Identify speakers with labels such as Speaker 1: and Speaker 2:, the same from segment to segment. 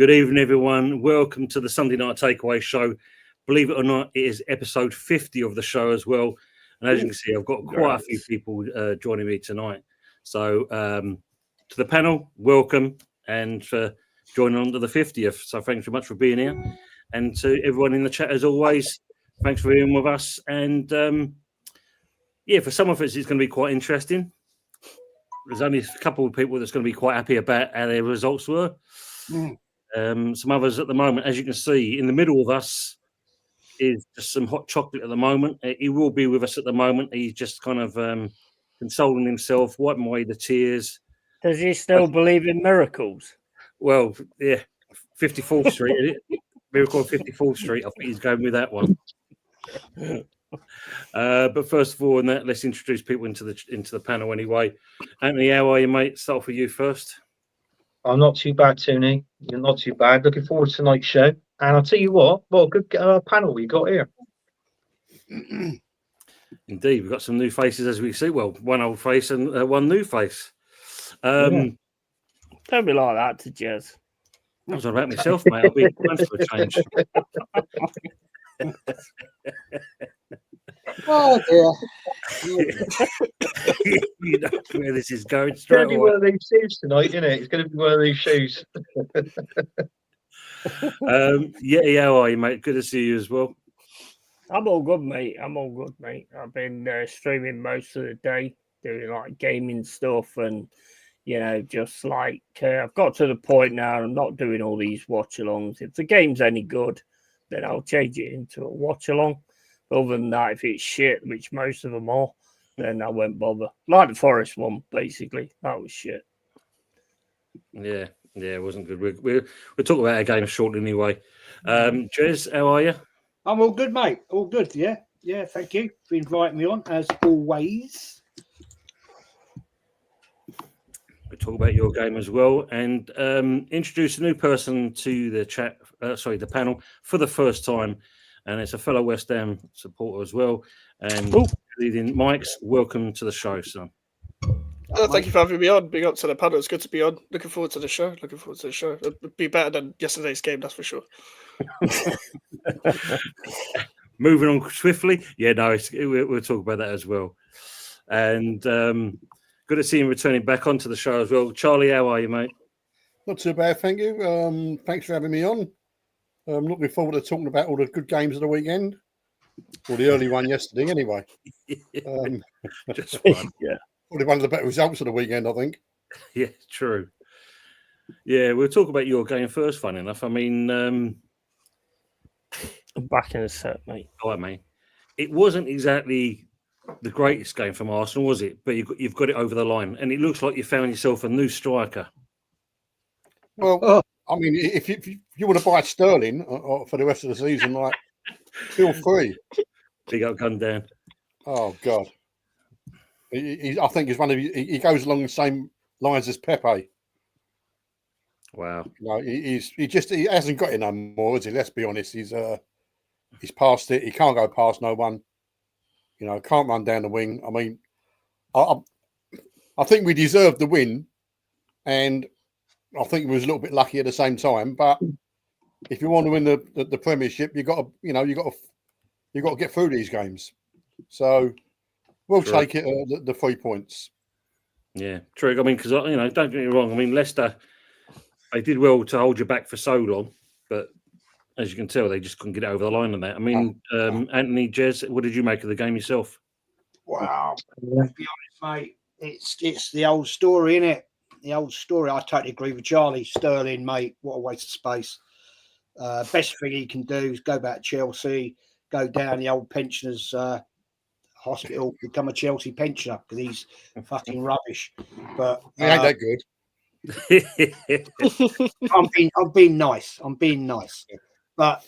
Speaker 1: Good evening, everyone. Welcome to the Sunday Night Takeaway Show. Believe it or not, it is episode 50 of the show as well. And as you can see, I've got quite a few people joining me tonight. So to the panel, welcome, and for joining on to the 50th. So thanks very much for being here. And to everyone in the chat, as always, thanks for being with us. And for some of us, it's going to be quite interesting. There's only a couple of people that's going to be quite happy about how their results were. Some others at the moment, as you can see, in the middle of us is just some hot chocolate at the moment. He will be with us at the moment. He's just kind of consoling himself, wiping away the tears.
Speaker 2: Does he still believe in miracles?
Speaker 1: Well, yeah, 54th Street, isn't it? Miracle on 54th Street. I think he's going with that one. But first of all, let's introduce people into the panel anyway. Anthony, how are you, mate? Start off with you first.
Speaker 3: I'm not too bad, Tony. You're not too bad. Looking forward to tonight's show. And I'll tell you what a good panel we got here.
Speaker 1: Indeed, we've got some new faces, as we see. Well, one old face and one new face.
Speaker 2: Don't be like that to Jez.
Speaker 1: I was about myself, mate. I'll be grand for a change.
Speaker 4: Oh dear.
Speaker 1: You know where this is going.
Speaker 3: It's going to be one of these shoes tonight, isn't it? It's going to be one of these shoes.
Speaker 1: How are you, mate? Good to see you as well.
Speaker 2: I'm all good, mate. I've been streaming most of the day, doing like gaming stuff, and just like I've got to the point now. I'm not doing all these watch-alongs. If the game's any good, then I'll change it into a watch-along. Other than that, if it's shit, which most of them are, then I won't bother. Like the Forest one, basically. That was shit.
Speaker 1: Yeah, it wasn't good. We'll talk about our game shortly anyway. Jez, how are you?
Speaker 4: I'm all good, mate. All good, yeah. Yeah, thank you for inviting me on, as always.
Speaker 1: We'll talk about your game as well and introduce a new person to the panel for the first time. And it's a fellow West Ham supporter as well. And leading Mike's, welcome to the show, son.
Speaker 5: Thank you for having me on. Big up to the panel. It's good to be on. Looking forward to the show. It'll be better than yesterday's game, that's for sure.
Speaker 1: Moving on swiftly. Yeah, no, we'll talk about that as well. And good to see him returning back onto the show as well. Charlie, how are you, mate?
Speaker 6: Not too bad, thank you. Thanks for having me on. I'm looking forward to talking about all the good games of the weekend, or the early one yesterday, anyway.
Speaker 1: Just fun.
Speaker 2: Yeah,
Speaker 6: probably one of the better results of the weekend, I think.
Speaker 1: Yeah, true. Yeah, we'll talk about your game first. Fun enough. I mean,
Speaker 2: I'm back in a set, mate.
Speaker 1: All right, mate. It wasn't exactly the greatest game from Arsenal, was it? But you've got it over the line, and it looks like you found yourself a new striker.
Speaker 6: Well, I mean, if you want to buy Sterling for the rest of the season, like, feel free.
Speaker 1: Big up, gun down.
Speaker 6: Oh God, I think he's one of he goes along the same lines as Pepe.
Speaker 1: Wow.
Speaker 6: No, he hasn't got it no more, is he? Let's be honest. He's past it. He can't go past no one. Can't run down the wing. I mean, I think we deserved the win, and I think we was a little bit lucky at the same time. But if you want to win the Premiership, you got to get through these games. So we'll take it the 3 points.
Speaker 1: Yeah, true. I mean, because don't get me wrong. I mean, Leicester, they did well to hold you back for so long, but as you can tell, they just couldn't get it over the line on that. I mean, Anthony, Jez, what did you make of the game yourself?
Speaker 4: Wow. Let's be honest, mate. It's the old story, isn't it? The old story. I totally agree with Charlie. Sterling, mate, what a waste of space. Best thing he can do is go back to Chelsea, go down the old pensioners' hospital, become a Chelsea pensioner because he's fucking rubbish. But
Speaker 6: he ain't that
Speaker 4: good. I'm being nice. But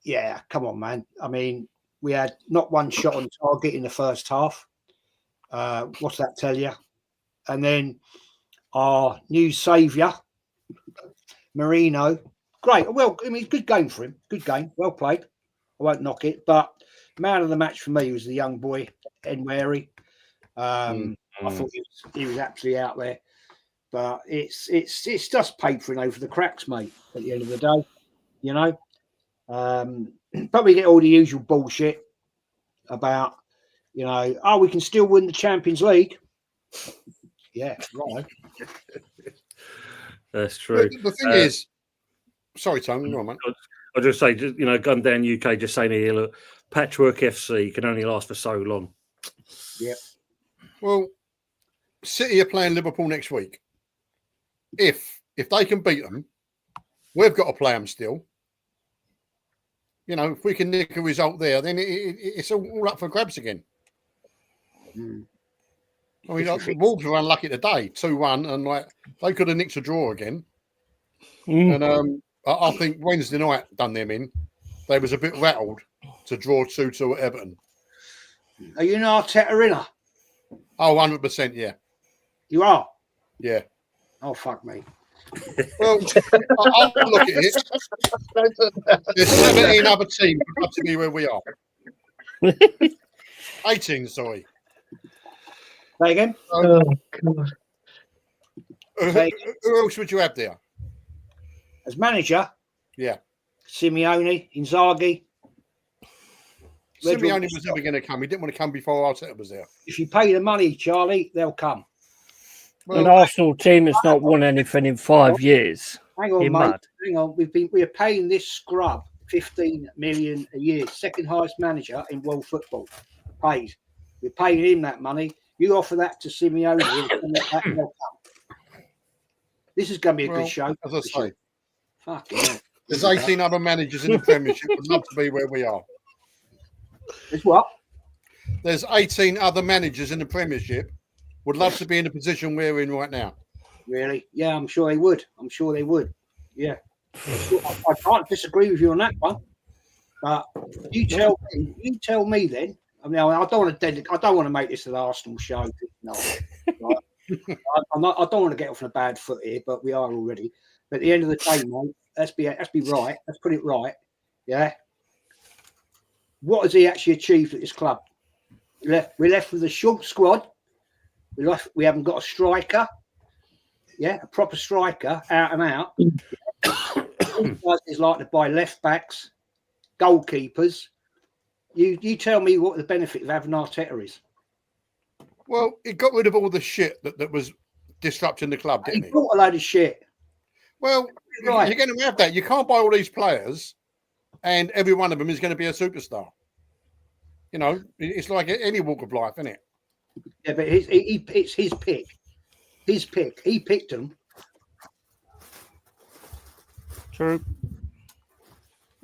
Speaker 4: yeah, come on, man. I mean, we had not one shot on target in the first half. What's that tell you? And then our new saviour, Marino. Great. Well, I mean, good game for him. Good game. Well played. I won't knock it. But man of the match for me was the young boy, Enwary. I thought he was absolutely out there. but it's just papering over the cracks, mate. At the end of the day, you know. But we get all the usual bullshit about, you know, oh, we can still win the Champions League. Yeah, right.
Speaker 1: That's true.
Speaker 6: The thing is, sorry, Tom, go on, mate.
Speaker 1: I'll just say, you know, Gun Down UK just saying here, look, Patchwork FC can only last for so long.
Speaker 4: Yeah.
Speaker 6: Well, City are playing Liverpool next week. If they can beat them, we've got to play them still. You know, if we can nick a result there, then it's all up for grabs again.
Speaker 4: Mm.
Speaker 6: I mean, Wolves were unlucky today, 2-1, and like they could have nicked a draw again.
Speaker 2: Mm.
Speaker 6: And I think Wednesday night done them in. They was a bit rattled to draw 2-2 at Everton.
Speaker 4: Are you an Arteta inner?
Speaker 6: Oh, 100%, yeah.
Speaker 4: You are?
Speaker 6: Yeah.
Speaker 4: Oh, fuck me.
Speaker 6: Well, I'll look at it. There's 17 other teams who have to be where we are. 18, sorry.
Speaker 4: Say again?
Speaker 3: Oh, God.
Speaker 6: Who else would you have there?
Speaker 4: As manager?
Speaker 6: Yeah.
Speaker 4: Simeone, Inzaghi.
Speaker 6: Simeone was never going to come. He didn't want to come before Arteta was there.
Speaker 4: If you pay the money, Charlie, they'll come.
Speaker 2: An Arsenal team has not won anything in 5 years.
Speaker 4: Hang on,
Speaker 2: You're
Speaker 4: mate.
Speaker 2: mad.
Speaker 4: Hang on. We are paying this scrub 15 million a year, second highest manager in world football. Paid. We're paying him that money. You offer that to Simeone, they'll come. This is going to be a good show.
Speaker 6: As I say,
Speaker 4: Fucking hell.
Speaker 6: there's 18 other managers in the Premiership who would love to be where we are.
Speaker 4: It's what?
Speaker 6: There's 18 other managers in the Premiership would love to be in the position we're in right now.
Speaker 4: Really? Yeah, I'm sure they would. I'm sure they would. Yeah. I can't disagree with you on that one. But you tell me then. I mean, I don't want to make this an Arsenal show. No, right? I don't want to get off on a bad foot here, but we are already. But at the end of the day, mate, let's be right. Let's put it right. Yeah. What has he actually achieved at this club? We're left with a short squad. We haven't got a striker. Yeah, a proper striker, out and out. Guys like to buy left backs, goalkeepers. You tell me what the benefit of having Arteta is.
Speaker 6: Well, he got rid of all the shit that was disrupting the club, didn't he?
Speaker 4: He bought a load of shit.
Speaker 6: Well,
Speaker 4: Right.
Speaker 6: you're going to have that. You can't buy all these players and every one of them is going to be a superstar. You know, it's like any walk of life, isn't it?
Speaker 4: Yeah, but it's his pick. His pick. He picked them.
Speaker 2: True.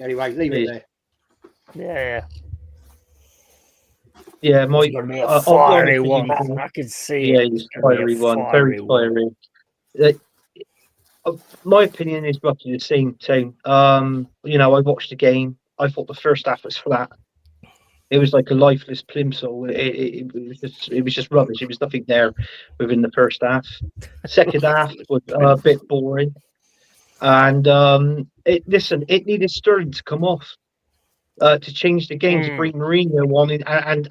Speaker 4: Anyway, leave it there.
Speaker 2: Yeah.
Speaker 3: Yeah, my
Speaker 2: It's gonna be a fiery one. I can see
Speaker 3: yeah,
Speaker 2: it.
Speaker 3: he's
Speaker 2: It's gonna be
Speaker 3: fiery
Speaker 2: a
Speaker 3: one, very
Speaker 2: one.
Speaker 3: fiery. My opinion is roughly the same thing. You know, I watched the game. I thought the first half was flat. It was like a lifeless plimsoll. It was just rubbish. It was nothing there within the first half. Second half was a bit boring. And it needed Sterling to come off to change the game, to bring Mourinho on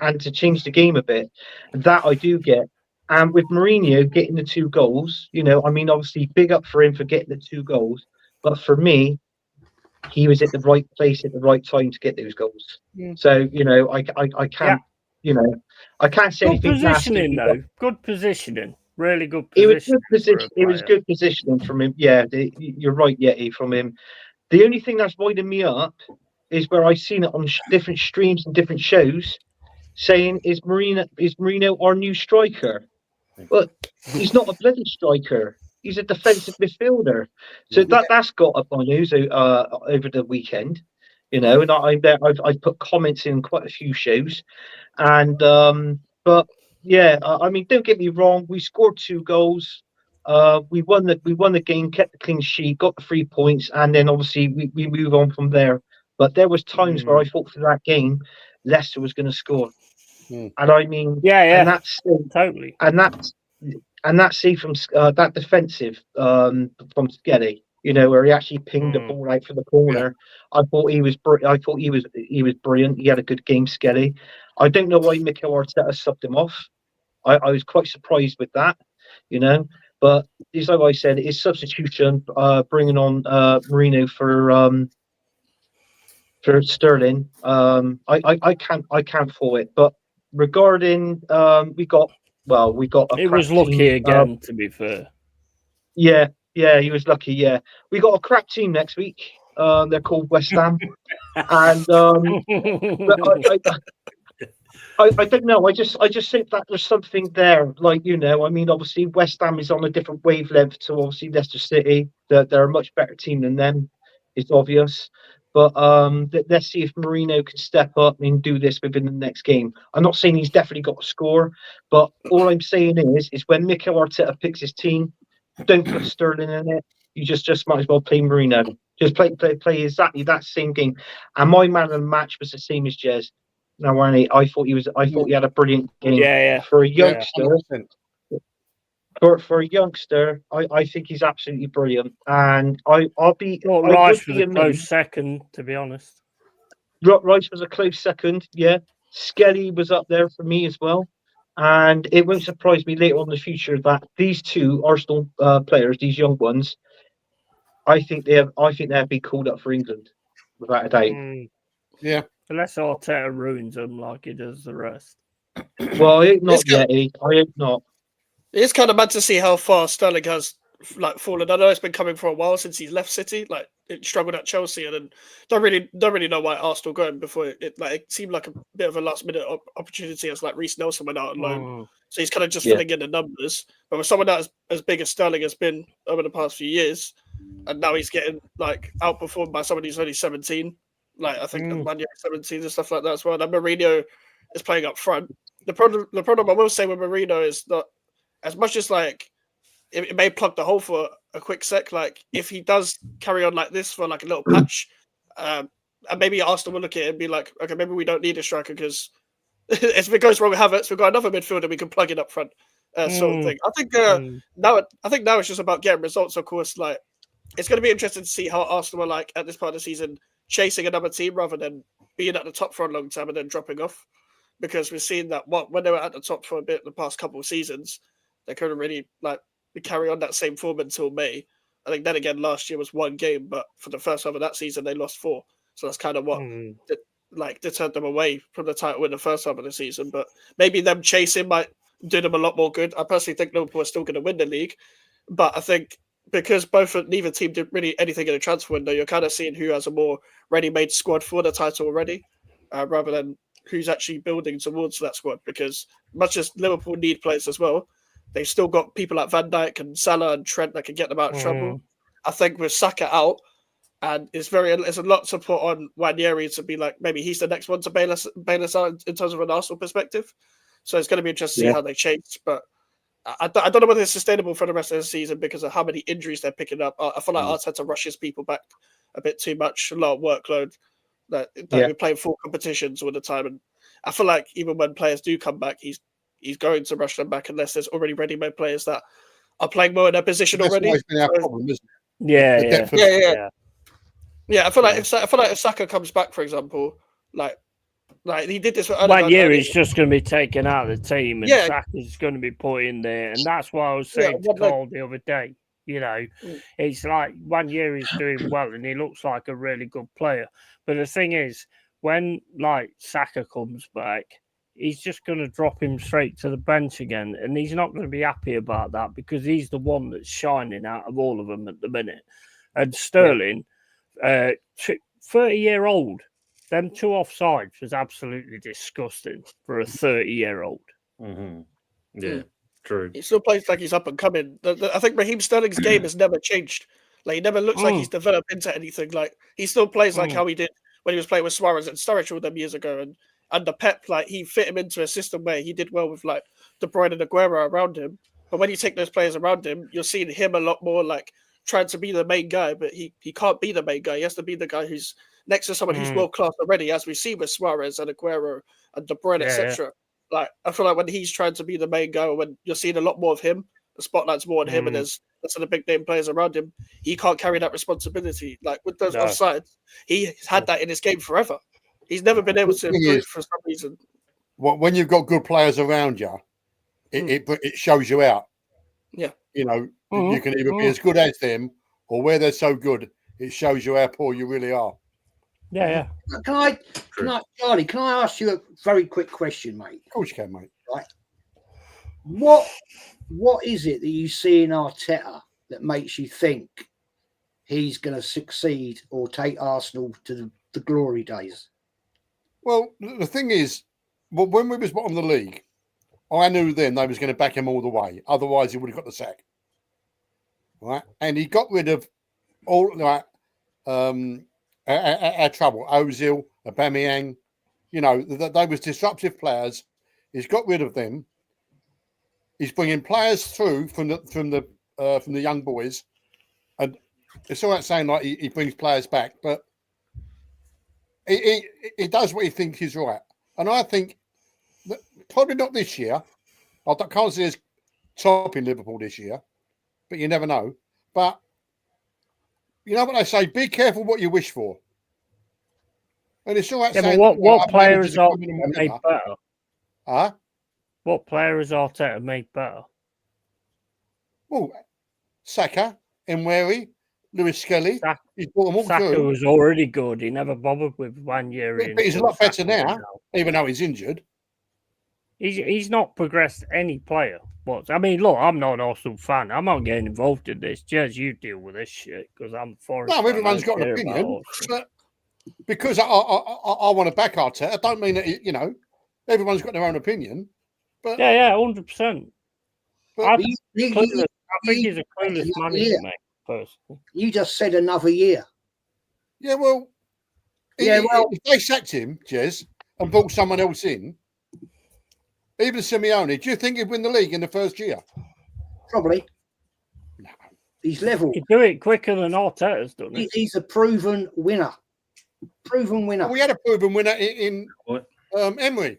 Speaker 3: and to change the game a bit. That I do get. And with Mourinho getting the 2 goals, you know, I mean, obviously big up for him for getting the 2 goals. But for me, he was at the right place at the right time to get those goals. Yeah. So, you know, I can't, you know, I can't say
Speaker 2: good
Speaker 3: anything.
Speaker 2: Positioning, though. Good positioning. Really good positioning.
Speaker 3: It was good position. It was good positioning from him. Yeah, you're right, Yeti, from him. The only thing that's winding me up is where I've seen it on different streams and different shows saying, is Marino our new striker? But he's not a bloody striker. He's a defensive midfielder. So that's got up my news over the weekend, you know, and I've put comments in quite a few shows. And but yeah, I mean, don't get me wrong, we scored 2 goals. We won the game, kept the clean sheet, got the 3 points, and then obviously we move on from there. But there was times where I thought for that game Leicester was going to score. And I mean, and that's
Speaker 2: totally,
Speaker 3: and that's see from that defensive from Skelly, you know, where he actually pinged the ball out for the corner. Yeah. I thought he was brilliant. He had a good game, Skelly. I don't know why Mikel Arteta subbed him off. I was quite surprised with that, you know. But it's like I said, his substitution, bringing on Marino for Sterling. I can't fault it. But regarding we got a
Speaker 2: It was
Speaker 3: crap
Speaker 2: lucky
Speaker 3: team.
Speaker 2: again, to be fair.
Speaker 3: Yeah, he was lucky. Yeah, we got a crap team next week. They're called West Ham, and but I don't know. I just think that there's something there. Like, I mean, obviously West Ham is on a different wavelength to obviously Leicester City. They're a much better team than them. It's obvious. But let's see if Marino can step up and do this within the next game. I'm not saying he's definitely got to score, but all I'm saying is when Mikel Arteta picks his team, don't put Sterling in it. You just might as well play Marino. Just play exactly that same game. And my man of the match was the same as Jez. No, Warney, I thought he had a brilliant game.
Speaker 2: Yeah.
Speaker 3: For a youngster.
Speaker 6: 100%.
Speaker 3: For a youngster, I think he's absolutely brilliant. And I'll be
Speaker 2: Thought
Speaker 3: I would
Speaker 2: Rice
Speaker 3: be
Speaker 2: was a close
Speaker 3: amazed.
Speaker 2: second, to be honest.
Speaker 3: Rice was a close second, yeah. Skelly was up there for me as well. And it won't surprise me later on in the future that these two Arsenal players, these young ones, I think they have been called up for England, without a doubt.
Speaker 6: Yeah.
Speaker 2: Unless Arteta ruins them like he does the rest.
Speaker 3: Well, I hope not yet. I hope not.
Speaker 5: It's kind of mad to see how far Sterling has fallen. I know it's been coming for a while since he's left City. Like, it struggled at Chelsea, and then don't really know why Arsenal got him before it seemed like a bit of a last minute opportunity as like Reece Nelson went out on loan. So he's kind of just filling in the numbers. But with someone that as big as Sterling has been over the past few years, and now he's getting like outperformed by someone who's only 17. Like, I think Man United 17 and stuff like that as well. And Mourinho is playing up front. The problem I will say with Mourinho is that as much as like it may plug the hole for a quick sec, like if he does carry on like this for like a little patch, and maybe Arsenal will look at it and be like, okay, maybe we don't need a striker because if it goes wrong with Havertz, we've got another midfielder we can plug it up front, sort of thing. I think now it's just about getting results. Of course, like it's going to be interesting to see how Arsenal are like at this part of the season, chasing another team rather than being at the top for a long time and then dropping off. Because we've seen that when they were at the top for a bit the past couple of seasons, they couldn't really like carry on that same form until May. I think then again last year was one game, but for the first half of that season they lost 4. So that's kind of what deterred them away from the title in the first half of the season. But maybe them chasing might do them a lot more good. I personally think Liverpool are still going to win the league, but I think because neither team did really anything in the transfer window, you're kind of seeing who has a more ready-made squad for the title already, rather than who's actually building towards that squad. Because much as Liverpool need players as well, they've still got people like Van Dijk and Salah and Trent that can get them out of trouble. I think with Saka out, and it's a lot to put on Nwaneri to be like, maybe he's the next one to bail us out in terms of an Arsenal perspective. So it's going to be interesting to see how they change. But I don't know whether it's sustainable for the rest of the season because of how many injuries they're picking up. I feel like Arteta rushes people back a bit too much, a lot of workload. That we're playing full competitions all the time, and I feel like even when players do come back, he's going to rush them back unless there's already ready-made players that are playing more in their position already.
Speaker 6: That's been our problem, isn't it?
Speaker 5: Yeah. I feel like if Saka comes back, for example, like he did this.
Speaker 2: One year he's just going to be taken out of the team, and Saka's going to be put in there, and that's what I was saying to Cole the other day. It's like 1 year he's doing well, and he looks like a really good player. But the thing is, when like Saka comes back, he's just going to drop him straight to the bench again, and he's not going to be happy about that because he's the one that's shining out of all of them at the minute. And Sterling, 30-year-old, them 2 offsides was absolutely disgusting for a 30-year-old.
Speaker 1: Yeah, true.
Speaker 5: He still plays like he's up and coming. I think Raheem Sterling's game has never changed. Like he never looks like he's developed into anything. Like he still plays like how he did when he was playing with Suarez and Sturridge all them years ago. And under Pep, like he fit him into a system where he did well with like De Bruyne and Aguero around him. But when you take those players around him, you're seeing him a lot more like trying to be the main guy, but he can't be the main guy. He has to be the guy who's next to someone who's world class already, as we see with Suarez and Aguero and De Bruyne, etc. Like I feel like when he's trying to be the main guy, when you're seeing a lot more of him, the spotlight's more on him, and there's the big name players around him. He can't carry that responsibility. Like with those offsides, he's had that in his game forever. He's never been able to improve for some reason.
Speaker 6: When you've got good players around you, it shows you out.
Speaker 5: Yeah,
Speaker 6: you know, you can either be as good as them, or where they're so good, it shows you how poor you really are.
Speaker 2: Yeah.
Speaker 4: Can I, Charlie? Can I ask you a very quick question, mate?
Speaker 6: Of course you can, mate.
Speaker 4: Right. What is it that you see in Arteta that makes you think he's going to succeed or take Arsenal to the glory days?
Speaker 6: Well, the thing is, when we was bottom of the league, I knew then they was going to back him all the way. Otherwise, he would have got the sack. Right, and he got rid of all our trouble. Ozil, Aubameyang, you know, they was disruptive players. He's got rid of them. He's bringing players through from the young boys, and it's all right saying like he brings players back, but he does what he thinks is right. And I think that probably not this year. I can't see us topping Liverpool this year, but you never know. But you know what they say: be careful what you wish for. And it's all right saying,
Speaker 2: but what player has Arteta made better?
Speaker 6: Huh?
Speaker 2: What player has Arteta made better?
Speaker 6: Well, Saka, Nweri, Lewis Skelly. He's brought them all
Speaker 2: Saka
Speaker 6: through.
Speaker 2: was already good. He never bothered with 1 year in.
Speaker 6: But he's a lot better now, even though he's injured.
Speaker 2: He's not progressed any player. I mean, look, I'm not an Arsenal fan. I'm not getting involved in this. Jez, you deal with this shit because I'm Forest.
Speaker 6: No, everyone's got an opinion. But because I want to back Arteta, I don't mean that, you know, everyone's got their own opinion. But
Speaker 2: yeah, 100%. I think he's a clueless manager, mate, personally.
Speaker 4: You just said another year.
Speaker 6: Yeah, well, if they sacked him, Jez, and brought someone else in, even Simeone, do you think he'd win the league in the first year?
Speaker 4: Probably.
Speaker 6: No.
Speaker 4: He's level.
Speaker 2: He'd do it quicker than Arteta's done it.
Speaker 4: He's a proven winner. Proven winner.
Speaker 6: Well, we had a proven winner in Emery.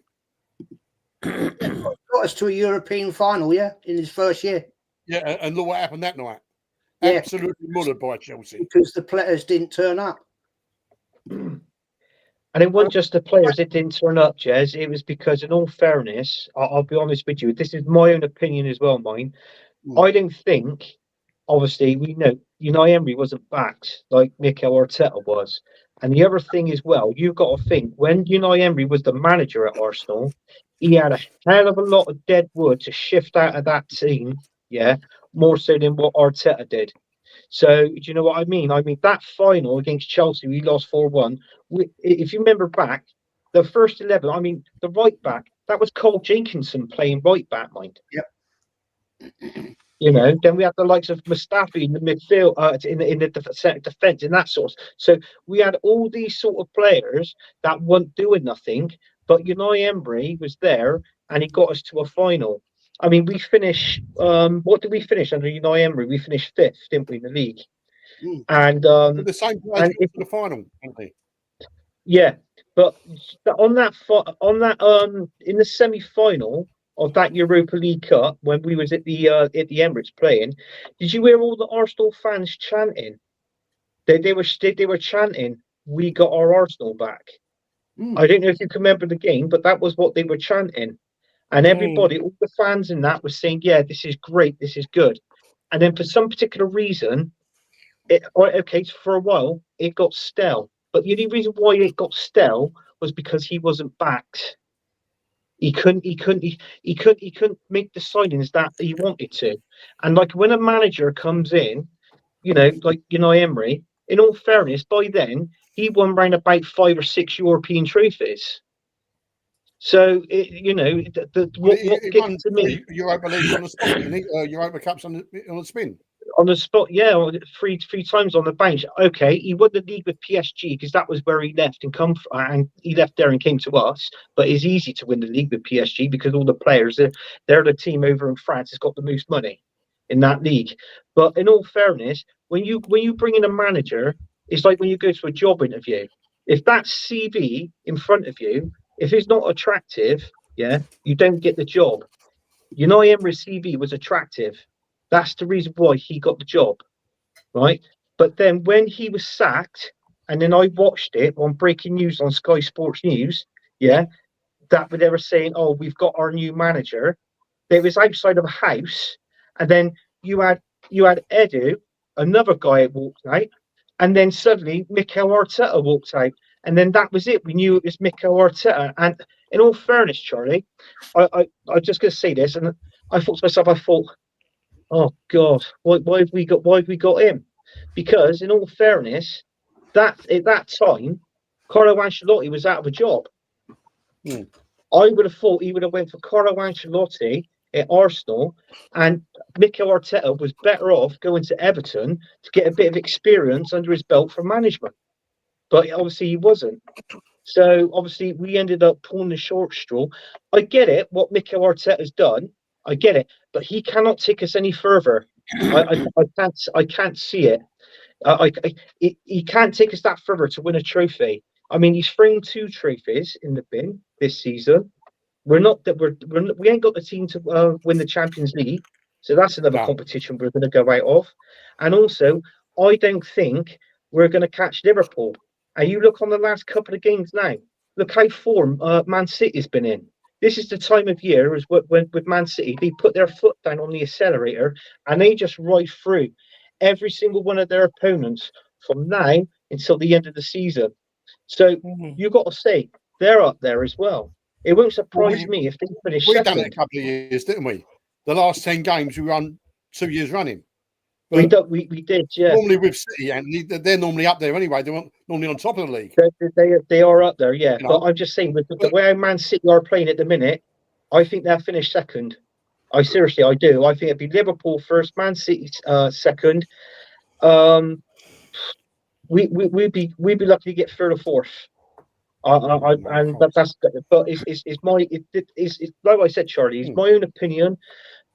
Speaker 4: Got us to a European final, yeah, in his first year.
Speaker 6: Yeah, and look what happened that night.
Speaker 4: Yeah.
Speaker 6: Absolutely mullered by Chelsea.
Speaker 4: Because the players didn't turn up.
Speaker 3: And it wasn't just the players that didn't turn up, Jez. It was because, in all fairness, I'll be honest with you, this is my own opinion as well, mine. I don't think, obviously, we know Unai Emery wasn't backed like Mikel Arteta was. And the other thing as well, you've got to think, when Unai Emery was the manager at Arsenal, he had a hell of a lot of dead wood to shift out of that team, yeah, more so than what Arteta did. So, do you know what I mean? I mean, that final against Chelsea, we lost 4-1. If you remember back, the first 11, I mean, the right back, that was Cole Jenkinson playing right back, mind.
Speaker 4: Yep.
Speaker 3: You know, then we had the likes of Mustafi in the midfield, in the defence, and that sort of. So we had all these sort of players that weren't doing nothing, but Unai Emery was there and he got us to a final. I mean, we finished. What did we finish under Unai Emery? We finished 5th, didn't we, in the league? And
Speaker 6: the same players for the final, didn't they?
Speaker 3: Yeah, but on that in the semi-final of that Europa League Cup, when we was at the Emirates playing, did you hear all the Arsenal fans chanting? They were chanting, "We got our Arsenal back." I don't know if you can remember the game, but that was what they were chanting. And everybody, all the fans in that, was saying, "Yeah, this is great, this is good." And then for some particular reason, for a while it got stale. But the only reason why it got stale was because he wasn't backed. He couldn't make the signings that he wanted to. And like when a manager comes in, you know, like Unai Emery, in all fairness, by then he won round about 5 or 6 European trophies. So what gets to me,
Speaker 6: Europa League on the spot, Europa Cups on the spin.
Speaker 3: On the spot, yeah, three times on the bench. Okay, he won the league with PSG because that was where he left and he left there and came to us. But it's easy to win the league with PSG because all the players, they're the team over in France that's got the most money in that league. But in all fairness, when you bring in a manager, it's like when you go to a job interview. If that CV in front of you, if it's not attractive, yeah, you don't get the job. Unai Emery's CV was attractive. That's the reason why he got the job, right? But then when he was sacked, and then I watched it on breaking news on Sky Sports News, yeah, that they were saying, "Oh, we've got our new manager." It was outside of a house, and then you had Edu, another guy walked out, and then suddenly Mikel Arteta walked out, and then that was it. We knew it was Mikel Arteta. And in all fairness, Charlie, I'm just going to say this, and I thought to myself, oh God, why have we got him? Because in all fairness, that at that time, Carlo Ancelotti was out of a job. I would have thought he would have went for Carlo Ancelotti at Arsenal, and Mikel Arteta was better off going to Everton to get a bit of experience under his belt for management. But obviously he wasn't. So obviously we ended up pulling the short straw. I get it, what Mikel Arteta has done. I get it, but he cannot take us any further. I can't see it. He can't take us that further to win a trophy. I mean, he's thrown 2 trophies in the bin this season. We ain't got the team to win the Champions League, so that's another competition we're going to go out of. And also, I don't think we're going to catch Liverpool. And you look on the last couple of games now. Look how form Man City's been in. This is the time of year as when with Man City, they put their foot down on the accelerator and they just ride through every single one of their opponents from now until the end of the season. So you got to say they're up there as well. It won't surprise me if they finish second.
Speaker 6: We've done it a couple of years, didn't we? The last 10 games we won 2 years running.
Speaker 3: We did, yeah.
Speaker 6: Normally with City, and they're normally up there anyway. They're normally on top of the league.
Speaker 3: They are up there, yeah.
Speaker 6: You know?
Speaker 3: But I'm just saying, with the way Man City are playing at the minute, I think they'll finish second. I do. I think it'd be Liverpool first, Man City second. We'd be lucky to get third or fourth. But it's like I said, Charlie. It's my own opinion,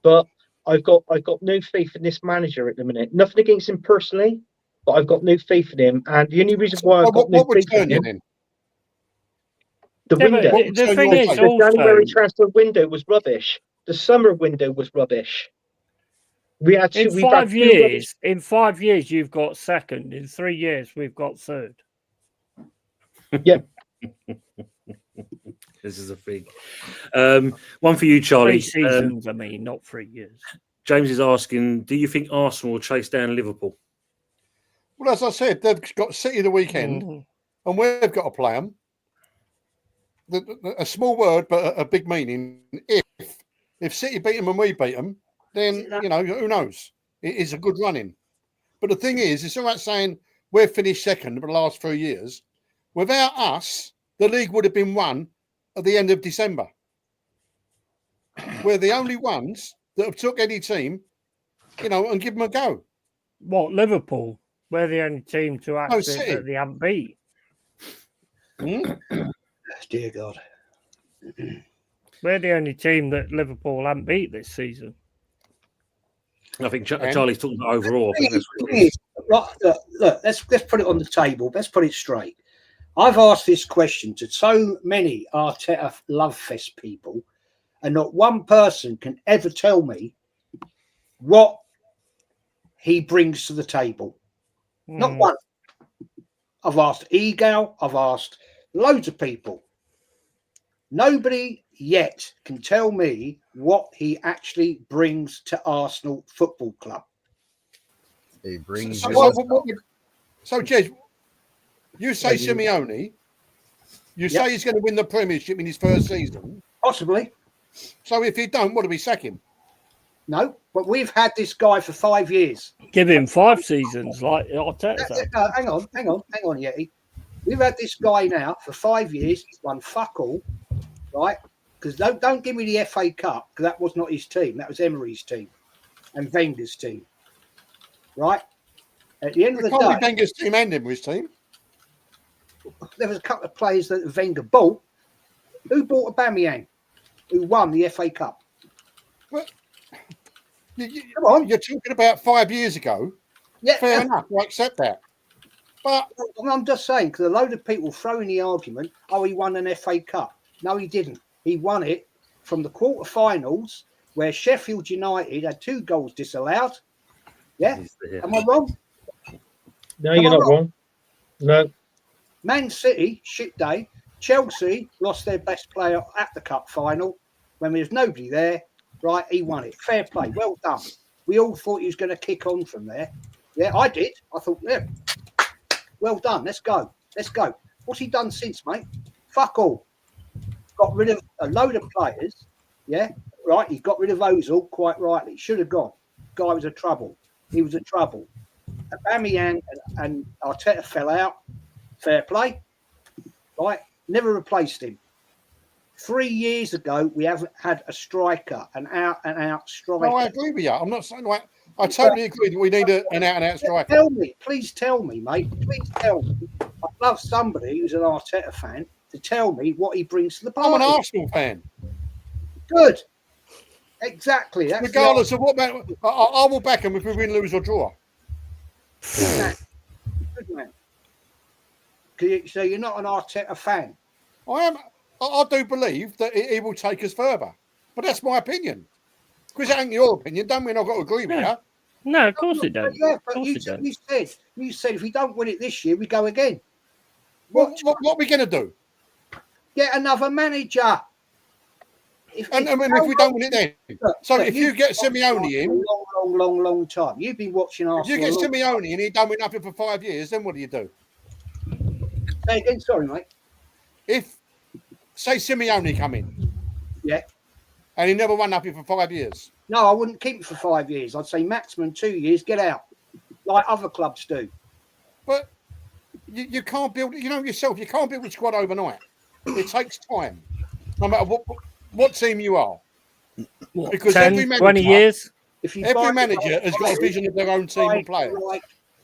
Speaker 3: but I've got no faith in this manager at the minute. Nothing against him personally, but I've got no faith in him. And the only reason why I've got no faith in him, the window.
Speaker 2: The thing is,
Speaker 3: the January transfer window was rubbish. The summer window was rubbish. We had
Speaker 2: in 5 years. In 5 years, you've got second. In 3 years, we've got third.
Speaker 3: Yeah.
Speaker 1: This is a thing. One for you, Charlie.
Speaker 2: 3 seasons, not 3 years.
Speaker 1: James is asking, do you think Arsenal will chase down Liverpool?
Speaker 6: Well, as I said, they've got City the weekend, and we've got to play them. A small word, but a big meaning. If City beat them and we beat them, then, who knows? It is a good running. But the thing is, it's all right saying we've finished second for the last 3 years. Without us, the league would have been won at the end of December. We're the only ones that have took any team, and give them a go.
Speaker 2: What, Liverpool? We're the only team to actually that they haven't beat.
Speaker 4: Dear God.
Speaker 2: We're the only team that Liverpool haven't beat this season.
Speaker 1: I think Charlie's talking about overall.
Speaker 4: Look, let's put it on the table. Let's put it straight. I've asked this question to so many Arteta love fest people, and not one person can ever tell me what he brings to the table. Not one. I've asked Egal. I've asked loads of people. Nobody yet can tell me what he actually brings to Arsenal Football Club.
Speaker 7: He brings.
Speaker 6: So, Jez, you say Simeone. You say he's going to win the Premiership in his first season.
Speaker 4: Possibly.
Speaker 6: So if he don't, what do we sack him?
Speaker 4: No, but we've had this guy for 5 years.
Speaker 2: Give him 5 seasons, like Arteta.
Speaker 4: Hang on, Yeti. We've had this guy now for 5 years. He's won fuck all, right? Because don't give me the FA Cup, because that was not his team. That was Emery's team and Wenger's team, right? At the end of the day,
Speaker 6: Wenger's team and Emery's team.
Speaker 4: There was a couple of players that Wenger bought. Who bought Aubameyang? Who won the FA Cup?
Speaker 6: Well, come on. You're talking about 5 years ago.
Speaker 4: Yeah,
Speaker 6: fair enough. I accept that. But
Speaker 4: I'm just saying, because a load of people throw in the argument, he won an FA Cup. No, he didn't. He won it from the quarterfinals where Sheffield United had 2 goals disallowed. Yeah? Am I wrong?
Speaker 3: No, you're not wrong. No.
Speaker 4: Man City, shit day. Chelsea lost their best player at the cup final when there was nobody there. Right, he won it. Fair play. Well done. We all thought he was going to kick on from there. Yeah, I did. I thought, yeah, well done. Let's go. Let's go. What's he done since, mate? Fuck all. Got rid of a load of players. Yeah, right. He got rid of Ozil quite rightly. Should have gone. Guy was a trouble. He was a trouble. Aubameyang and Arteta fell out. Fair play. Right. Never replaced him. 3 years ago, we haven't had a striker, an out-and-out striker.
Speaker 6: No, I agree with you. I'm not saying like I totally agree that we need an out-and-out striker.
Speaker 4: Please tell me, mate. Please tell me. I'd love somebody who's an Arteta fan to tell me what he brings to the party.
Speaker 6: I'm an Arsenal fan.
Speaker 4: Good. Exactly. That's
Speaker 6: regardless of what, I will back him if we win, lose, or draw.
Speaker 4: Good man. So you're not an Arteta fan?
Speaker 6: I am. I do believe that he will take us further, but that's my opinion. Because it ain't your opinion, don't mean I've got to agree with you.
Speaker 2: No, of course it don't.
Speaker 4: Yeah, but you said if we don't win it this year, we go again.
Speaker 6: What are we going to do?
Speaker 4: Get another manager.
Speaker 6: If we don't win it then. So if you get Simeone in...
Speaker 4: Long time. You've been watching Arsenal.
Speaker 6: If you get Simeone and he don't win nothing for 5 years, then what do you do?
Speaker 4: Say again, sorry, mate.
Speaker 6: If, say, Simeone come in.
Speaker 4: Yeah.
Speaker 6: And he never won nothing for 5 years.
Speaker 4: No, I wouldn't keep it for 5 years. I'd say maximum 2 years, get out. Like other clubs do.
Speaker 6: But you can't build, you know yourself, you can't build a squad overnight. It takes time. No matter what team you are.
Speaker 2: What,
Speaker 6: because
Speaker 2: 10,
Speaker 6: every manager,
Speaker 2: 20 years?
Speaker 6: Every manager has got a vision of their own team and players.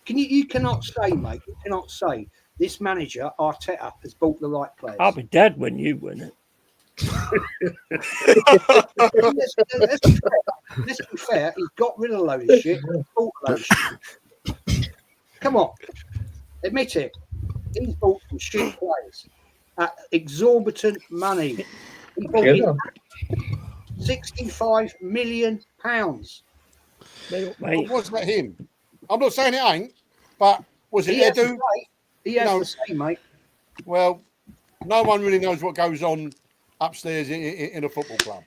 Speaker 4: You cannot say, mate, you cannot say this manager, Arteta, has bought the right players.
Speaker 2: I'll be dead when you win it.
Speaker 4: Let's be fair, he's got rid of a load of shit, bought a load of shit. Come on, admit it. He's bought some shit players at exorbitant money. He bought £65 million.
Speaker 6: Was that him? I'm not saying it ain't, but was it Edu?
Speaker 4: He has to say, mate.
Speaker 6: Well, no one really knows what goes on upstairs in a football club.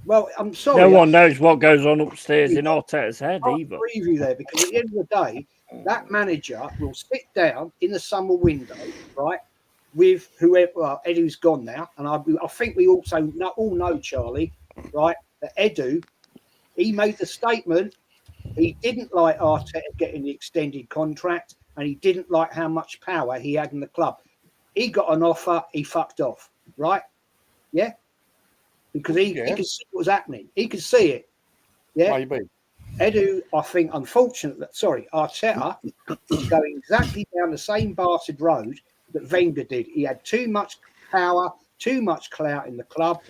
Speaker 4: Well, I'm sorry.
Speaker 2: No one knows what goes on upstairs in Arteta's head either.
Speaker 4: I agree with you there, because at the end of the day, that manager will sit down in the summer window, right, with whoever. Well, Edu's gone now, and I think we also all know, Charlie, right, that Edu, he made the statement he didn't like Arteta getting the extended contract, and he didn't like how much power he had in the club. He got an offer, he fucked off, right? Yeah? Because he could see what was happening. He could see it. Yeah?
Speaker 6: Maybe.
Speaker 4: Edu, I think, Arteta is going exactly down the same bastard road that Wenger did. He had too much power, too much clout in the club.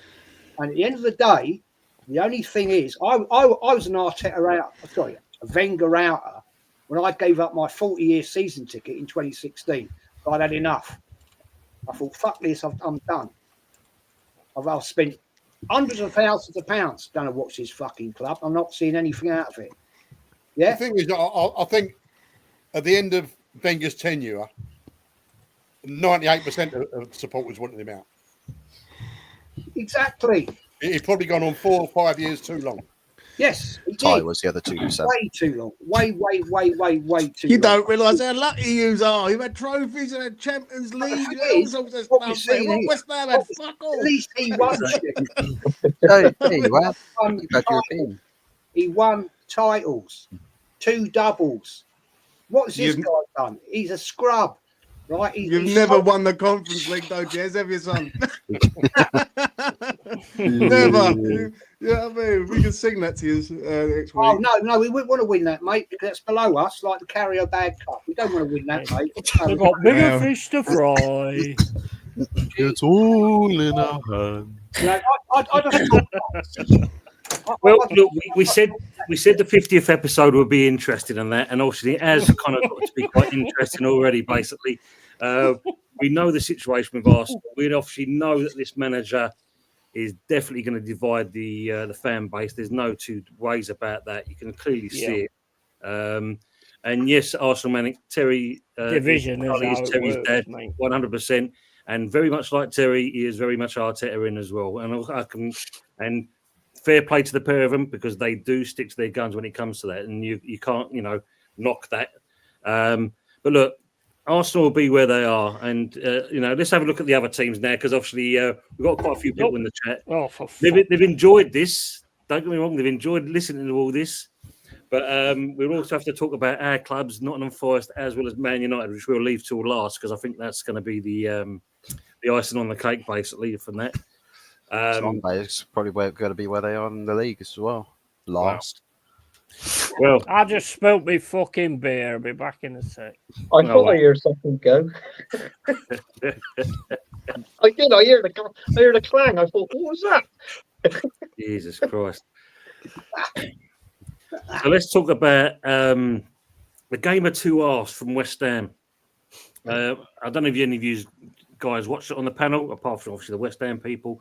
Speaker 4: And at the end of the day, the only thing is, I was an a Wenger outer when I gave up my 40-year season ticket in 2016. I'd had enough. I thought, fuck this, I'm done. I've spent hundreds of thousands of pounds going to watch this fucking club. I'm not seeing anything out of it. Yeah.
Speaker 6: The thing is, I think at the end of Wenger's tenure, 98% of supporters wanted him out.
Speaker 4: Exactly.
Speaker 6: He'd probably gone on 4 or 5 years too long.
Speaker 4: Yes,
Speaker 7: Ty was the other 2%.
Speaker 4: Way too long. Way too long.
Speaker 8: You don't realise how lucky you are. You've had trophies and a Champions League and all sorts of stuff. What West Ham had fuck all.
Speaker 4: At least he won shit. He won titles. 2 doubles. What's this guy done? He's a scrub. Right?
Speaker 8: You've never won the Conference League, though, Jez, have you, son? Never. Yeah, I mean, we can sing that to you next week.
Speaker 4: Oh, no, we wouldn't want to win that, mate, because that's below us, like the Carrier Bag Cup. We don't want to win that, mate.
Speaker 2: We've got bigger fish to fry.
Speaker 9: It's all in our hands.
Speaker 4: You know, I just
Speaker 1: Well, look, we said the 50th episode would be interesting in that, and obviously it has kind of got to be quite interesting already, basically. We know the situation with Arsenal. We obviously know that this manager is definitely going to divide the fan base. There's no two ways about that. You can clearly see it. And yes, Arsenal man, Terry
Speaker 2: division is
Speaker 1: Terry's dad, 100%. And very much like Terry, he is very much Arteta in as well. And fair play to the pair of them because they do stick to their guns when it comes to that, and you can't knock that. But look, Arsenal will be where they are, and let's have a look at the other teams now because obviously we've got quite a few people in the chat. They've enjoyed this. Don't get me wrong; they've enjoyed listening to all this. But we'll also have to talk about our clubs, Nottingham Forest, as well as Man United, which we'll leave till last because I think that's going to be the icing on the cake, basically, from that.
Speaker 7: It's probably going to be where they are in the league as well. Last.
Speaker 1: Well,
Speaker 2: I just smelt me fucking beer. I'll be back in a sec.
Speaker 3: I thought I heard something go. I did. I heard the clang. I thought, what was that?
Speaker 1: Jesus Christ. So let's talk about the game of two halves from West Ham. I don't know if any of you guys watched it on the panel, apart from obviously the West Ham people.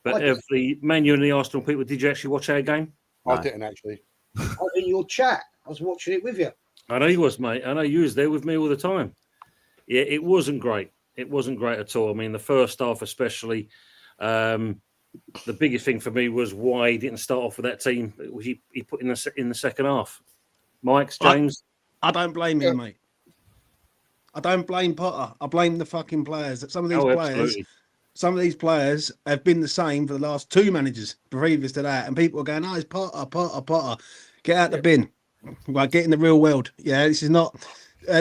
Speaker 1: But of the Man U and the Arsenal people, did you actually watch our game?
Speaker 6: I didn't actually.
Speaker 4: I was in your chat. I was watching it with you.
Speaker 1: I know you was, mate. I know you was there with me all the time. Yeah, it wasn't great. It wasn't great at all. I mean, the first half especially, the biggest thing for me was why he didn't start off with that team he put in the second half. Mike, James?
Speaker 8: I don't blame him, mate. I don't blame Potter. I blame the fucking players. Some of these players have been the same for the last two managers previous to that, and people are going, "Oh, it's Potter. Get out the bin. Right, get in the real world." Yeah, this is not.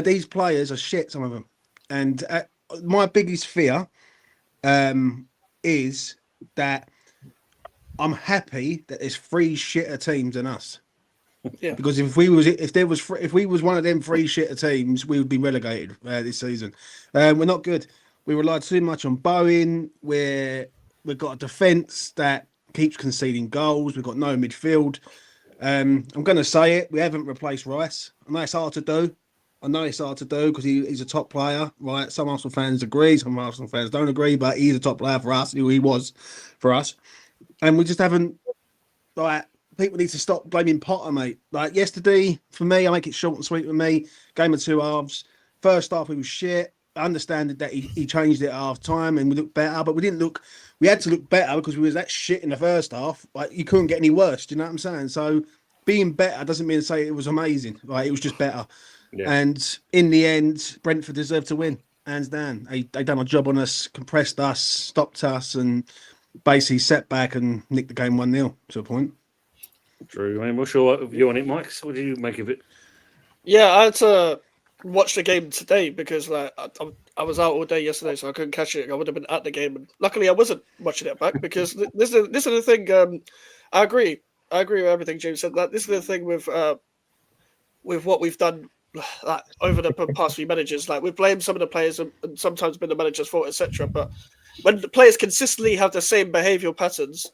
Speaker 8: These players are shit. Some of them, and my biggest fear is that I'm happy that there's three shitter teams than us.
Speaker 5: Yeah.
Speaker 8: Because if we was one of them three shitter teams, we would be relegated this season. We're not good. We rely too much on Bowen. We've got a defence that keeps conceding goals. We've got no midfield. I'm going to say it. We haven't replaced Rice. I know it's hard to do. Because he's a top player, right? Some Arsenal fans agree. Some Arsenal fans don't agree. But he's a top player for us. He was for us. And we just haven't, people need to stop blaming Potter, mate. Like yesterday, for me, I make it short and sweet with me. Game of two halves. First half, we was shit. I understand that he changed it at half time and we looked better, but we had to look better because we was that shit in the first half. Like you couldn't get any worse. Do you know what I'm saying? So being better doesn't mean to say it was amazing. Right? It was just better. Yeah. And in the end, Brentford deserved to win, hands down. They done a job on us, compressed us, stopped us, and basically set back and nicked the game 1-0 to a point.
Speaker 1: True. I mean, what's your view on it, Mike? So what do you make of it?
Speaker 5: Yeah, I had to watch the game today because I was out all day yesterday, so I couldn't catch it. I would have been at the game, and luckily I wasn't watching it back because this is the thing. I agree with everything James said. That this is the thing with what we've done over the past few managers. Like we've blamed some of the players and sometimes been the manager's fault, etc. But when the players consistently have the same behavioural patterns,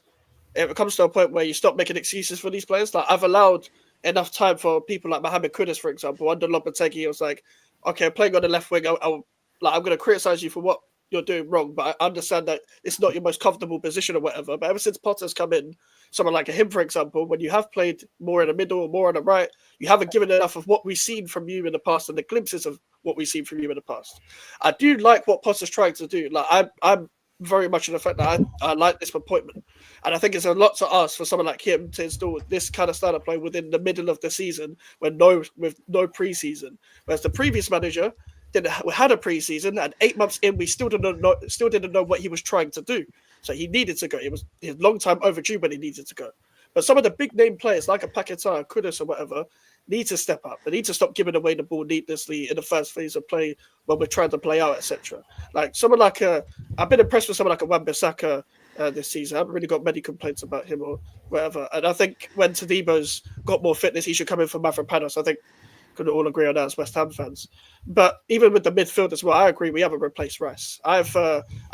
Speaker 5: it comes to a point where you stop making excuses for these players. Like I've allowed enough time for people like Mohamed Kudus, for example, under Lopetegui. It was like, okay, I'm playing on the left wing. I'm going to criticize you for what you're doing wrong, but I understand that it's not your most comfortable position or whatever. But ever since Potter's come in, someone like him, for example, when you have played more in the middle or more on the right, you haven't given enough of what we've seen from you in the past and the glimpses of what we've seen from you in the past. I do like what Potter's trying to do. Like I'm very much in the fact that I like this appointment. And I think it's a lot to ask for someone like him to install this kind of style of play within the middle of the season with no preseason. Whereas the previous manager had a preseason, and 8 months in, we still didn't know what he was trying to do. So he needed to go. It was his long time overdue, but he needed to go. But some of the big name players like a Paquetá, Kudus, or whatever need to step up. They need to stop giving away the ball needlessly in the first phase of play when we're trying to play out, etc. Like someone like I've been impressed with someone like a Wan-Bissaka this season. I haven't really got many complaints about him or whatever. And I think when Tadebo's got more fitness, he should come in for Mavropanos. I think could all agree on that as West Ham fans. But even with the midfield as well, I agree we haven't replaced Rice. I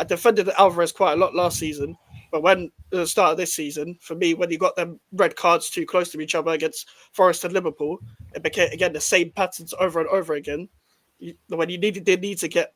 Speaker 5: defended Alvarez quite a lot last season, but when at the start of this season, for me, when you got them red cards too close to each other against Forest and Liverpool, it became again the same patterns over and over again. When you needed to get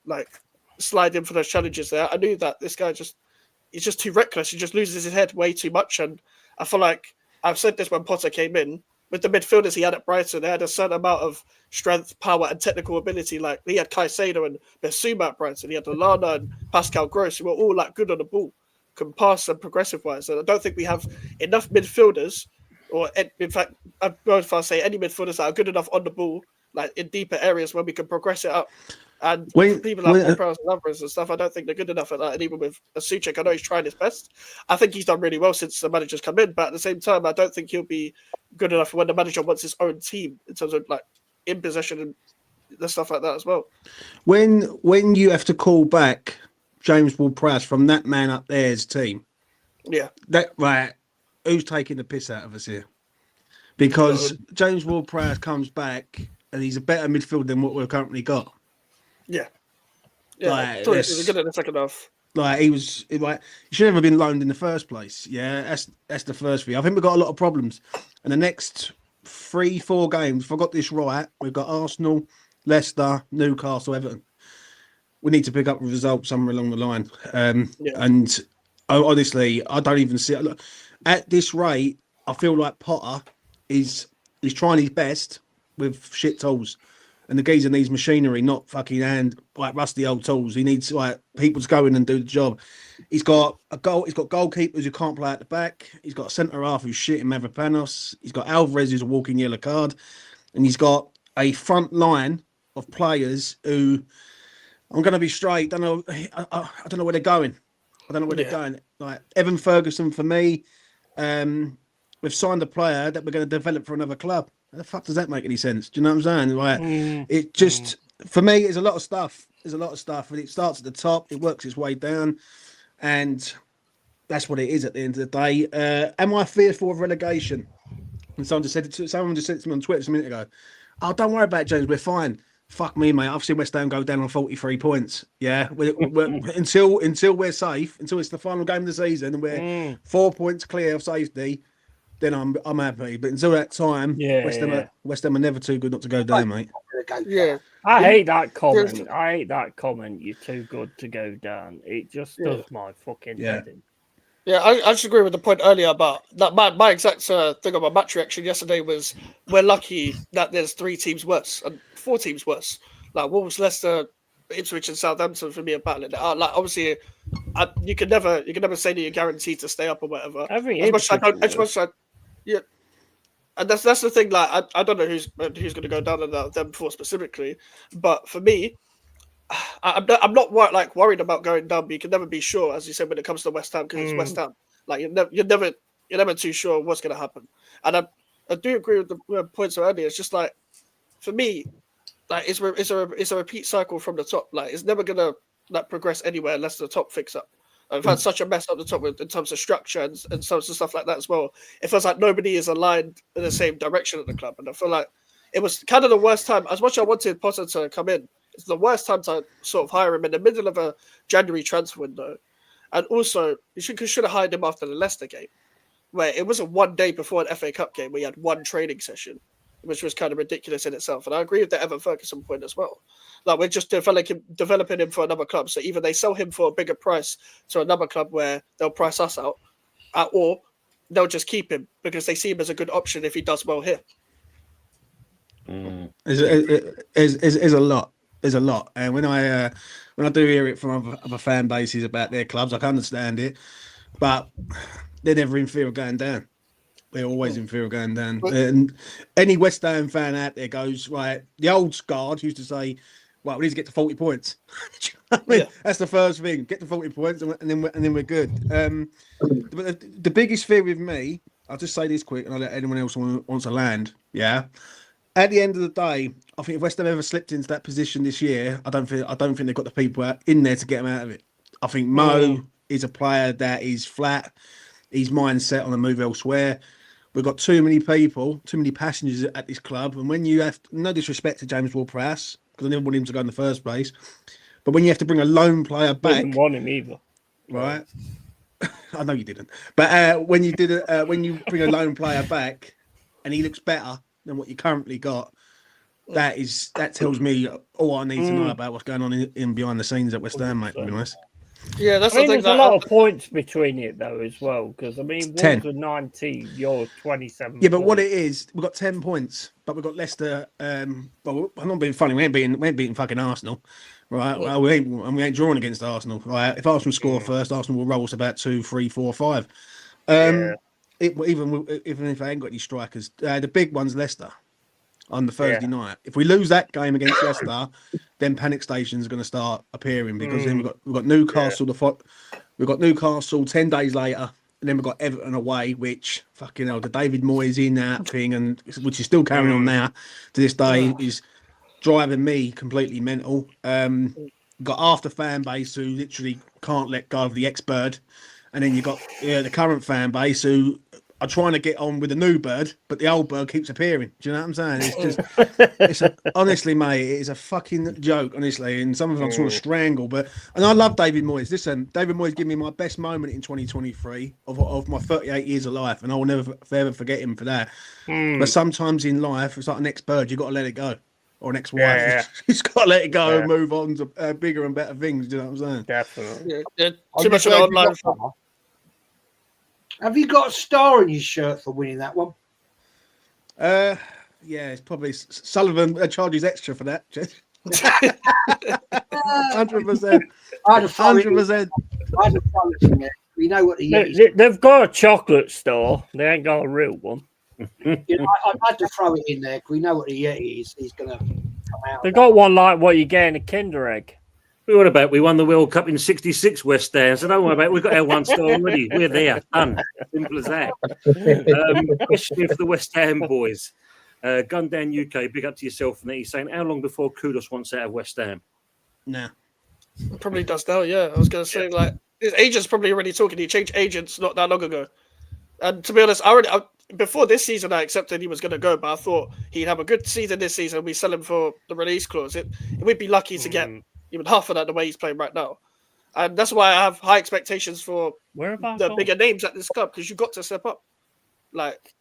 Speaker 5: slide in for those challenges there, I knew that this guy he's just too reckless. He just loses his head way too much, and I feel like I've said this when Potter came in. With the midfielders he had at Brighton, they had a certain amount of strength, power, and technical ability. Like he had Caicedo and Bissouma at Brighton. He had Lallana and Pascal Gross, who were all good on the ball. can pass and progressive wise. And I don't think we have enough midfielders, or in fact, I'd go as far as say any midfielders that are good enough on the ball, like in deeper areas where we can progress it up. And people like Prowse and others and stuff, I don't think they're good enough at that. And even with Suchek, I know he's trying his best. I think he's done really well since the manager's come in, but at the same time, I don't think he'll be good enough when the manager wants his own team in terms of like in possession and the stuff like that as well.
Speaker 8: When you have to call back James Ward-Prowse from that man up there's team, that right, who's taking the piss out of us here? Because James Ward-Prowse comes back and he's a better midfielder than what we've currently got.
Speaker 5: Yeah,
Speaker 8: like,
Speaker 5: he was good in the second half.
Speaker 8: Like he should never have been loaned in the first place. Yeah, that's the first thing. I think we've got a lot of problems. And the next 3-4 games, if I got this right, we've got Arsenal, Leicester, Newcastle, Everton. We need to pick up a result somewhere along the line. And honestly, I don't even see it. Look, at this rate, I feel like Potter is trying his best with shit tools. And the geezer needs machinery, not fucking rusty old tools. He needs people to go in and do the job. He's got goalkeepers who can't play at the back. He's got a centre half who's shit in Mavropanos. He's got Alvarez who's a walking yellow card, and he's got a front line of players who, I'm going to be straight, I don't know where they're going. I don't know where they're going. Like Evan Ferguson for me, we've signed a player that we're going to develop for another club. How the fuck does that make any sense? Do you know what I'm saying? Like, it just, for me, it's a lot of stuff. There's a lot of stuff. And it starts at the top, it works its way down. And that's what it is at the end of the day. Am I fearful of relegation? And someone just said it to me on Twitter just a minute ago. Oh, don't worry about it, James. We're fine. Fuck me, mate. I've seen West Ham go down on 43 points. Yeah. Until we're safe, until it's the final game of the season and we're 4 points clear of safety, then I'm happy. But until that time, West Ham are never too good not to go down, mate.
Speaker 5: Yeah.
Speaker 2: I hate that comment. You're too good to go down. It just does my fucking head in.
Speaker 5: Yeah, I just agree with the point earlier about that. My exact thing on my match reaction yesterday was we're lucky that there's 3 teams worse and 4 teams worse. Like Wolves, Leicester, Ipswich, and Southampton for me are battling it out. Like obviously, you can never say that you're guaranteed to stay up or whatever. And that's the thing. Like I don't know who's going to go down on them 4 specifically, but for me, I'm not worried about going down. But you can never be sure, as you said, when it comes to West Ham, because it's West Ham. Like you're never too sure what's going to happen. And I do agree with the points earlier. It's just like for me, like it's a repeat cycle from the top. Like it's never going to progress anywhere unless the top fix up. I've had such a mess up the top in terms of structure and some stuff like that as well. It feels like nobody is aligned in the same direction at the club, and I feel like it was kind of the worst time. As much as I wanted Potter to come in, it's the worst time to sort of hire him in the middle of a January transfer window. And also, you should have hired him after the Leicester game, where it wasn't 1 day before an FA Cup game where you had 1 training session, which was kind of ridiculous in itself. And I agree with the Evan Ferguson point as well. Like we're just developing him for another club. So either they sell him for a bigger price to another club where they'll price us out, or they'll just keep him because they see him as a good option if he does well here.
Speaker 8: There's a lot. There's a lot. And when I do hear it from other fan bases about their clubs, I can understand it. But they're never in fear of going down. They're always in fear of going down. And any West Ham fan out there goes, right, the old guard used to say, well, we need to get to 40 points. That's the first thing. Get to 40 points and then we're good. But the biggest fear with me, I'll just say this quick and I'll let anyone else wants to land. Yeah. At the end of the day, I think if West Ham ever slipped into that position this year, I don't think they've got the people in there to get them out of it. I think Mo is a player that is flat. His mindset on the move elsewhere. We've got too many people, too many passengers at this club. And when you have, no disrespect to James Ward-Prowse, because I never wanted him to go in the first place, but when you have to bring a lone player back,
Speaker 2: didn't want him either,
Speaker 8: right? I know you didn't, but when you bring a lone player back, and he looks better than what you currently got, that tells me all I need to know about what's going on in behind the scenes at West Ham, mate. To be honest.
Speaker 5: Yeah, that's
Speaker 2: the thing. There's a lot of points between it though, as well. Because I mean, Wolves are 19, you're 27.
Speaker 8: Yeah, but what it is, we've got 10 points but we've got Leicester. Well, I'm not being funny. We ain't beating fucking Arsenal, right? Well, we ain't drawing against Arsenal, right? If Arsenal score first, Arsenal will roll us about 2, 3, 4, 5. Even if they ain't got any strikers, the big one's Leicester on the Thursday night. If we lose that game against Leicester, then panic stations are going to start appearing because then we've got Newcastle. We've got Newcastle 10 days later, and then we've got Everton away, which fucking hell, the David Moyes in that thing, and which is still carrying on now to this day, is driving me completely mental. Got half the fan base who literally can't let go of the ex-bird, and then you got the current fan base who are trying to get on with the new bird, but the old bird keeps appearing. Do you know what I'm saying? It's just, honestly, mate, it is a fucking joke, honestly. And some of them I'm trying to strangle, and I love David Moyes. Listen, David Moyes gave me my best moment in 2023 of my 38 years of life, and I will never ever forget him for that. But sometimes in life, it's like an ex-bird, you've got to let it go. Or an ex-wife, you've got to let it go and move on to bigger and better things. Do you know what I'm saying?
Speaker 2: Definitely.
Speaker 5: Too much of online.
Speaker 4: Have you got a star in your shirt for winning that one?
Speaker 8: Yeah, it's probably Sullivan charges extra for that. 100%. 100%.
Speaker 4: We know what the
Speaker 2: they've got a chocolate store. They ain't got a real one.
Speaker 4: I'd had to throw it in there because we know what the Yeti is. He's going to come out.
Speaker 2: They got one like what you get in a Kinder Egg.
Speaker 1: What about we won the World Cup in '66, West Ham? So don't worry about it. We've got our one star already. We're there. Done. Simple as that. Question for the West Ham boys. Gundown UK, big up to yourself. And he's saying, how long before Kudus wants out of West Ham?
Speaker 8: Nah.
Speaker 5: Probably does now, yeah. I was going to say, like, his agent's probably already talking. He changed agents not that long ago. And to be honest, before this season, I accepted he was going to go, but I thought he'd have a good season this season. We sell him for the release clause. We'd be lucky to get even half of that the way he's playing right now. And that's why I have high expectations for the bigger names at this club, because you've got to step up. Like,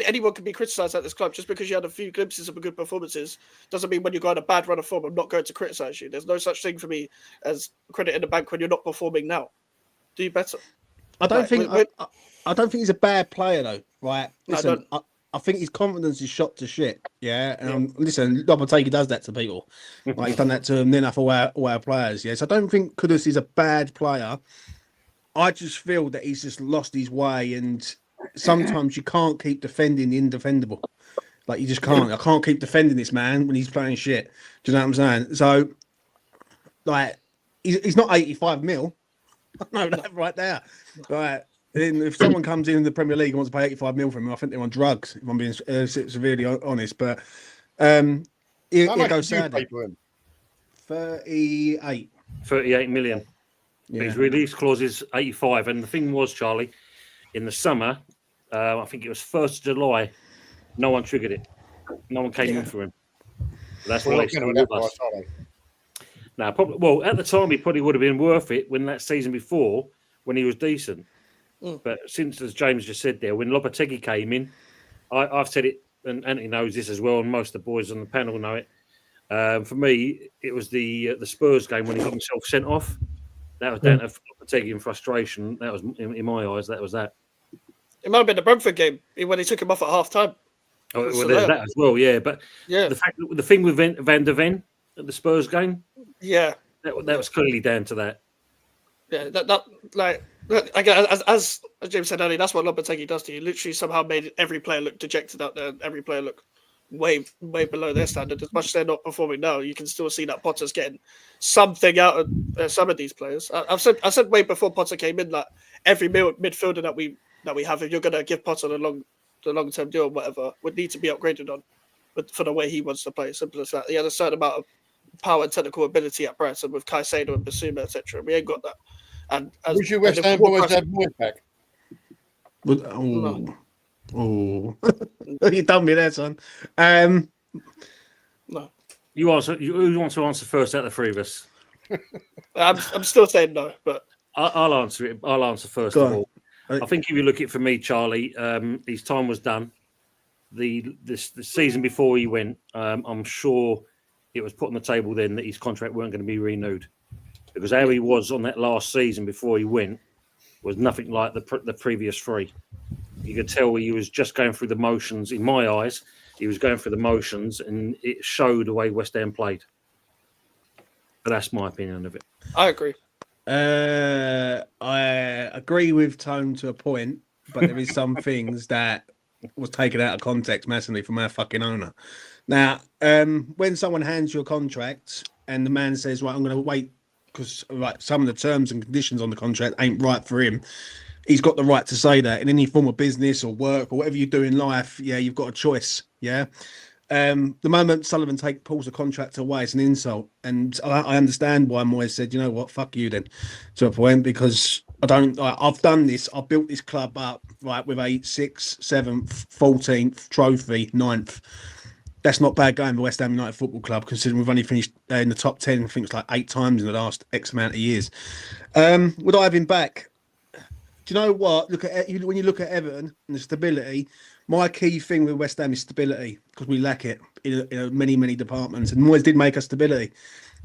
Speaker 5: anyone can be criticised at this club. Just because you had a few glimpses of good performances doesn't mean when you go on a bad run of form, I'm not going to criticise you. There's no such thing for me as credit in the bank when you're not performing now. Do better.
Speaker 8: I don't think he's a bad player though, right? Listen, I think his confidence is shot to shit. Yeah, listen, Lopetegui does that to people. Like he's done that to enough all our players. Yeah, so I don't think Kudus is a bad player. I just feel that he's just lost his way, and sometimes you can't keep defending the indefendable. Like you just can't. I can't keep defending this man when he's playing shit. Do you know what I'm saying? So, like, he's not 85 mil. I know that right there. Right. And if someone comes in the Premier League and wants to pay 85 mil for him, I think they're on drugs, if I'm being severely honest. But it goes sad.
Speaker 1: 38 million. Yeah. His release clause is 85. And the thing was, Charlie, in the summer, I think it was 1st of July, no one triggered it. No one came in for him. That's why he's still with us. Now, probably, at the time, he probably would have been worth it when that season before, when he was decent. But since, as James just said there, when Lopetegui came in, I've said it, and Anthony knows this as well, and most of the boys on the panel know it. For me, it was the Spurs game when he got himself sent off. That was down to Lopetegui and frustration. That was, in my eyes, that was that.
Speaker 5: It might have been the Brentford game when he took him off at half time.
Speaker 1: Oh, well, there's that as well, yeah. But the thing with Van der Ven at the Spurs game, that was clearly down to that.
Speaker 5: Yeah, as James said earlier, that's what Lopetegui does to you. Literally, somehow made every player look dejected out there, and every player look way below their standard. As much as they're not performing now, you can still see that Potter's getting something out of some of these players. I said way before Potter came in, like every midfielder that we have, if you're going to give Potter the long-term deal or whatever, would need to be upgraded on, but for the way he wants to play. Simple as that. He had a certain amount of power and technical ability at Brighton with Caicedo and Basuma, etc. We ain't got that. And
Speaker 6: would you West Ham boys have Moyes back?
Speaker 8: Oh, you done me there, son.
Speaker 5: No.
Speaker 1: You answer. Who wants to answer first out of the three of us?
Speaker 5: I'm still saying no, but
Speaker 1: I'll answer it. I'll answer first of all. I think if you look at it for me, Charlie, his time was done. The season before he went, I'm sure it was put on the table then that his contract weren't going to be renewed, because how he was on that last season before he went was nothing like the previous three. You could tell he was just going through the motions, in my eyes, he was going through the motions, and it showed the way West Ham played. But that's my opinion of it.
Speaker 5: I agree.
Speaker 8: I agree with Tone to a point, but there is some things that was taken out of context massively from our fucking owner. Now, when someone hands you a contract and the man says, right, I'm going to wait because some of the terms and conditions on the contract ain't right for him, he's got the right to say that. In any form of business or work or whatever you do in life, yeah, you've got a choice, yeah? The moment Sullivan pulls the contract away, it's an insult. And I understand why Moyes said, you know what, fuck you then, to a point, because I've done this, I've built this club up, right, with 8th, 6th, 7th, 14th, trophy, 9th. That's not bad going for West Ham United Football Club, considering we've only finished in the top 10, I think it's like 8 times in the last X amount of years. Would I have him back? Do you know what? When you look at Everton and the stability, my key thing with West Ham is stability, because we lack it in many, many departments. And Moyes did make us stability.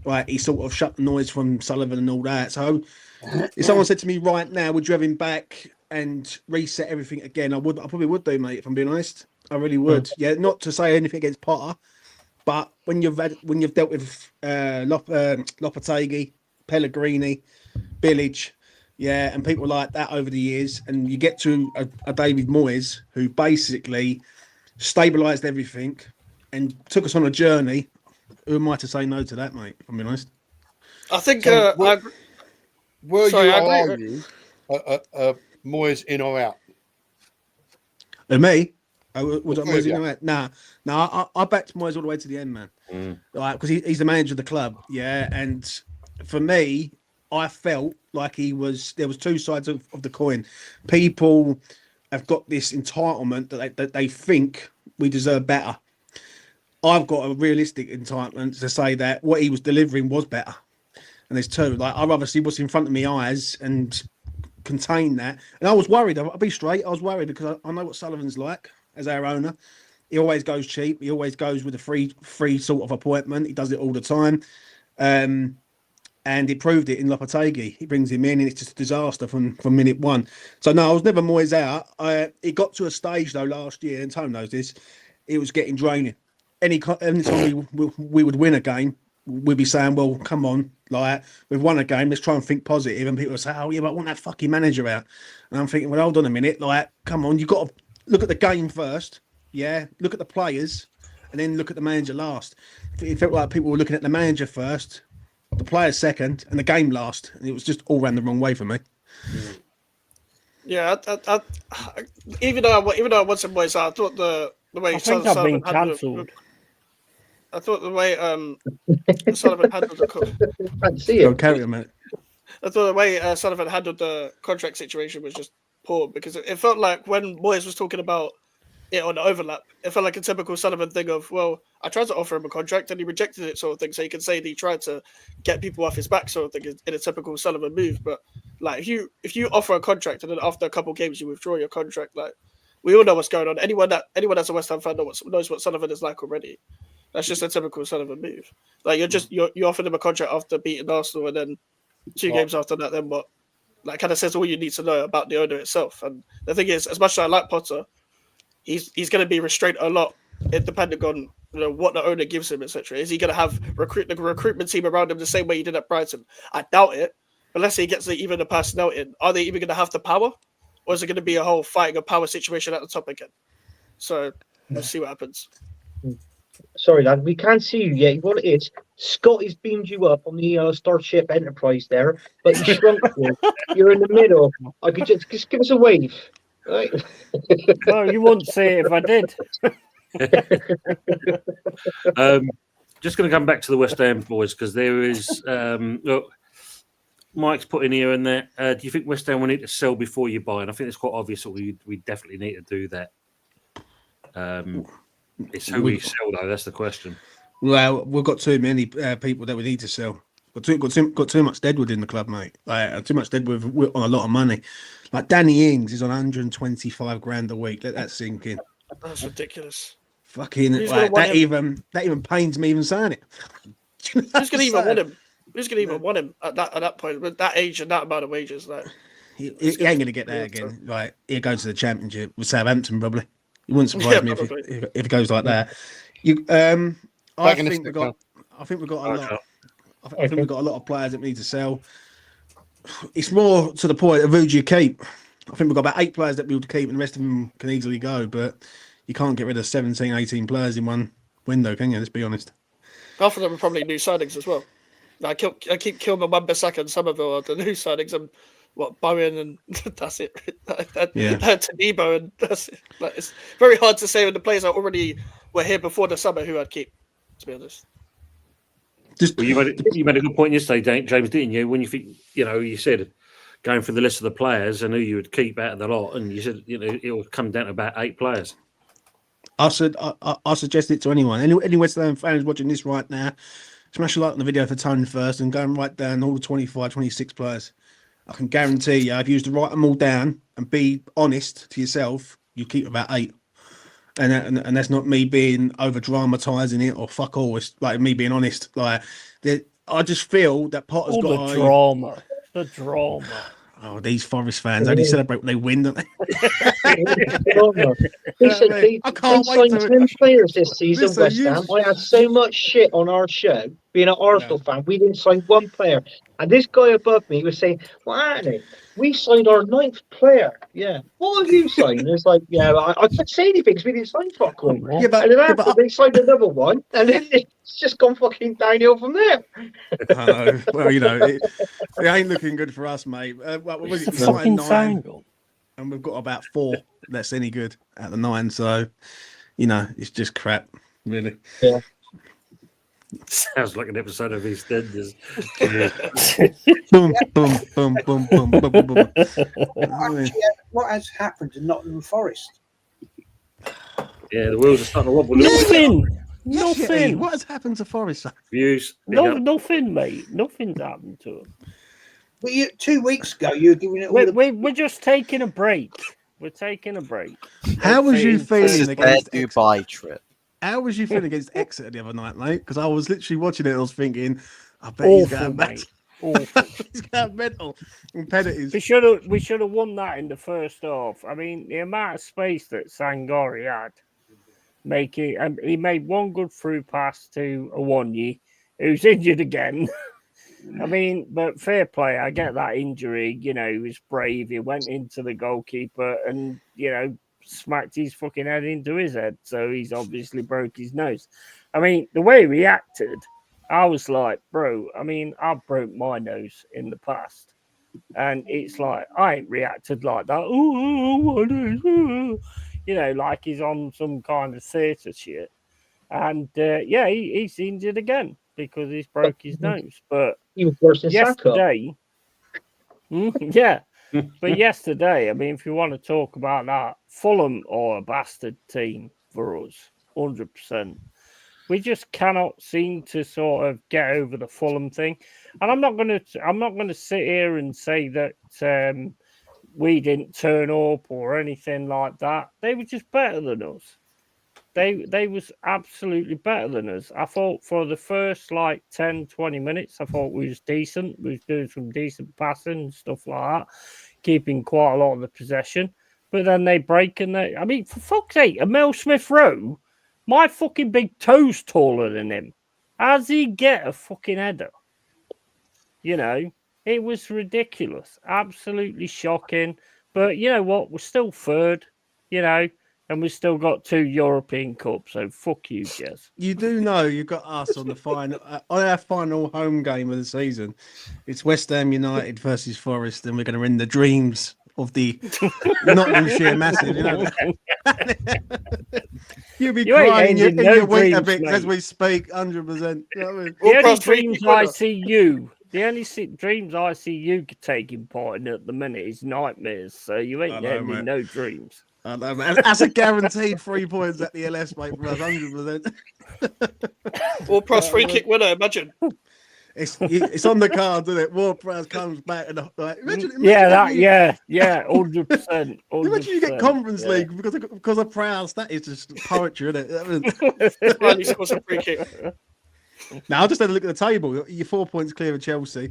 Speaker 8: Right, he sort of shut the noise from Sullivan and all that. So if someone said to me right now, would you have him back and reset everything again? I probably would do, mate, if I'm being honest. I really would. Yeah, not to say anything against Potter, but when you've dealt with Lopetegui, Pellegrini, Bilic, yeah, and people like that over the years, and you get to a David Moyes who basically stabilised everything and took us on a journey. Who am I to say no to that, mate? If I'm being honest.
Speaker 5: I think.
Speaker 6: So,
Speaker 5: I
Speaker 6: agree. Moyes in or out?
Speaker 8: Me? Was it Moyes in or out? Nah. I backed Moyes all the way to the end, man. Right, because he's the manager of the club, yeah. And for me, I felt like there was two sides of the coin. People have got this entitlement that they think we deserve better. I've got a realistic entitlement to say that what he was delivering was better. And there's two. Like, I'd rather see what's in front of my eyes and contain that. And I was worried. I'll be straight. I was worried because I know what Sullivan's like as our owner. He always goes cheap. He always goes with a free sort of appointment. He does it all the time. And he proved it in Lopetegui. He brings him in and it's just a disaster from minute one. So, no, I was never Moyes out. It got to a stage, though, last year, and Tone knows this, it was getting draining. Any time we would win a game, we'd be saying, well, come on, like, we've won a game, let's try and think positive. And people would say, oh, yeah, but I want that fucking manager out. And I'm thinking, well, hold on a minute, like, come on, you've got to look at the game first, yeah, look at the players, and then look at the manager last. It felt like people were looking at the manager first, the players second, and the game last. And it was just all ran the wrong way for me.
Speaker 5: Yeah, even though I wanted Moyes out, I thought the way
Speaker 2: I think I've been cancelled.
Speaker 5: I thought the way Sullivan handled the
Speaker 8: carry on, mate.
Speaker 5: I thought the way Sullivan handled the contract situation was just poor, because it felt like when Moyes was talking about it on the overlap, it felt like a typical Sullivan thing of, well, I tried to offer him a contract and he rejected it, sort of thing. So you can say that he tried to get people off his back, sort of thing, in a typical Sullivan move. But like, if you offer a contract and then after a couple of games you withdraw your contract, like, we all know what's going on. Anyone that's a West Ham fan knows what Sullivan is like already. That's just a typical Sullivan move. Like, you offered him a contract after beating Arsenal, and then 2 games after that, then what? Like, kind of says all you need to know about the owner itself. And the thing is, as much as I like Potter, he's going to be restrained a lot, depending on what the owner gives him, etc. Is he going to have the recruitment team around him the same way he did at Brighton? I doubt it. But let's say he gets even the personnel in. Are they even going to have the power? Or is it going to be a whole fighting a power situation at the top again? So we'll see what happens.
Speaker 3: Sorry, lad, we can't see you yet. What it is, Scott has beamed you up on the Starship Enterprise there, but you shrunk you. You're in the middle. I could just give us a wave. Right?
Speaker 2: Well, you wouldn't say it if I did.
Speaker 1: Just going to come back to the West Ham boys, because there is look, Mike's put in here and there. Do you think West Ham will need to sell before you buy? And I think it's quite obvious that we definitely need to do that. It's who we sell, though. That's the question.
Speaker 8: Well, we've got too many people that we need to sell. Got too much Deadwood in the club, mate. Like, too much Deadwood on a lot of money. Like, Danny Ings is on 125 grand a week. Let that sink in.
Speaker 5: That's ridiculous.
Speaker 8: Fucking that even pains me even saying it.
Speaker 5: Who's going to even want him? Who's going to even want him at that point with that age and that amount of wages? Like,
Speaker 8: he ain't going to get there again. Like, he'll go to the Championship with Southampton probably. It wouldn't surprise me
Speaker 5: probably.
Speaker 8: if it goes like that. You, I think we've got a lot. I think we've got a lot of players that we need to sell. It's more to the point of who do you keep. I think we've got about 8 players that we would keep, and the rest of them can easily go. But you can't get rid of 17, 18 players in one window, can you? Let's be honest.
Speaker 5: Half of them are probably new signings as well. I keep Kilman, Wan-Bissaka, and Somerville are the new signings, and Bowen, and that's it. Tanibo, and that's it. Like, it's very hard to say when the players were here before the summer who I'd keep, to be honest.
Speaker 1: You made a good point yesterday, James, didn't you? When you think, you said going through the list of the players and who you would keep out of the lot, and you said, it will come down to about 8 players.
Speaker 8: I suggest it to anyone. Any West Ham fans watching this right now, smash a like on the video for Tony first and go and write down all the 25, 26 players. I can guarantee you, if you used to write them all down and be honest to yourself, you keep about 8. And that's not me being over dramatizing it or fuck all. It's like me being honest. Like, I just feel that Potter's got
Speaker 2: the drama. The drama.
Speaker 8: Oh, these Forest fans only celebrate when they win, don't they?
Speaker 3: I can't wait to 10 players this season, West Ham. I had so much shit on our show. Being an Arsenal fan, we didn't sign 1 player. And this guy above me was saying, "Well, Anthony, we signed our 9th player. Yeah. What have you signed?" And it's like, I couldn't say anything because we didn't sign fuck all. And then after they signed another one, and then it's just gone fucking downhill from there.
Speaker 8: I know. Well, it ain't looking good for us, mate. What was it? We signed 9, and we've got about 4 that's any good at the 9. So, it's just crap, really.
Speaker 3: Yeah.
Speaker 1: Sounds like an episode of EastEnders.
Speaker 8: Boom, boom, boom, boom, boom, boom, boom, boom.
Speaker 4: What has happened to Nottingham Forest?
Speaker 1: Yeah, the wheels are starting to wobble.
Speaker 2: Nothing.
Speaker 8: What has happened to Forest?
Speaker 1: Views.
Speaker 2: Nothing, mate. Nothing's happened to them.
Speaker 4: But 2 weeks ago, you were giving it all.
Speaker 2: We're just taking a break. We're taking a break.
Speaker 8: How was you feeling against
Speaker 7: their Dubai trip?
Speaker 8: How was you feeling against Exeter the other night, mate? Because I was literally watching it and I was thinking, I bet he's going mental. He's going mental and penalties.
Speaker 2: We should have won that in the first half. I mean, the amount of space that Sangari had, he made 1 good through pass to Awonyi, who's injured again. I mean, but fair play. I get that injury. He was brave. He went into the goalkeeper and, smacked his fucking head into his head. So he's obviously broke his nose. I mean, the way he reacted, I was like, bro, I've broke my nose in the past. And it's like, I ain't reacted like that. Like he's on some kind of theatre shit. And he's injured again because he's broke his nose. But
Speaker 3: he was worse than
Speaker 2: yesterday, but yesterday, if you want to talk about that, Fulham are a bastard team for us, 100%. We just cannot seem to sort of get over the Fulham thing. And I'm not going to sit here and say that we didn't turn up or anything like that. They were just better than us. They was absolutely better than us. I thought for the first 10, 20 minutes, I thought we was decent. We was doing some decent passing and stuff like that, keeping quite a lot of the possession. But then they break and for fuck's sake, Emil Smith-Rowe, my fucking big toe's taller than him. How does he get a fucking header? It was ridiculous. Absolutely shocking. But you know what? We're still third, and we've still got 2 European Cups, so fuck you, Jez.
Speaker 8: You do know you've got us on the final, on our final home game of the season. It's West Ham United versus Forest, and we're going to end the dreams of the Nottinghamshire Massive. You'll be crying in your winter bits as we speak, 100%.
Speaker 2: The only dreams I see you. The only dreams I see you taking part in at the minute is nightmares. So you ain't getting me no dreams.
Speaker 8: I know, man. That's a guaranteed 3 points at the LS, mate, for us, 100%.
Speaker 5: Ward-Prowse free kick winner, imagine.
Speaker 8: It's on the card, isn't it? Ward-Prowse comes back and imagine
Speaker 2: 100%. 100%.
Speaker 8: Imagine you get Conference League because of Prowse. That is just poetry, isn't it?
Speaker 5: Finally scores a free kick.
Speaker 8: Now I'll just have a look at the table. You're 4 points clear of Chelsea.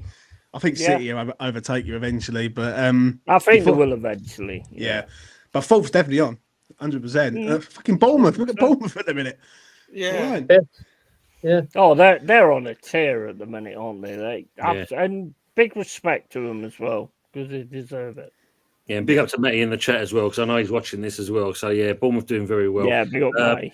Speaker 8: I think City will overtake you eventually, but
Speaker 2: I think they will eventually.
Speaker 8: Yeah. But 4th's definitely on. 100%. Fucking Bournemouth. Look at Bournemouth at the minute.
Speaker 5: Yeah.
Speaker 8: Right.
Speaker 2: Oh, they're on a tear at the minute, aren't they? And big respect to them as well because they deserve it.
Speaker 1: Yeah, and big up to Matty in the chat as well because I know he's watching this as well. So yeah, Bournemouth doing very well.
Speaker 2: Yeah, big up Matty.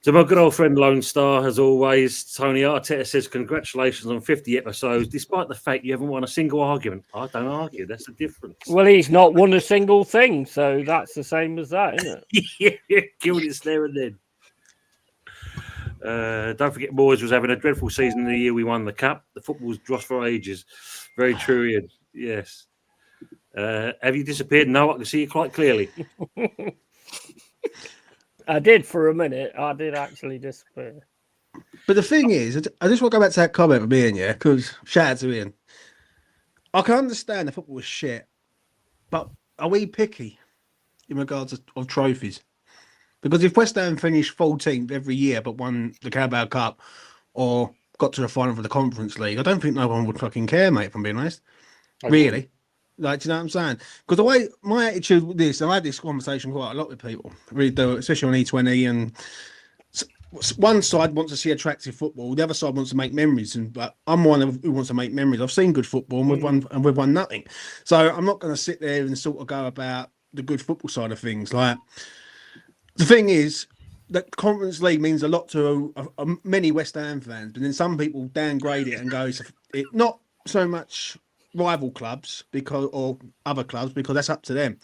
Speaker 1: To my good old friend Lone Star, as always, Tony Arteta says congratulations on 50 episodes, despite the fact you haven't won a single argument. I don't argue. That's the difference.
Speaker 2: Well, he's not won a single thing, so that's the same as that, isn't
Speaker 1: it? Yeah, killed it there and then. Don't forget, Moyes was having a dreadful season in the year we won the cup. The football was dross for ages. Very true, Ian. Yes. Have you disappeared? No, I can see you quite clearly.
Speaker 2: I did for a minute. I did actually disappear.
Speaker 8: But the thing is, I just want to go back to that comment with Ian, yeah, because shout out to Ian. I can understand the football was shit, but are we picky in regards of trophies? Because if West Ham finished 14th every year but won the Carabao Cup or got to the final for the Conference League, I don't think no one would fucking care, mate, if I'm being honest. Really. Like, do you know what I'm saying? Because the way my attitude with this, I had this conversation quite a lot with people, really do, especially on E20. And one side wants to see attractive football, the other side wants to make memories. But I'm one who wants to make memories. I've seen good football, and we've won nothing. So I'm not going to sit there and sort of go about the good football side of things. Like, the thing is, that Conference League means a lot to many West Ham fans, but then some people downgrade it and go, it not so much rival clubs or other clubs because that's up to them,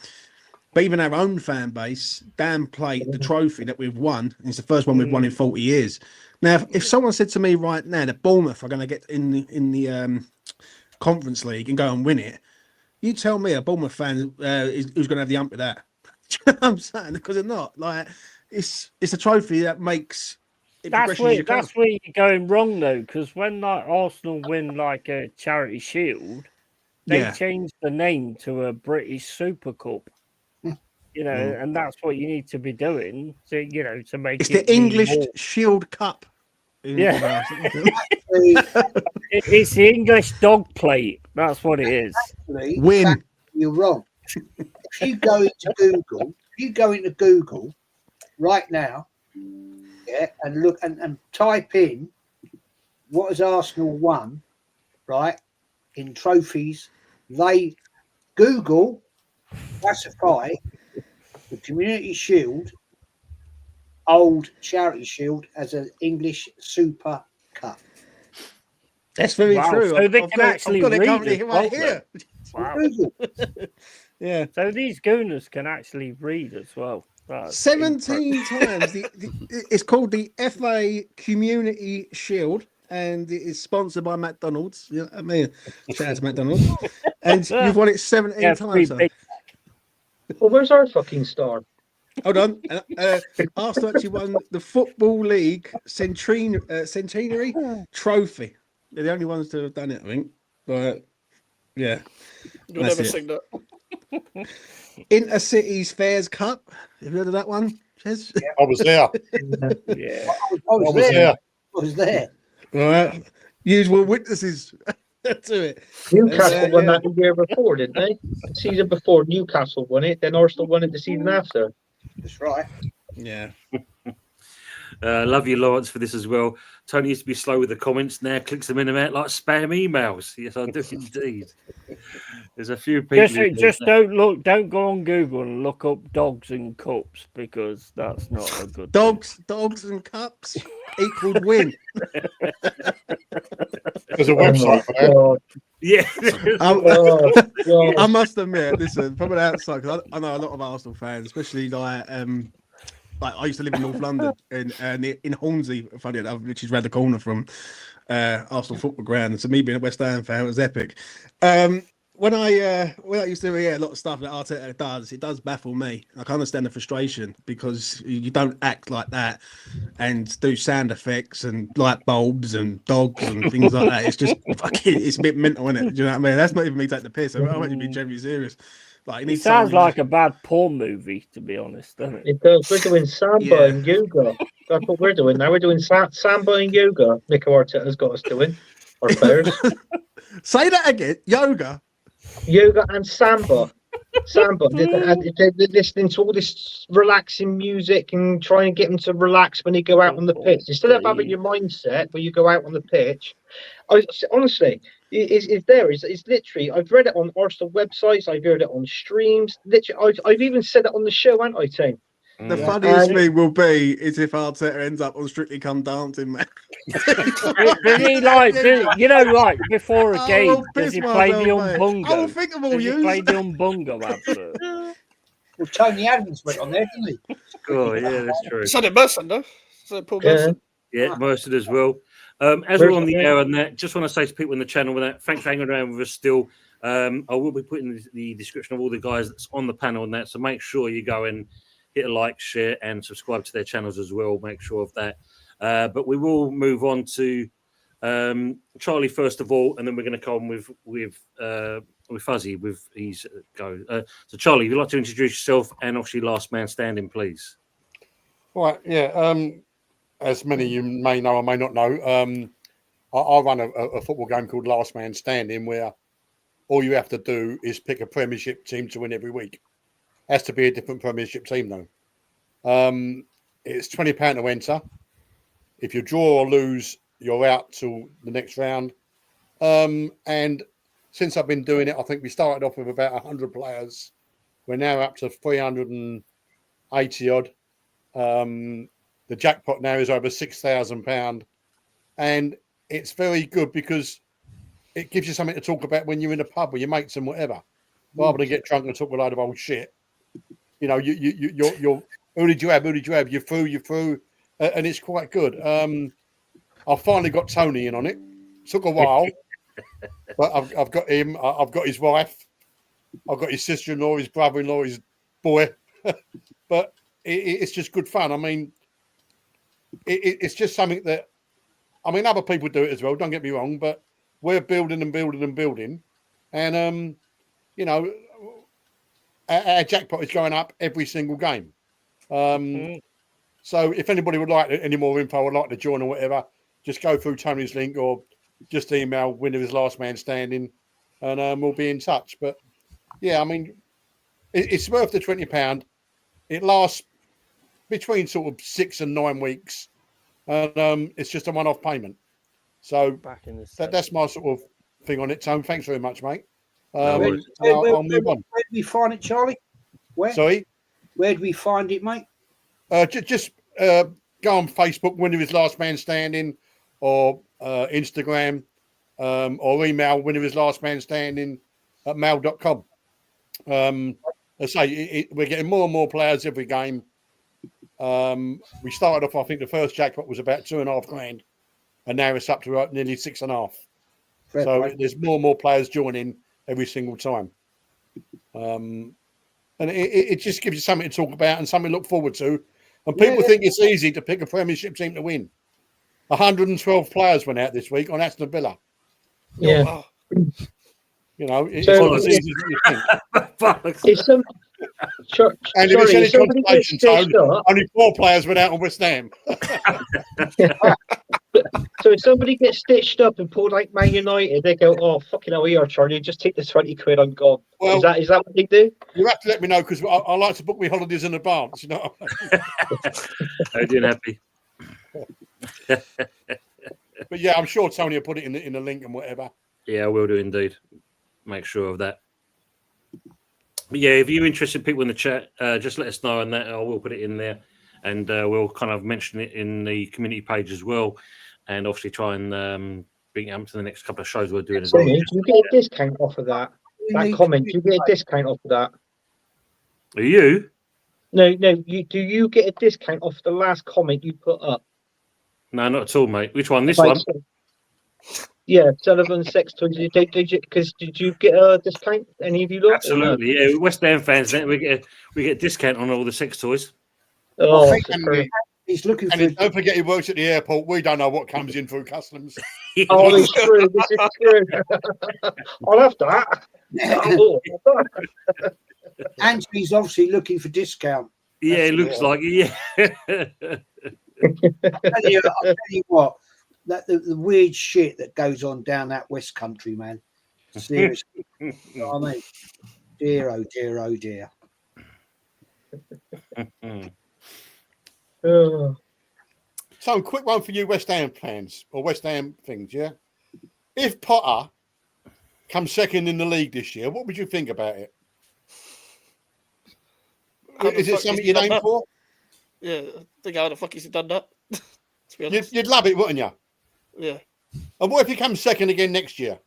Speaker 8: but even our own fan base downplay the trophy that we've won. It's the first one we've won in 40 years. Now, if someone said to me right now that Bournemouth are going to get in the Conference League and go and win it, you tell me a Bournemouth fan who's going to have the ump with that. Do you know what I'm saying? Because they're not. Like, it's a trophy that makes it.
Speaker 2: That's where you're going wrong though, because when like Arsenal win like a Charity Shield, they changed the name to a British Super Cup. You know, and that's what you need to be doing to make
Speaker 8: it's the English Shield Cup.
Speaker 2: Yeah, it's the English dog plate. That's what it is.
Speaker 4: Actually,
Speaker 8: win.
Speaker 4: You're wrong. If you go into Google right now, and look and type in what has Arsenal won, right, in trophies, they Google classify the Community Shield, old Charity Shield, as an English Super Cup.
Speaker 8: That's very true.
Speaker 2: So they can actually read it
Speaker 8: right here.
Speaker 2: Wow.
Speaker 8: Yeah.
Speaker 2: So these gooners can actually read as well. That's
Speaker 8: 17 times. It's called the FA Community Shield, and it is sponsored by McDonald's. You know what I mean? Shout out to McDonald's. And you've won it 17 times. So.
Speaker 3: Well, where's our fucking star?
Speaker 8: Hold on. Arsenal actually won the Football League Centenary Trophy. They're the only ones to have done it, I think. But yeah.
Speaker 5: You'll never sing that.
Speaker 8: Intercities Fairs Cup. Have you heard of that one, Chez?
Speaker 6: Yeah. I was there.
Speaker 2: Yeah.
Speaker 4: I was there.
Speaker 8: All right. Usual witnesses to it.
Speaker 3: Newcastle won that the year before, didn't they? The season before, Newcastle won it. Then Arsenal won it the season after.
Speaker 4: That's right.
Speaker 8: Yeah.
Speaker 1: Love you, Lawrence, for this as well. Tony used to be slow with the comments. Now clicks them in and out like spam emails. Yes, I do indeed. There's a few people.
Speaker 2: Just don't go on Google and look up dogs and cups because that's not a good
Speaker 8: dogs and cups equaled win.
Speaker 6: There's a website for that.
Speaker 1: Yeah.
Speaker 8: I must admit, listen, from an outside, because I know a lot of Arsenal fans, especially like I used to live in North London in Hornsey, funny enough, which is round the corner from Arsenal football ground. So me being a West Ham fan, it was epic. When I used to hear a lot of stuff that Arteta does, it does baffle me. I can understand the frustration because you don't act like that and do sound effects and light bulbs and dogs and things like that. It's just fucking, it's a bit mental, isn't it? Do you know what I mean? That's not even me taking the piss. I'm actually being genuinely serious. Like,
Speaker 2: it sounds like a bad porn movie, to be honest, doesn't it?
Speaker 3: It does. We're doing samba and yoga. That's what we're doing now. We're doing samba and yoga. Nico Arteta's got us doing. Our players.
Speaker 8: Say that again. Yoga.
Speaker 3: Yoga and samba. Samba, they're listening to all this relaxing music and trying to get them to relax when they go out on the pitch. Instead of having your mindset where you go out on the pitch, honestly, it's literally, I've read it on Arsenal websites, I've heard it on streams. Literally, I've even said it on the show, haven't I, Tane?
Speaker 8: The funniest thing will be is if Arteta ends up on Strictly Come Dancing, man.
Speaker 2: Does he like, like before a
Speaker 8: I
Speaker 2: game,
Speaker 8: will
Speaker 2: does
Speaker 8: piss
Speaker 2: he play the
Speaker 8: myself, mate.
Speaker 2: umbungo?
Speaker 8: I will think of all
Speaker 2: Does he play
Speaker 8: yous.
Speaker 2: the umbungo advert?
Speaker 4: Well, Tony Adams went on there, didn't he?
Speaker 1: Oh, yeah, that's true.
Speaker 5: So did Merson, though. So Paul Merson.
Speaker 1: Yeah, Mercer as well. As we're on the air and that, just want to say to people in the channel with that, thanks for hanging around with us still. I will be putting the description of all the guys that's on the panel and that, so make sure you go and hit a like, share, and subscribe to their channels as well. Make sure of that. But we will move on to Charlie first of all, and then we're going to come with Fuzzy with his go. So Charlie, if you'd like to introduce yourself and obviously last man standing, please.
Speaker 6: Right, yeah. As many of you may know or may not know, I run a football game called Last Man Standing, where all you have to do is pick a Premiership team to win every week. Has to be a different Premiership team, though. It's £20 to enter. If you draw or lose, you're out till the next round. And since I've been doing it, I think we started off with about 100 players. We're now up to 380 odd. The jackpot now is over £6,000, and it's very good because it gives you something to talk about when you're in a pub with your mates and whatever, rather than get drunk and talk a load of old shit. You know, you're who did you have? Who did you have? You're through, and it's quite good. I finally got Tony in on it. Took a while, but I've got him. I've got his wife. I've got his sister-in-law, his brother-in-law, his boy. But it's just good fun. I mean, it's just something that, I mean, other people do it as well. Don't get me wrong, but we're building and building and building, and you know, our jackpot is going up every single game. So if anybody would like any more info or like to join or whatever, just go through Tony's link or just email winner is last man standing, and we'll be in touch. But yeah, I mean, it's worth the £20. It lasts between sort of 6 and 9 weeks, and it's just a one-off payment. So
Speaker 2: Back in the
Speaker 6: that's my sort of thing on it. Tone, thanks very much, mate.
Speaker 1: No worries.
Speaker 6: I'll move on.
Speaker 4: Where do we find it, Charlie? Where?
Speaker 6: Sorry?
Speaker 4: Where do we find it, mate?
Speaker 6: Just go on Facebook, winner is last man standing, or Instagram, or email winner is last man standing at mail.com. I say we're getting more and more players every game. We started off, I think the first jackpot was about £2,500, and now it's up to nearly 6.5. So there's more and more players joining every single time. And it just gives you something to talk about and something to look forward to. And people think it's easy to pick a Premiership team to win. 112 players went out this week on Aston Villa.
Speaker 3: Yeah.
Speaker 5: Oh,
Speaker 6: You know, it's
Speaker 3: So-
Speaker 6: not as easy as you think.
Speaker 3: It's some.
Speaker 6: And if it's any
Speaker 3: somebody gets
Speaker 6: consolation, Tone,
Speaker 3: stitched up.
Speaker 6: only 4 players went out on West Ham.
Speaker 3: So if somebody gets stitched up and pulled like Man United, they go, "Oh, fucking hell, here, Charlie, just take the 20 quid, I'm gone."
Speaker 6: Well,
Speaker 3: is that what they do?
Speaker 6: You have to let me know because I like to book my holidays in advance. You know.
Speaker 1: I did happy.
Speaker 6: But yeah, I'm sure Tony will put it in the link and whatever.
Speaker 1: Yeah, I will do indeed. Make sure of that. But yeah, if you're interested, people in the chat, just let us know, and that I will put it in there, and we'll kind of mention it in the community page as well, and obviously try and bring it up to the next couple of shows we're doing as well.
Speaker 3: Do you get a discount off of that? That comment, do you get a discount off of that?
Speaker 1: Are you?
Speaker 3: No, do you get a discount off the last comment you put up?
Speaker 1: No, not at all, mate. Which one? This
Speaker 3: Like,
Speaker 1: one?
Speaker 3: Yeah, Sullivan Sex Toys. Because did you get a discount? Any of you lot?
Speaker 1: Absolutely. Yeah, West Ham fans. We get a discount on all the sex toys.
Speaker 3: Oh,
Speaker 4: I think he's looking for.
Speaker 6: And don't forget, he works at the airport. We don't know what comes in through customs.
Speaker 3: oh, it's true. This is true. I'll have that. Oh.
Speaker 4: Anthony's obviously looking for discount.
Speaker 1: Yeah, it looks like it. Yeah.
Speaker 4: I'll tell you what, that the weird shit that goes on down that West Country, man. Seriously, you know what I mean? dear, oh dear, oh dear.
Speaker 3: Oh.
Speaker 6: So, quick one for you West Ham fans or West Ham things, yeah? If Potter comes second in the league this year, what would you think about it? Is it something you'd aim for?
Speaker 5: Yeah, I think how the fuck has he done that? To be honest.
Speaker 6: You'd love it, wouldn't you?
Speaker 5: Yeah.
Speaker 6: And what if he comes second again next year?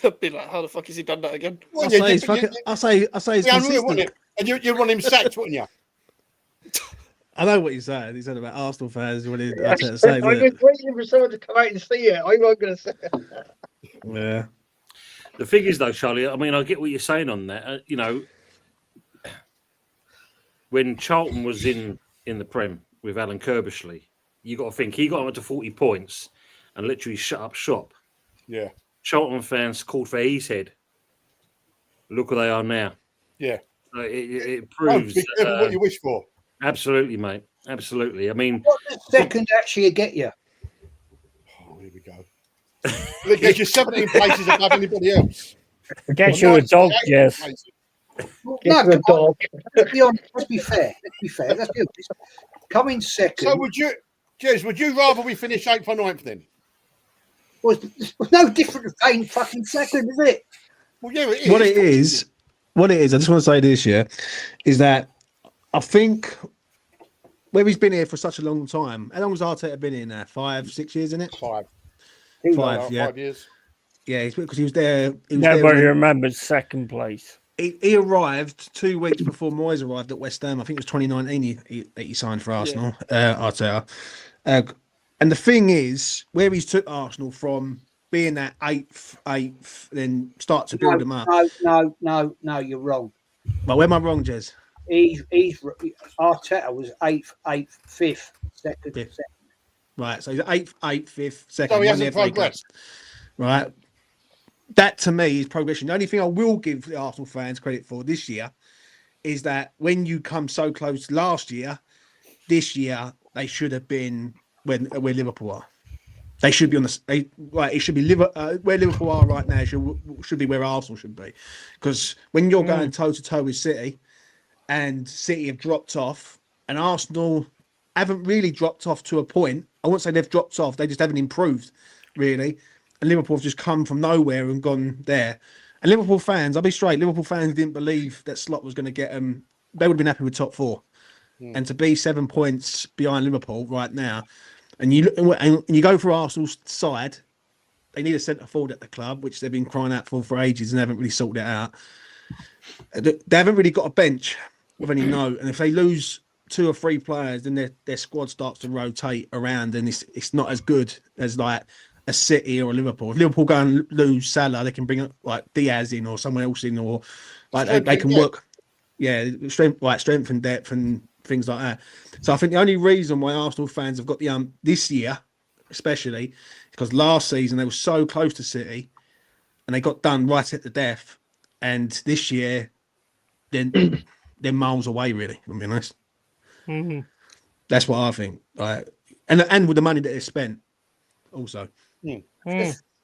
Speaker 5: I'd be like, how the fuck has he done that again?
Speaker 8: I say he's consistent.
Speaker 6: Wouldn't it? And you'd want him sacked, wouldn't you?
Speaker 8: I know what you're saying. He said about Arsenal fans. What
Speaker 3: I'm just waiting for someone to come out and see it. I'm not going to say it.
Speaker 8: Yeah.
Speaker 1: The thing is, though, Charlie, I mean, I get what you're saying on that. You know, when Charlton was in the Prem with Alan Kirbishley, you got to think he got him up to 40 points and literally shut up shop.
Speaker 6: Yeah.
Speaker 1: Charlton fans called for his head. Look where they are now.
Speaker 6: Yeah.
Speaker 1: So it proves
Speaker 6: what you wish for.
Speaker 1: Absolutely, mate. Absolutely. I mean,
Speaker 4: what does second actually get you?
Speaker 6: Oh, here we go. It gets you 17 places above anybody else.
Speaker 2: Get you a dog, yes.
Speaker 4: Well,
Speaker 3: Get you a dog.
Speaker 4: Let's be honest. Let's be fair. Let's be honest. Coming second.
Speaker 6: So would you rather we finish 8th or 9th then?
Speaker 4: was no different to paying fucking second, is it?
Speaker 6: Well, yeah, it is.
Speaker 8: What it is, I just want to say this, yeah, is that I think where he's been here for such a long time. How long has Arteta been here now? 5, 6 years, isn't it?
Speaker 6: 5.
Speaker 8: 5, yeah.
Speaker 6: 5 years.
Speaker 8: Yeah, because he was there.
Speaker 2: Nobody remembers second place.
Speaker 8: He arrived 2 weeks before Moyes arrived at West Ham. I think it was 2019 he signed for Arsenal, Arteta. And the thing is, where he's took Arsenal from being that eighth, then start to build them up.
Speaker 4: No, you're wrong.
Speaker 8: But where am I wrong, Jez?
Speaker 4: He's Arteta was 8th, 5th, second.
Speaker 8: Right, so he's 8th, 5th, second.
Speaker 6: So he hasn't progressed.
Speaker 8: Right. That to me is progression. The only thing I will give the Arsenal fans credit for this year is that when you come so close last year, this year they should have been where Liverpool are. They should be on the right. It should be where Liverpool are right now. Should be where Arsenal should be, because when you're going toe to toe with City, and City have dropped off, and Arsenal haven't really dropped off to a point. I won't say they've dropped off; they just haven't improved really. And Liverpool have just come from nowhere and gone there. And Liverpool fans, I'll be straight, Liverpool fans didn't believe that Slot was going to get them. They would have been happy with top 4. And to be 7 points behind Liverpool right now, and you go for Arsenal's side, they need a centre forward at the club, which they've been crying out for ages and haven't really sorted it out. They haven't really got a bench with any note. And if they lose 2 or 3 players, then their squad starts to rotate around, and it's not as good as like a City or a Liverpool. If Liverpool go and lose Salah, they can bring up like Diaz in or someone else in, or like they can work, strength and depth and things like that. So I think the only reason why Arsenal fans have got the this year, especially, because last season they were so close to City, and they got done right at the death, and this year, they're miles away. Really, to be honest.
Speaker 2: Mm-hmm.
Speaker 8: That's what I think. Like, and with the money that they spent, also.
Speaker 4: The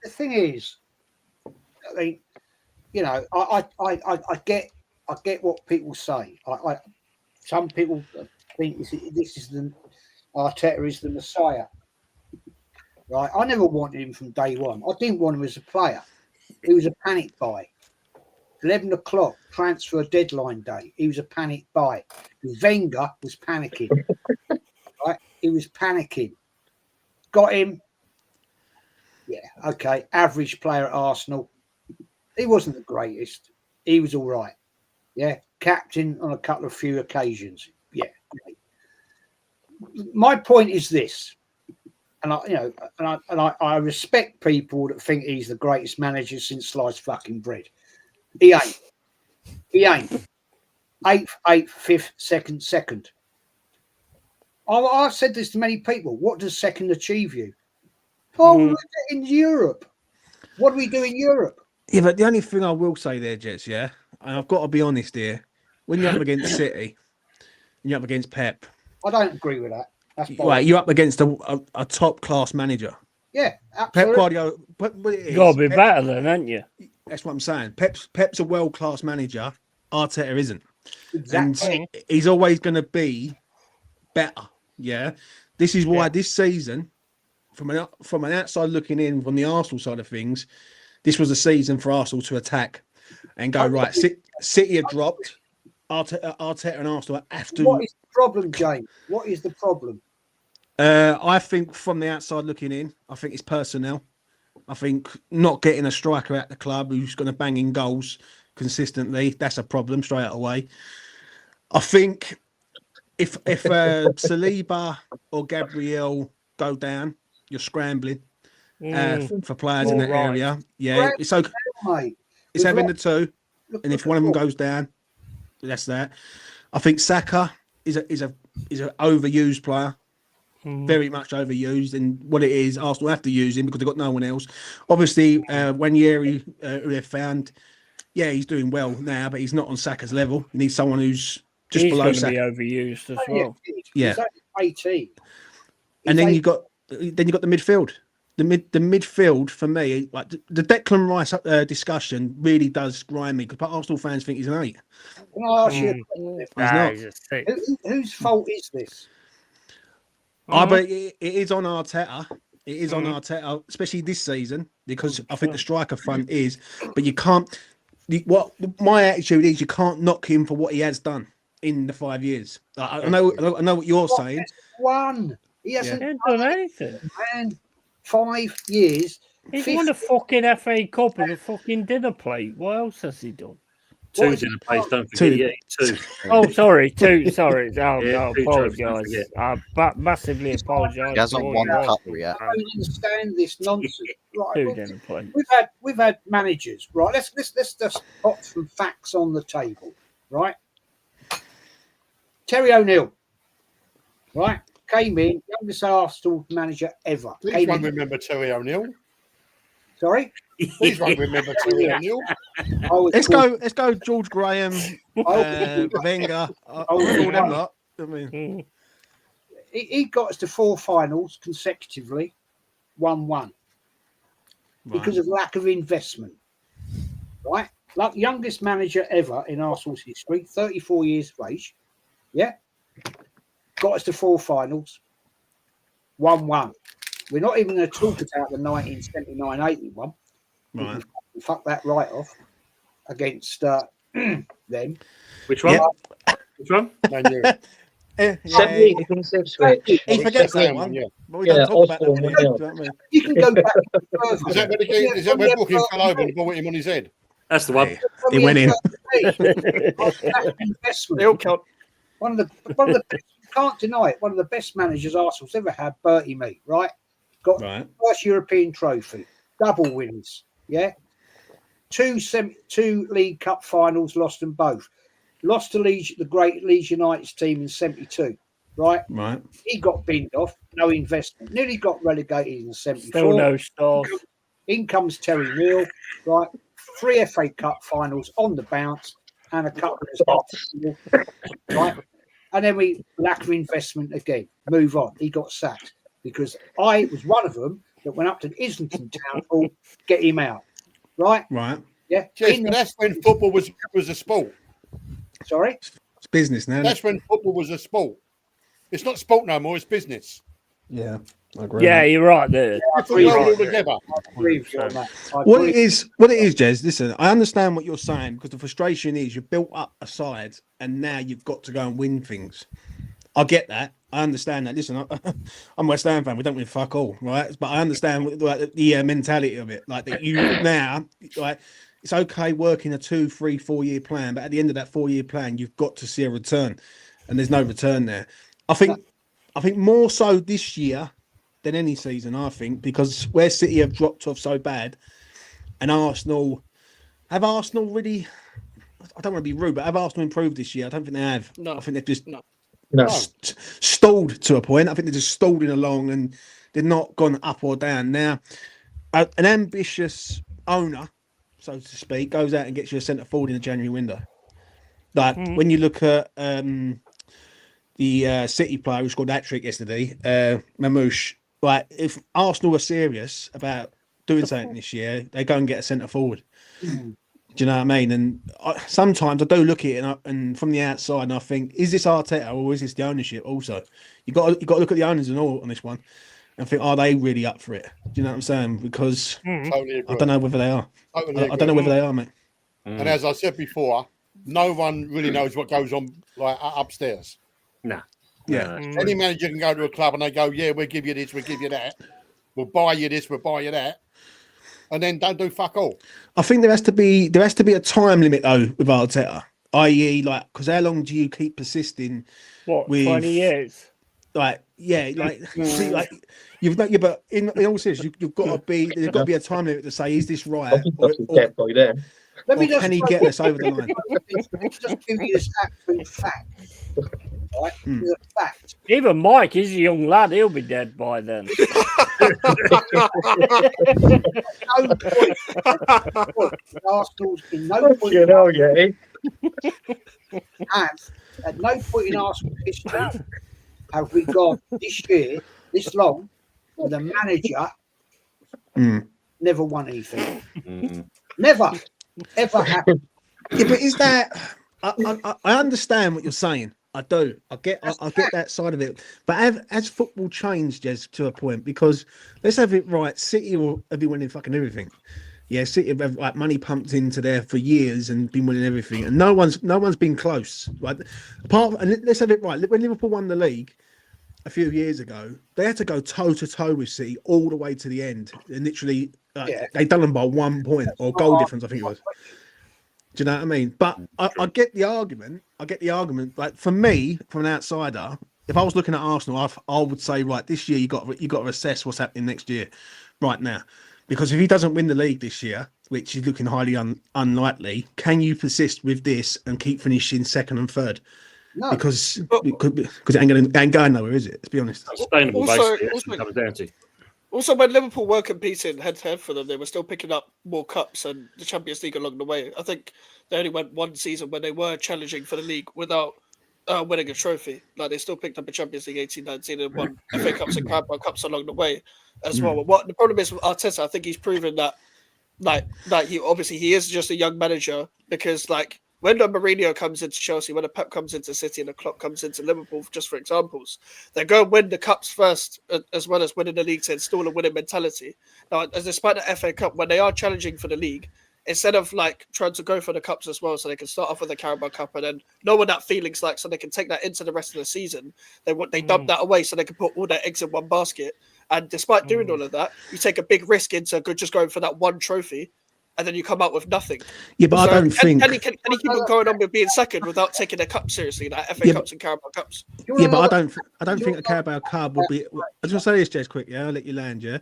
Speaker 4: thing is, I mean, you know, I get what people say. Some people think this is the Arteta is the Messiah, right? I never wanted him from day one. I didn't want him as a player. He was a panic buy. 11 o'clock transfer deadline day. He was a panic buy. Wenger was panicking, right? He was panicking. Got him. Yeah, okay. Average player at Arsenal. He wasn't the greatest. He was all right. Yeah, captain on a couple of few occasions. Yeah. My point is this, and I respect people that think he's the greatest manager since sliced fucking bread. He ain't. 8th, 5th, second. I've said this to many people. What does second achieve you? Oh, in Europe. What do we do in Europe?
Speaker 8: Yeah, but the only thing I will say there, Jets, and I've got to be honest here, when you're up against City, and you're up against Pep.
Speaker 4: I don't agree with that. That's
Speaker 8: right, you're up against a top class manager.
Speaker 4: Yeah, absolutely.
Speaker 8: Pep Guardiola.
Speaker 2: You got to be better than, aren't you?
Speaker 8: That's what I'm saying. Pep's a world-class manager. Arteta isn't.
Speaker 4: Exactly.
Speaker 8: And he's always going to be better. Yeah. This is why this season, from an outside looking in from the Arsenal side of things, this was a season for Arsenal to attack and go, right, City have dropped. Arteta and Arsenal have to...
Speaker 4: What is the problem, James? What is the problem?
Speaker 8: I think from the outside looking in, I think it's personnel. I think not getting a striker at the club who's going to bang in goals consistently, that's a problem straight away. I think if Saliba or Gabriel go down, you're scrambling for players in that area. Yeah, it's okay.
Speaker 4: Mate.
Speaker 8: It's having the two, and if one of them goes down, that's that. I think Saka is an overused player. Very much overused, and what it is, Arsenal have to use him because they've got no one else. Obviously, Wanyeri, who they've found, he's doing well now, but he's not on Saka's level. You need someone who's just below Saka.
Speaker 2: He's going to be overused as well.
Speaker 4: He's only 18.
Speaker 8: And then you got the midfield. The midfield for me, like the Declan Rice discussion, really does grind me because Arsenal fans think he's an 8.
Speaker 4: Can I ask you?
Speaker 8: He's not.
Speaker 4: Whose fault is this?
Speaker 8: But it is on Arteta. It is on Arteta, especially this season, because I think the striker front is. But you can't. My attitude is you can't knock him for what he has done in the 5 years. I know what you're saying.
Speaker 4: He hasn't
Speaker 2: done anything.
Speaker 4: Man, 5 years.
Speaker 2: He's won a fucking FA Cup and a fucking dinner plate. What else has he done?
Speaker 1: 2 dinner plates, don't forget. 2.
Speaker 2: Oh, sorry, 2. Sorry. I apologise. I massively apologise.
Speaker 7: He hasn't won the cup yet.
Speaker 4: I don't understand this nonsense. Right,
Speaker 2: 2 dinner plates.
Speaker 4: We've had managers, right? Let's just put some facts on the table, right? Terry O'Neill, right? Came in, youngest Arsenal manager ever.
Speaker 6: Please won't remember Terry O'Neill.
Speaker 4: Sorry?
Speaker 6: Please won't remember Terry O'Neill.
Speaker 8: Let's go George Graham, Wenger, all them lot. I mean,
Speaker 4: he got us to 4 finals consecutively, 1-1. Because of lack of investment. Right? Like youngest manager ever in Arsenal's history, 34 years of age. Yeah? Got us to 4 finals, 1-1. We're not even going to talk about the 1979-81.
Speaker 8: Right.
Speaker 4: We fucked that right off against them.
Speaker 1: Which one?
Speaker 8: Yep.
Speaker 1: Which one?
Speaker 8: He forgets that one.
Speaker 6: Yeah.
Speaker 8: But we don't talk about that.
Speaker 4: You can go back.
Speaker 6: Is that when Booking fell over and bought him on his head?
Speaker 1: That's the one.
Speaker 8: He went in.
Speaker 5: They all count.
Speaker 4: One of the can't deny it. One of the best managers Arsenal's ever had, Bertie, mate. Right, got first European trophy, double wins. Yeah, 2 League Cup finals, lost them both. Lost to Leeds, the great Leeds United's team in '72. Right. He got binned off, no investment. Nearly got relegated in '74.
Speaker 2: Still no stars.
Speaker 4: In comes Terry Neal. Right, 3 FA Cup finals on the bounce and a couple of right. And then we lack of investment again. Move on. He got sacked because I was one of them that went up to Islington Town Hall, get him out. Right? Yeah.
Speaker 6: Yes, but that's when football was a sport.
Speaker 4: Sorry?
Speaker 8: It's business now.
Speaker 6: That's when football was a sport. It's not sport no more, it's business.
Speaker 8: Yeah. I agree.
Speaker 2: Yeah, you're right there.
Speaker 6: Together.
Speaker 8: What it is, Jez, listen, I understand what you're saying because the frustration is you've built up a side and now you've got to go and win things. I get that. I understand that. Listen, I'm a West Ham fan. We don't win fuck all, right? But I understand the mentality of it. Like that, you now, like it's okay working a 2, 3, 4 year plan, but at the end of that 4 year plan, you've got to see a return, and there's no return there. I think more so this year than any season. I think because where City have dropped off so bad, and Arsenal really. I don't want to be rude, but have Arsenal improved this year? I don't think they have.
Speaker 5: No.
Speaker 8: I think they've just.
Speaker 5: No.
Speaker 8: Stalled to a point. I think they're just stalling along and they're not gone up or down. Now, an ambitious owner, so to speak, goes out and gets you a centre forward in the January window. Like when you look at the City player who scored that trick yesterday, Mamouche. Like if Arsenal are serious about doing something this year, they go and get a centre forward. Do you know what I mean? And sometimes I do look at it and from the outside, and I think, is this Arteta or is this the ownership? Also, you got to look at the owners and all on this one, and think, are they really up for it? Do you know what I'm saying? Because
Speaker 6: Totally agree.
Speaker 8: I don't know whether they are.
Speaker 6: Totally
Speaker 8: I don't know whether they are, mate.
Speaker 6: And as I said before, no one really knows what goes on like upstairs.
Speaker 1: Nah.
Speaker 8: Yeah.
Speaker 6: Any manager can go to a club and they go, yeah, we'll give you this, we'll give you that. We'll buy you this, we'll buy you that. And then don't do fuck all.
Speaker 8: I think there has to be a time limit though with Arteta, i.e., like, because how long do you keep persisting?
Speaker 2: What,
Speaker 8: with
Speaker 2: 20 years?
Speaker 8: Like, yeah, like, see, like you've not, yeah, but in all seriousness, you've got to be. There's got to be a time limit to say, is this right?
Speaker 3: Get by then.
Speaker 4: Let me
Speaker 8: Can he get us over the line?
Speaker 4: Let's just give you this absolute fact. Right? It's a fact.
Speaker 2: Even Mike, he's a young lad. He'll be dead by then.
Speaker 4: No point. Arsenal's in no point.
Speaker 3: You know, yeah.
Speaker 4: And at no point in Arsenal history have we gone this year, this long, with a manager never won anything. Never, ever happened.
Speaker 8: Yeah, but is that? I understand what you're saying. I do. I get that side of it. But has football changed, Jez, to a point? Because let's have it right. City will have been winning fucking everything. Yeah, City have like money pumped into there for years and been winning everything, and no one's been close. Right? And let's have it right. When Liverpool won the league a few years ago, they had to go toe to toe with City all the way to the end, and literally they done them by 1 point or goal difference, I think it was. Do you know what I mean? But I get the argument. Like, for me, from an outsider, if I was looking at Arsenal, I would say, right, this year you got to assess what's happening next year, right now, because if he doesn't win the league this year, which is looking highly unlikely, can you persist with this and keep finishing second and third? No. Because it ain't going nowhere, is it? Let's be honest.
Speaker 1: Sustainable, basically. Comes down to.
Speaker 5: Also, when Liverpool were competing head-to-head for them, they were still picking up more cups and the Champions League along the way. I think they only went one season when they were challenging for the league without winning a trophy. Like, they still picked up a Champions League 18-19 and won FA Cups and Carabao Cups along the way as well. But what the problem is with Arteta, I think he's proven that, like he is just a young manager, because, like, when Mourinho comes into Chelsea, when a Pep comes into City and a Klopp comes into Liverpool, just for examples, they go and win the cups first, as well as winning the league, to install a winning mentality. Now, despite the FA Cup, when they are challenging for the league, instead of like trying to go for the cups as well, so they can start off with the Carabao Cup and then know what that feeling's like, so they can take that into the rest of the season. They dump that away so they can put all their eggs in one basket. And despite doing all of that, you take a big risk into just going for that one trophy, and then you come out with nothing.
Speaker 8: Yeah, but I don't think...
Speaker 5: Can he keep on going on with being second without taking the cup seriously, like FA Cups and Carabao Cups?
Speaker 8: Yeah, but I don't think a Carabao Cup would be... I just want to say this, Jez, quick, yeah? I'll let you land, yeah?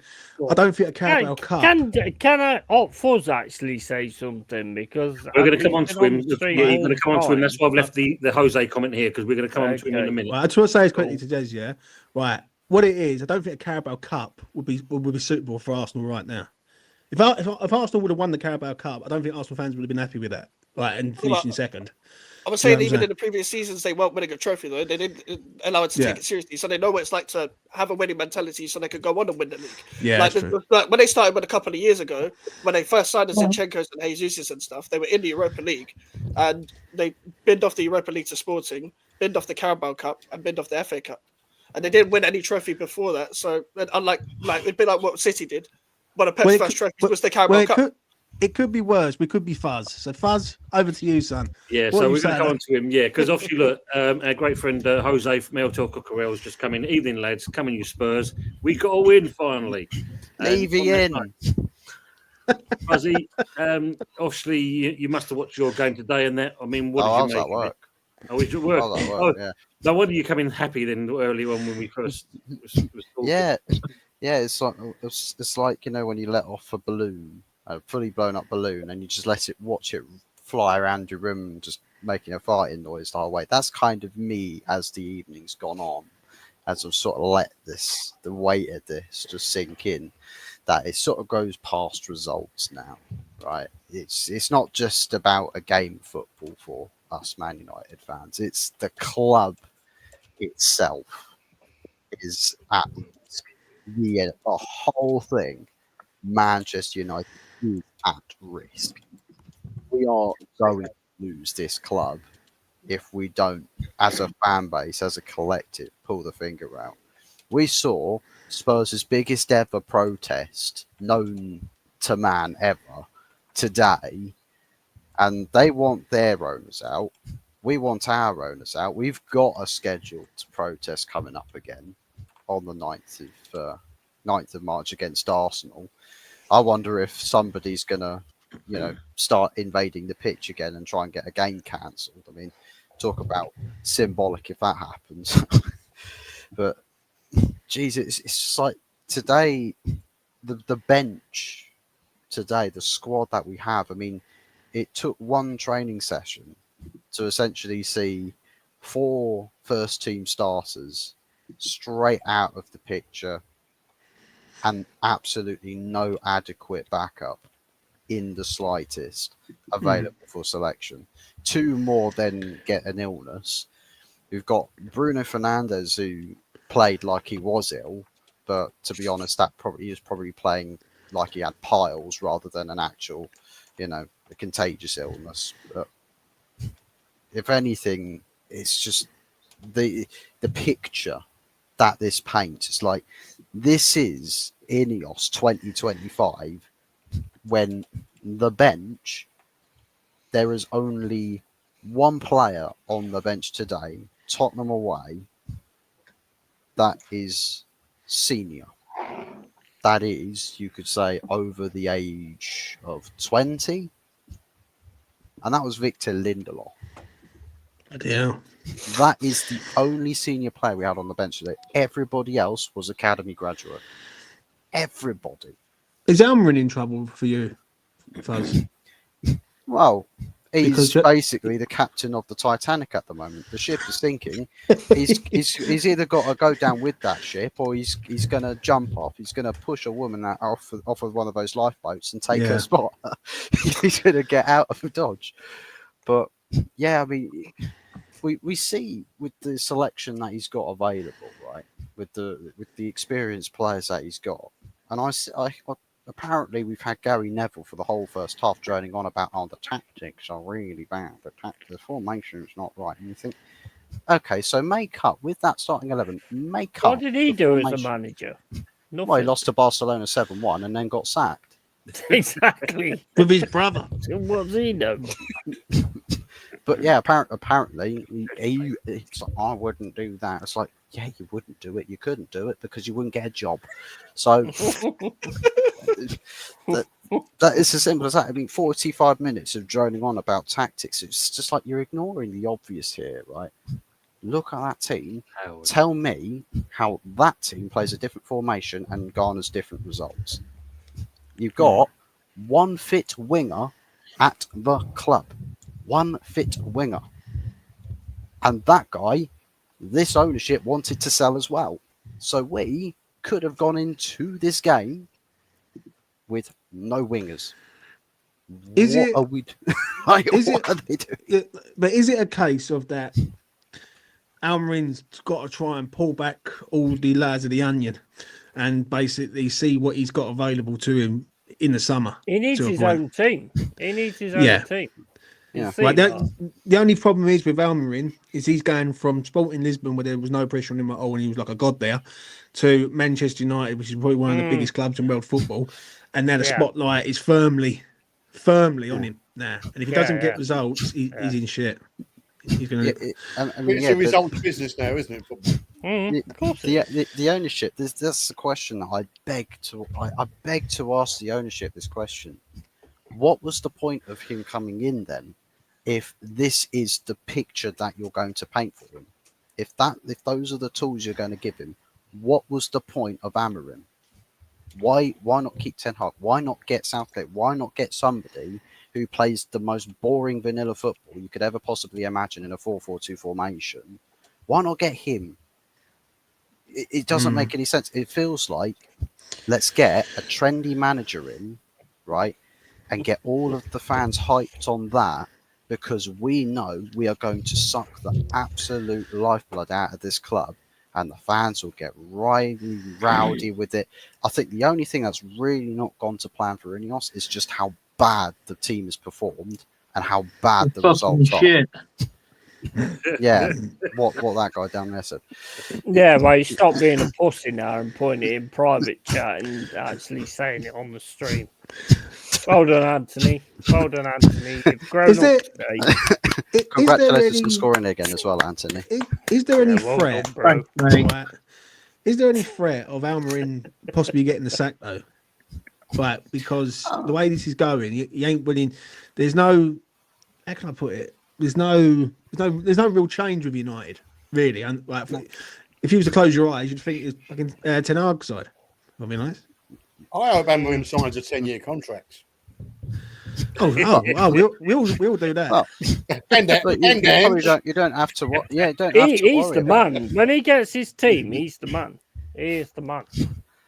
Speaker 8: I don't think a Carabao Cup...
Speaker 2: Can I Fuzz actually say something? Because...
Speaker 1: We're going to come on to him. Yeah, you're going to come on to him. That's why I've left the Jose comment here, because we're going to come on to him in a minute.
Speaker 8: Well, I just want to say this quickly to Jez, yeah? Right, what it is, I don't think a Carabao Cup would be suitable for Arsenal right now. If Arsenal would have won the Carabao Cup, I don't think Arsenal fans would have been happy with that, right, and finishing second.
Speaker 5: I was saying, even in the previous seasons, they weren't winning a trophy, though. They didn't allow it to take it seriously, so they know what it's like to have a winning mentality, so they could go on and win the league.
Speaker 8: Yeah,
Speaker 5: like when they started with a couple of years ago, when they first signed the Zinchenko's and Jesus and stuff, they were in the Europa League, and they binned off the Europa League to Sporting, binned off the Carabao Cup, and binned off the FA Cup, and they didn't win any trophy before that. So, unlike it'd be like what City did. One of Pep's first trophies was the Carabao Cup.
Speaker 8: It could be worse. We could be Fuzz. So, Fuzz, over to you, son.
Speaker 1: Yeah, so we're going to go on to him. Yeah, because obviously, look, our great friend Jose from El Torco Correl's just come in. Evening, lads. Coming, you Spurs. We got a win finally.
Speaker 7: EVN.
Speaker 1: Fuzzy, obviously, you must have watched your game today and that. I mean, what did you make of it? Oh, was it work?
Speaker 7: Yeah.
Speaker 1: No wonder you come in happy then early on when we first was talking.
Speaker 7: Yeah, it's like when you let off a balloon, a fully blown up balloon, and you just watch it fly around your room, just making a farting noise the whole way. That's kind of me as the evening's gone on, as I've sort of let the weight of this just sink in, that it sort of goes past results now, right? It's not just about a game of football for us Man United fans. It's the club itself is at the whole thing Manchester United is at risk. We are going to lose this club if we don't, as a fan base, as a collective, pull the finger out. We saw Spurs' biggest ever protest known to man ever today, and they want their owners out. We want our owners out. We've got a scheduled protest coming up again on the 9th of March against Arsenal. I wonder if somebody's going to, start invading the pitch again and try and get a game cancelled. I mean, talk about symbolic if that happens. But, geez, it's just like today, the bench today, the squad that we have, I mean, it took one training session to essentially see 4 first-team starters straight out of the picture and absolutely no adequate backup in the slightest available for selection. 2 more then get an illness. We've got Bruno Fernandes, who played like he was ill, but to be honest, he was probably playing like he had piles rather than an actual, a contagious illness. But if anything, it's just the picture that this paints. It's like this is Ineos 2025 when the bench, there is only one player on the bench today, Tottenham away, that is senior. That is, you could say, over the age of 20. And that was Victor Lindelof.
Speaker 8: Yeah.
Speaker 7: That is the only senior player we had on the bench today. Everybody else was academy graduate. Everybody.
Speaker 8: Is Almiron in trouble for you, Fuzz?
Speaker 7: Well, he's
Speaker 8: Because-
Speaker 7: basically the captain of the Titanic at the moment. The ship is sinking. He's either got to go down with that ship, or he's going to jump off. He's going to push a woman off of one of those lifeboats and take her spot. He's going to get out of the Dodge. But yeah, I mean, we see with the selection that he's got available, right? With the experienced players that he's got, and I apparently we've had Gary Neville for the whole first half droning on about the tactics are really bad, the formation is not right, and you think, okay, so make up with that starting 11. Make up.
Speaker 2: What did he
Speaker 7: the
Speaker 2: do as a
Speaker 7: formation.
Speaker 2: manager? Nothing.
Speaker 7: Well, he lost to Barcelona 7-1 and then got sacked.
Speaker 2: Exactly.
Speaker 8: With his brother.
Speaker 2: What's he done?
Speaker 7: But yeah, apparently he's like, I wouldn't do that. It's like, yeah, you wouldn't do it. You couldn't do it because you wouldn't get a job. So that is as simple as that. I mean, 45 minutes of droning on about tactics. It's just like you're ignoring the obvious here, right? Look at that team. Tell me how that team plays a different formation and garners different results. You've got one fit winger at the club. One fit winger. And that guy, this ownership wanted to sell as well. So we could have gone into this game with no wingers.
Speaker 8: Is
Speaker 7: what
Speaker 8: it?
Speaker 7: Are we like,
Speaker 8: Is
Speaker 7: what
Speaker 8: it?
Speaker 7: are they doing?
Speaker 8: But is it a case of that? Almiron's got to try and pull back all the layers of the onion, and basically see what he's got available to him in the summer.
Speaker 2: He needs his own team. He needs his own team.
Speaker 7: Yeah.
Speaker 8: Right, the only problem is with Almiron is he's going from Sporting Lisbon, where there was no pressure on him at all and he was like a god there, to Manchester United, which is probably one of the biggest clubs in world football, and now the spotlight is firmly on him now. And if he doesn't get results, he's in shit. He's going to.
Speaker 6: It's a result business now, isn't it? Football?
Speaker 2: Of course.
Speaker 7: The ownership. That's the question that I beg to ask the ownership this question. What was the point of him coming in then, if this is the picture that you're going to paint for him? If those are the tools you're going to give him, what was the point of Almiron? Why not keep Ten Hag? Why not get Southgate? Why not get somebody who plays the most boring vanilla football you could ever possibly imagine in a 4-4-2 formation? Why not get him? It doesn't make any sense. It feels like, let's get a trendy manager in, right, and get all of the fans hyped on that, because we know we are going to suck the absolute lifeblood out of this club and the fans will get really rowdy with it. I think the only thing that's really not gone to plan for Ineos is just how bad the team has performed and how bad the
Speaker 3: Fucking
Speaker 7: results are.
Speaker 3: shit.
Speaker 7: Yeah, what that guy down there said.
Speaker 2: Yeah, well, you stop being a pussy now and putting it in private chat and actually saying it on the stream. Well done, Anthony. Well done, Anthony. You've grown
Speaker 8: Is there-
Speaker 2: up today.
Speaker 7: Congratulations for scoring again as well, Anthony.
Speaker 8: Is there any
Speaker 2: Yeah, well
Speaker 8: threat?
Speaker 2: done, bro.
Speaker 3: Thanks, mate.
Speaker 8: Right. Is there any threat of Almiron possibly getting the sack though? Right, because the way this is going, he ain't willing. There's no. How can I put it? There's no real change with United, really. And like, if you was to close your eyes, you'd think it's fucking Ten Hag side. I'll be honest.
Speaker 6: I hope Amorim signs a 10-year contract.
Speaker 8: We'll do that.
Speaker 7: Well,
Speaker 6: And that,
Speaker 7: but
Speaker 6: and
Speaker 7: you don't have to. Yeah, don't have to
Speaker 2: He's
Speaker 7: worry
Speaker 2: the
Speaker 7: about
Speaker 2: man. When he gets his team, he's the man. He is the man.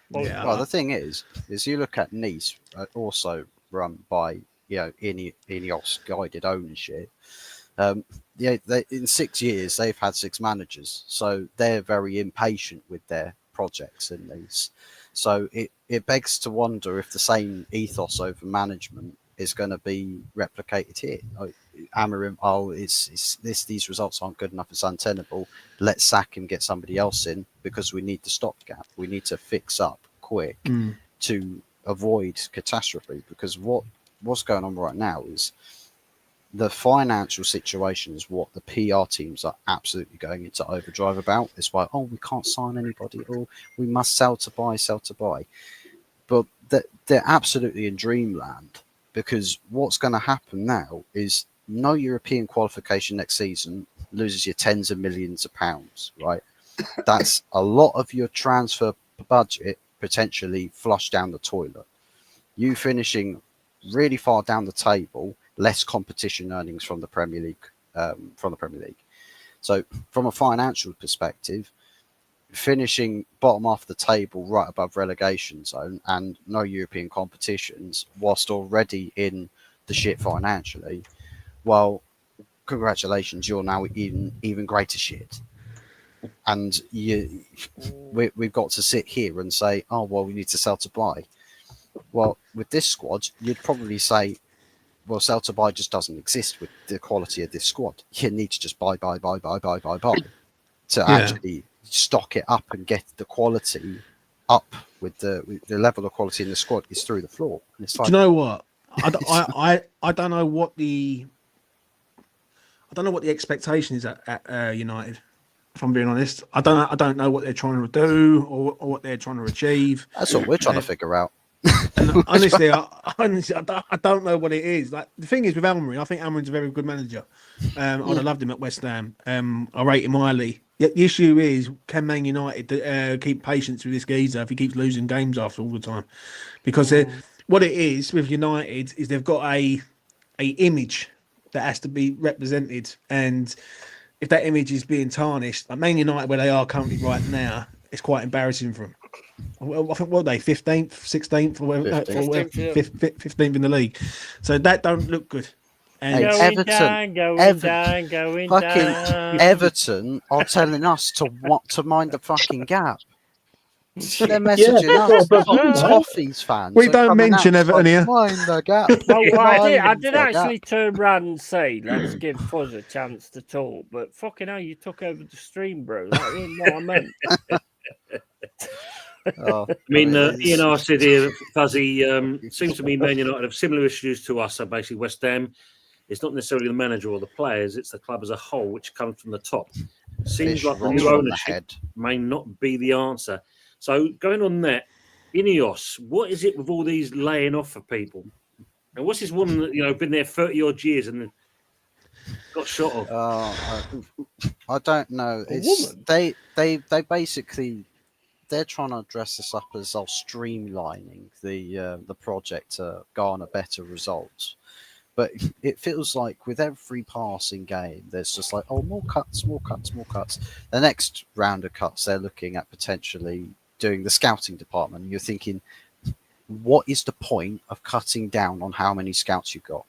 Speaker 8: Yeah.
Speaker 7: Well, the thing is you look at Nice, also run by Ineos guided ownership. In 6 years they've had 6 managers, so they're very impatient with their projects in Nice. So it begs to wonder if the same ethos over management is going to be replicated here. Amorim, these results aren't good enough, it's untenable. Let's sack him, get somebody else in because we need the stopgap. We need to fix up quick to avoid catastrophe. Because what's going on right now is the financial situation is what the PR teams are absolutely going into overdrive about. It's why, we can't sign anybody, or we must sell to buy. But they're absolutely in dreamland, because what's going to happen now is no European qualification next season loses you tens of millions of pounds, right? That's a lot of your transfer budget potentially flushed down the toilet. You finishing really far down the table, less competition earnings from the Premier League. So from a financial perspective, finishing bottom half of the table right above relegation zone and no European competitions whilst already in the shit financially, well, congratulations, you're now in even greater shit. And we've got to sit here and say, we need to sell to buy. Well, with this squad, you'd probably say, well, sell to buy just doesn't exist with the quality of this squad. You need to just buy to actually stock it up and get the quality up with the level of quality in the squad is through the floor. And it's like,
Speaker 8: do you know what? I don't know what the expectation is at United. If I'm being honest, I don't know what they're trying to do or what they're trying to achieve.
Speaker 7: That's what we're trying to figure out.
Speaker 8: And honestly, I don't know what it is. Like, the thing is with Almiron, I think Almiron's a very good manager. I'd have loved him at West Ham. I rate him highly. Yet the issue is, can Man United keep patience with this geezer if he keeps losing games after all the time? Because what it is with United is they've got a image that has to be represented, and if that image is being tarnished, like Man United, where they are currently right now, it's quite embarrassing for them. I think, what are they, 15th, 16th, or whatever, 15th in the league. So that don't look good. And
Speaker 7: Everton are telling us to mind the fucking gap. They're messaging us, Toffees fans.
Speaker 8: We don't mention Everton here.
Speaker 7: Mind the gap.
Speaker 2: I did actually turn around and say, let's give Fuzz a chance to talk. But fucking hell, you took over the stream, bro. That wasn't what I meant.
Speaker 1: Ian R said here, Fuzzy, seems to me Man United have similar issues to us. So basically, West Ham, it's not necessarily the manager or the players, it's the club as a whole, which comes from the top. Seems like the new ownership may not be the answer. So going on that, Ineos, what is it with all these laying off for people? And what's this woman that been there 30 odd years and got shot off?
Speaker 7: I don't know. It's they basically, they're trying to dress this up as streamlining the project to garner better results. But it feels like with every passing game, there's just like, more cuts. The next round of cuts, they're looking at potentially doing the scouting department. You're thinking, what is the point of cutting down on how many scouts you've got?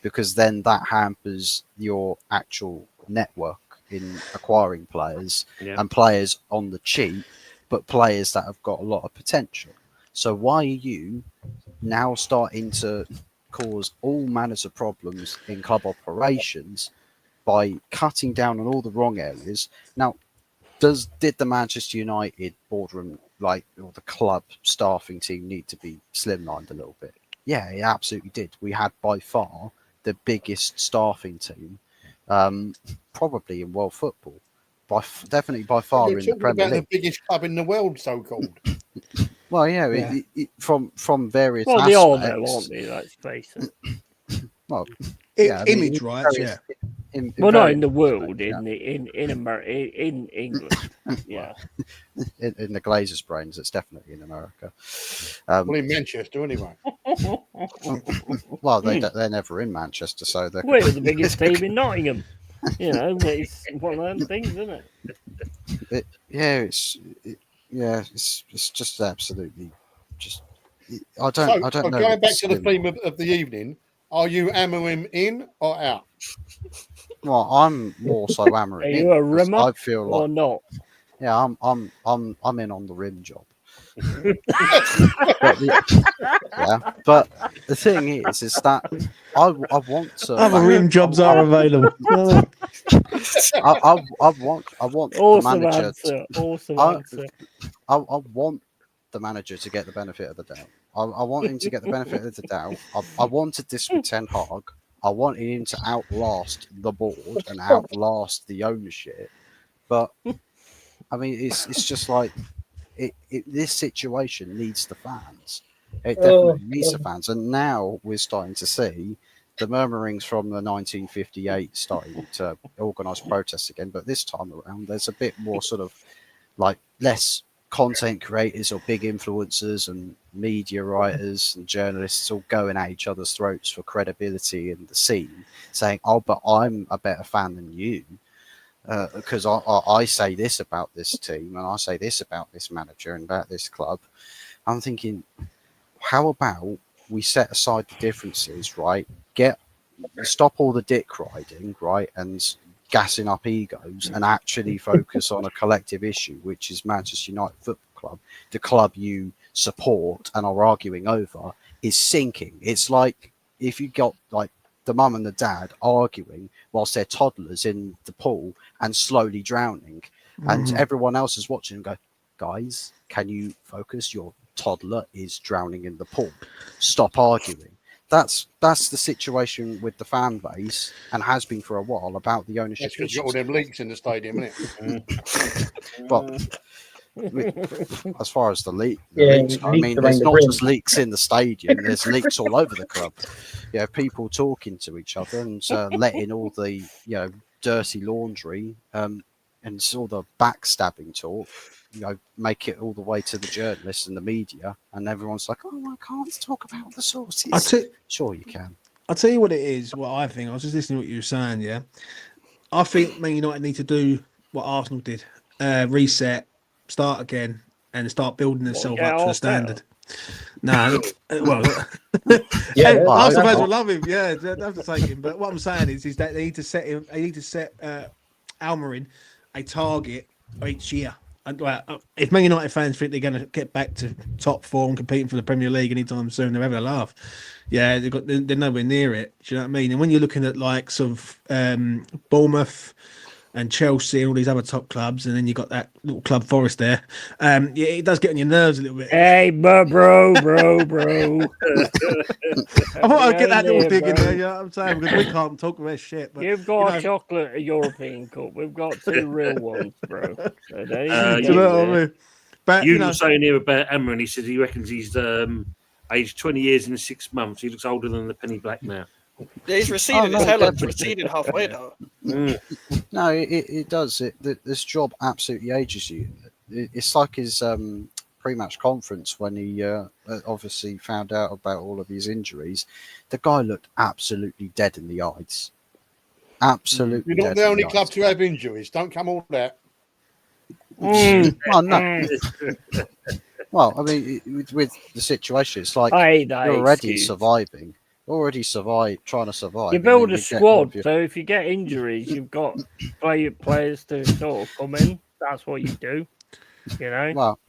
Speaker 7: Because then that hampers your actual network. in acquiring players
Speaker 1: Yeah.
Speaker 7: and players on the cheap, but players that have got a lot of potential. So why are you now starting to cause all manners of problems in club operations by cutting down on all the wrong areas? Now, did the Manchester United boardroom, or the club staffing team, need to be slimlined a little bit? Yeah, it absolutely did. We had by far the biggest staffing team, probably in world football, definitely by far
Speaker 6: You're
Speaker 7: in the
Speaker 6: talking
Speaker 7: Premier
Speaker 6: about
Speaker 7: League.
Speaker 6: the biggest club in the world, so-called.
Speaker 7: Well, yeah,
Speaker 8: Yeah.
Speaker 7: from various
Speaker 2: Well,
Speaker 7: aspects.
Speaker 2: they are though, aren't they? Let's face it.
Speaker 7: Well, yeah, I mean,
Speaker 8: Image
Speaker 7: in
Speaker 8: rights,
Speaker 7: various-
Speaker 8: yeah.
Speaker 7: in
Speaker 2: Well, not in
Speaker 7: various
Speaker 2: the world,
Speaker 7: aspects,
Speaker 2: in America, in England. Yeah.
Speaker 7: in the Glazers' brains, it's definitely in America.
Speaker 6: Well, in Manchester, anyway.
Speaker 7: Well, they're never in Manchester, so they're
Speaker 2: We're the biggest team in Nottingham. You know, it's one of them things, isn't it?
Speaker 7: It's just absolutely just. I
Speaker 6: So,
Speaker 7: don't know.
Speaker 6: going
Speaker 7: what
Speaker 6: back to the
Speaker 7: slim-
Speaker 6: theme of the evening, are you hammering in or out?
Speaker 7: Well, I'm more so
Speaker 2: Are
Speaker 7: hammering
Speaker 2: you
Speaker 7: in,
Speaker 2: a
Speaker 7: 'cause
Speaker 2: rimmer
Speaker 7: I feel
Speaker 2: or
Speaker 7: like,
Speaker 2: not?
Speaker 7: yeah, I'm in on the rim job. But the thing is that I want to.
Speaker 8: Other rim jobs are available.
Speaker 7: I want the
Speaker 2: Awesome
Speaker 7: manager.
Speaker 2: answer. Awesome
Speaker 7: I-
Speaker 2: answer.
Speaker 7: I want the manager to get the benefit of the doubt. I want him to get the benefit of the doubt. I wanted this with Ten Hag. I wanted him to outlast the board and outlast the ownership. But I mean, it's just like this situation needs the fans. It definitely needs the fans, and now we're starting to see the murmurings from the 1958 starting to organise protests again. But this time around, there's a bit more sort of less content creators or big influencers and media writers and journalists all going at each other's throats for credibility in the scene, saying, "Oh, but I'm a better fan than you." Because I say this about this team and I say this about this manager and about this club. I'm thinking, how about we set aside the differences, right? Stop all the dick riding, right, and gassing up egos, and actually focus on a collective issue, which is Manchester United Football Club. The club you support and are arguing over is sinking. It's like if you got the mum and the dad arguing whilst their toddlers in the pool and slowly drowning, and everyone else is watching and go, "Guys, can you focus? Your toddler is drowning in the pool. Stop arguing." That's the situation with the fan base, and has been for a while, about the ownership.
Speaker 6: That's because you got all them leaks in the stadium, isn't it?
Speaker 7: Well, as far as the leaks,
Speaker 3: leaks
Speaker 7: I mean,
Speaker 3: around
Speaker 7: there's
Speaker 3: the
Speaker 7: not
Speaker 3: rim.
Speaker 7: just leaks in the stadium. There's leaks all over the club. People talking to each other and letting all the dirty laundry and all the backstabbing talk, make it all the way to the journalists and the media, and everyone's like, "Oh, I can't talk about the sources." Sure, you can.
Speaker 8: I'll tell you what it is. What I think. I was just listening to what you were saying. Yeah, I think Man United need to do what Arsenal did: reset, start again, and start building themselves up to the standard. No, well, Arsenal fans will love him. Yeah, they have to take him. But what I'm saying is that they need to set him. They need to set Almiron a target each year. And if Man United fans think they're going to get back to top form, competing for the Premier League anytime soon, they're having a laugh. Yeah, they're nowhere near it. Do you know what I mean? And when you're looking at Bournemouth and Chelsea and all these other top clubs, and then you got that little club Forest there. It does get on your nerves a little bit.
Speaker 2: Hey, bro.
Speaker 8: I thought I'd get that little dig in there. You know what I'm saying? Because we can't talk about shit. But
Speaker 2: you've got a chocolate European Cup. We've got two real ones, bro. So
Speaker 8: do you know what I mean? But
Speaker 1: you were saying here about Amron. He says he reckons he's aged 20 years in 6 months. He looks older than the Penny Black now.
Speaker 5: Yeah, he's receding. His hairline's receding halfway now.
Speaker 7: No, it does. This job absolutely ages you. It's like his pre-match conference when he obviously found out about all of his injuries. The guy looked absolutely dead in the eyes. Absolutely.
Speaker 6: You're not the only club to have injuries. Don't come all that.
Speaker 7: Well, no. Well, I mean, with the situation, it's like you're already surviving. already trying to survive.
Speaker 2: You
Speaker 7: and
Speaker 2: build
Speaker 7: then
Speaker 2: a
Speaker 7: you get all of
Speaker 2: squad,
Speaker 7: your-
Speaker 2: so if you get injuries, you've got players to sort of come in. That's what you do, you know.
Speaker 7: Well,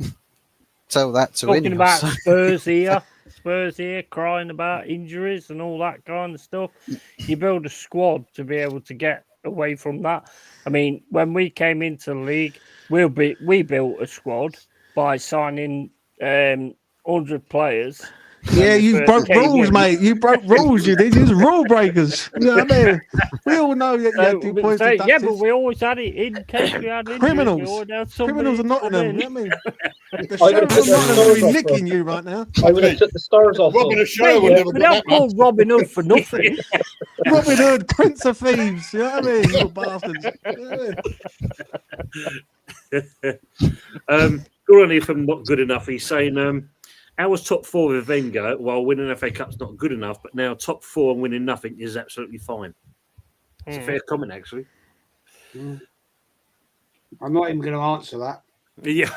Speaker 7: tell that to
Speaker 2: Talking about
Speaker 7: Ineos.
Speaker 2: Spurs here crying about injuries and all that kind of stuff. You build a squad to be able to get away from that. I mean, when we came into the league, we built a squad by signing 100 players.
Speaker 8: Yeah, you
Speaker 2: first
Speaker 8: broke
Speaker 2: came
Speaker 8: rules,
Speaker 2: in.
Speaker 8: mate. You broke rules. You did. You was rule breakers. You know what I mean? We all know that you had 2 points
Speaker 2: yeah,
Speaker 8: deducted.
Speaker 2: but we always had it in case we had injuries.
Speaker 8: Criminals.
Speaker 2: We always had somebody
Speaker 8: Criminals are
Speaker 2: come
Speaker 8: Nottingham.
Speaker 2: in.
Speaker 8: You know what I mean? The
Speaker 3: I would
Speaker 8: sheriff
Speaker 3: have
Speaker 8: of
Speaker 3: took the
Speaker 8: Nottingham will
Speaker 3: stars
Speaker 8: be
Speaker 3: off
Speaker 8: nicking
Speaker 3: them.
Speaker 8: you right now.
Speaker 3: I would have took the stars off
Speaker 6: Robbing
Speaker 3: them.
Speaker 6: a show would
Speaker 2: Mate,
Speaker 6: never
Speaker 2: we
Speaker 6: do
Speaker 2: don't
Speaker 6: that,
Speaker 2: call
Speaker 6: man.
Speaker 2: Robin Hood for nothing.
Speaker 8: Robin Hood, Prince of Thieves. You know what I mean? You little bastards. You know what I mean?
Speaker 1: Gordon from Not Good Enough. He's saying, I was top 4 with Wenger while winning FA Cup's not good enough, but now top 4 and winning nothing is absolutely fine. It's a fair comment, actually.
Speaker 4: I'm not even going to answer that.
Speaker 1: Yeah.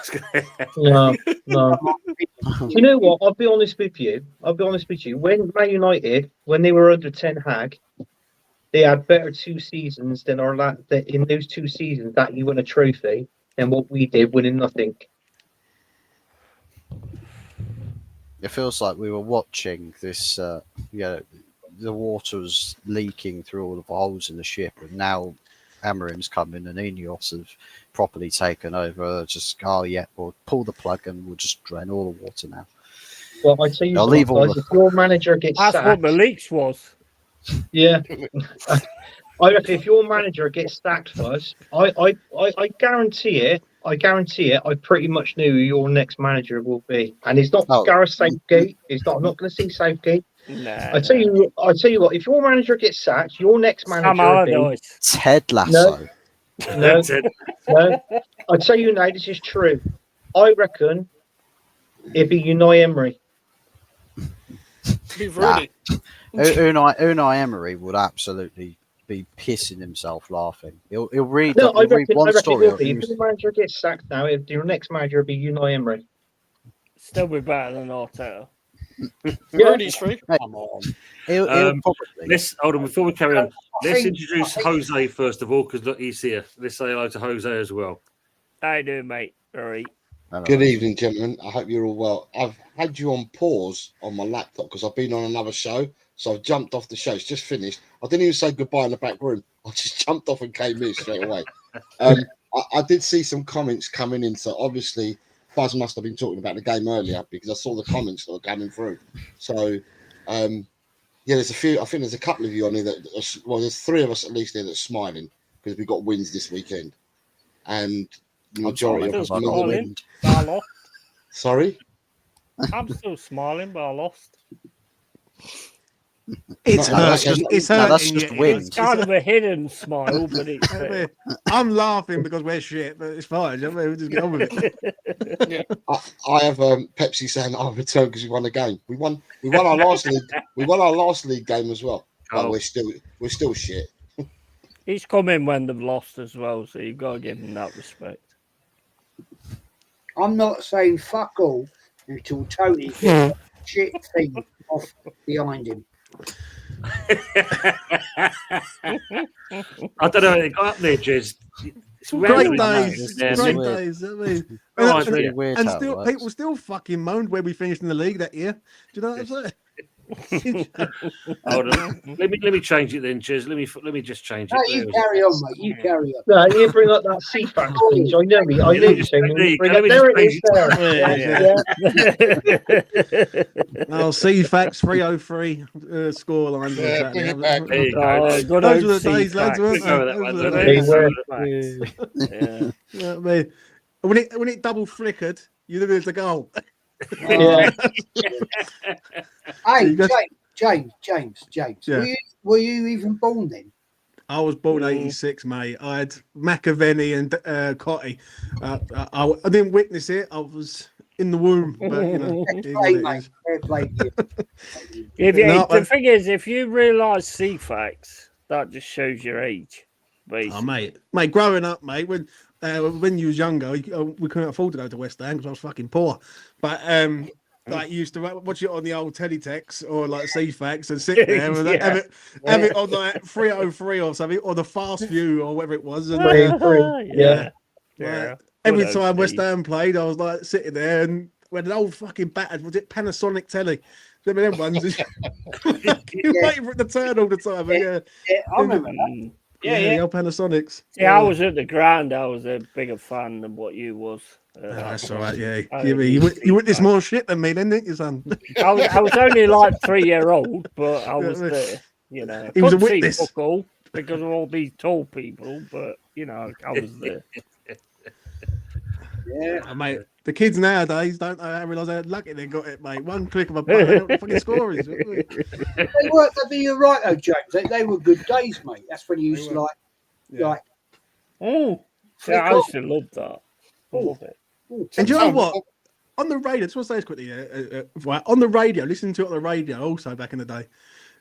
Speaker 3: No. Do you know what? I'll be honest with you. When Man United, when they were under Ten Hag, they had better 2 seasons than in those 2 seasons that you won a trophy than what we did, winning nothing.
Speaker 7: It feels like we were watching this, the water was leaking through all of the holes in the ship, and now Amorim's come in and Ineos have properly taken over. Just, we'll pull the plug and we'll just drain all the water now.
Speaker 3: Well, I tell you
Speaker 7: They'll
Speaker 3: what,
Speaker 7: leave all
Speaker 3: guys,
Speaker 7: the-
Speaker 3: if your manager gets
Speaker 2: That's
Speaker 3: sacked,
Speaker 2: what the leaks was.
Speaker 3: yeah. I reckon if your manager gets sacked first, I guarantee it. I pretty much know who your next manager will be, and it's not Gareth Southgate. It's not. I'm not going to say Southgate.
Speaker 2: Nah,
Speaker 3: I tell you what. If your manager gets sacked, your next
Speaker 2: Sam
Speaker 3: manager will be
Speaker 2: Allardyce.
Speaker 7: Ted Lasso.
Speaker 3: no. I tell you now, this is true. I reckon it'd be Unai Emery.
Speaker 5: Be Rooney.
Speaker 7: Unai Emery would absolutely be pissing himself laughing. He'll read,
Speaker 3: No, I reckon
Speaker 7: one
Speaker 3: it
Speaker 7: story.
Speaker 3: will be. If your manager gets sacked now, your next manager will be Unai Emery.
Speaker 2: Still be better than Arteta.
Speaker 5: Rooney's free.
Speaker 6: Come on.
Speaker 7: He'll probably.
Speaker 1: Let's hold on before we carry on. Let's introduce Jose first of all, because look, he's here. Let's say hello to Jose as well.
Speaker 2: How you doing, mate? All right.
Speaker 10: Good evening, gentlemen. I hope you're all well. I've had you on pause on my laptop because I've been on another show, so I've jumped off the show. It's just finished. I didn't even say goodbye in the back room. I just jumped off and came in straight away. I did see some comments coming in, so obviously Buzz must have been talking about the game earlier because I saw the comments that were coming through. So, there's a few. I think there's a couple of you on here there's 3 of us at least here that's smiling because we got wins this weekend, and the majority of us.
Speaker 2: I lost.
Speaker 10: Sorry?
Speaker 2: I'm still smiling, but I lost.
Speaker 8: It's hurting. It's hurting.
Speaker 7: that's just wins.
Speaker 2: It's kind of a hidden smile, but it's.
Speaker 8: I'm laughing because we're shit, but it's fine. You know what I mean? We'll just get on with it.
Speaker 10: I have Pepsi saying I'll return because we won the game. We won our last league. We won our last league game as well. But we're still shit.
Speaker 2: He's come in when they've lost as well, so you've got to give him that respect.
Speaker 4: I'm not saying fuck all until Tony gets shit thing off behind him.
Speaker 1: I don't know how they got up there, Jez. It's
Speaker 8: Great
Speaker 1: random.
Speaker 8: days.
Speaker 1: Yeah,
Speaker 8: Great
Speaker 7: weird.
Speaker 8: days. I mean,
Speaker 1: Oh,
Speaker 8: and,
Speaker 1: it's really
Speaker 7: weird
Speaker 8: and
Speaker 7: how it
Speaker 8: still,
Speaker 7: works.
Speaker 8: people still fucking moaned where we finished in the league that year. Do you know what I'm saying?
Speaker 1: Hold on. Let me change it then, Jez. Let me just change it.
Speaker 4: No, you carry on, mate. You carry on.
Speaker 3: No, you bring up that CFAX page. I know me. I know you. Bring up, there it is.
Speaker 8: Oh, CFAX 303 scoreline.
Speaker 6: Yeah, bring it back.
Speaker 1: There you go.
Speaker 2: Good
Speaker 8: Those
Speaker 2: old
Speaker 8: were the days, lads, weren't
Speaker 2: CFAX.
Speaker 8: they?
Speaker 1: Go with that
Speaker 8: Those
Speaker 1: one,
Speaker 8: were the
Speaker 1: don't
Speaker 8: days.
Speaker 1: they?
Speaker 2: Yeah.
Speaker 8: You know what I mean? When it double flickered, you knew it was a goal.
Speaker 3: Yeah.
Speaker 4: Hey,
Speaker 8: You got-
Speaker 4: James.
Speaker 8: Yeah.
Speaker 4: Were you even born then?
Speaker 8: I was born 86, mate. I had McAvenny and Cotty. I didn't witness it. I was in the womb, but you know. it is what
Speaker 4: Play,
Speaker 8: it
Speaker 4: mate.
Speaker 8: is.
Speaker 4: Fair play to you.
Speaker 8: No,
Speaker 2: Thing is, if you realise CFAX, that just shows your age. Basically.
Speaker 8: Oh, mate, growing up, mate, when you was younger, we couldn't afford to go to West Ham because I was fucking poor. But like used to watch it on the old teletext or like CFAX and sit there and
Speaker 2: Yeah.
Speaker 8: have it on like 303 or something, or the fast view or whatever it was. And
Speaker 2: Yeah.
Speaker 8: like, every
Speaker 2: Good
Speaker 8: time
Speaker 2: old
Speaker 8: West
Speaker 2: days.
Speaker 8: Ham played, I was like sitting there and when an old fucking battered, was it Panasonic telly? Them ones. You're waiting for it to turn all the time. But yeah,
Speaker 4: I remember that. Yeah.
Speaker 8: the old Panasonics.
Speaker 2: Yeah, I was at the ground. I was a bigger fan than what you was.
Speaker 8: That's all right. Yeah,
Speaker 2: I
Speaker 8: you witnessed more shit than me, then, didn't you, son?
Speaker 2: I was only like 3-year-old, but I was there. You know,
Speaker 8: He was a
Speaker 2: couldn't see
Speaker 8: witness.
Speaker 2: fuck all because of all these tall people, but you know, I was there.
Speaker 4: Yeah.
Speaker 8: Mate, the kids nowadays don't realise how lucky they got it, mate. One click of a button, they know what the fucking score is.
Speaker 4: You're right, though, James. They were good days, mate. That's when you used to like.
Speaker 2: Oh, yeah, I used to love that. I love it.
Speaker 8: And do you know what? On the radio, just want to say this quickly. Right, on the radio, listening to it on the radio, also back in the day,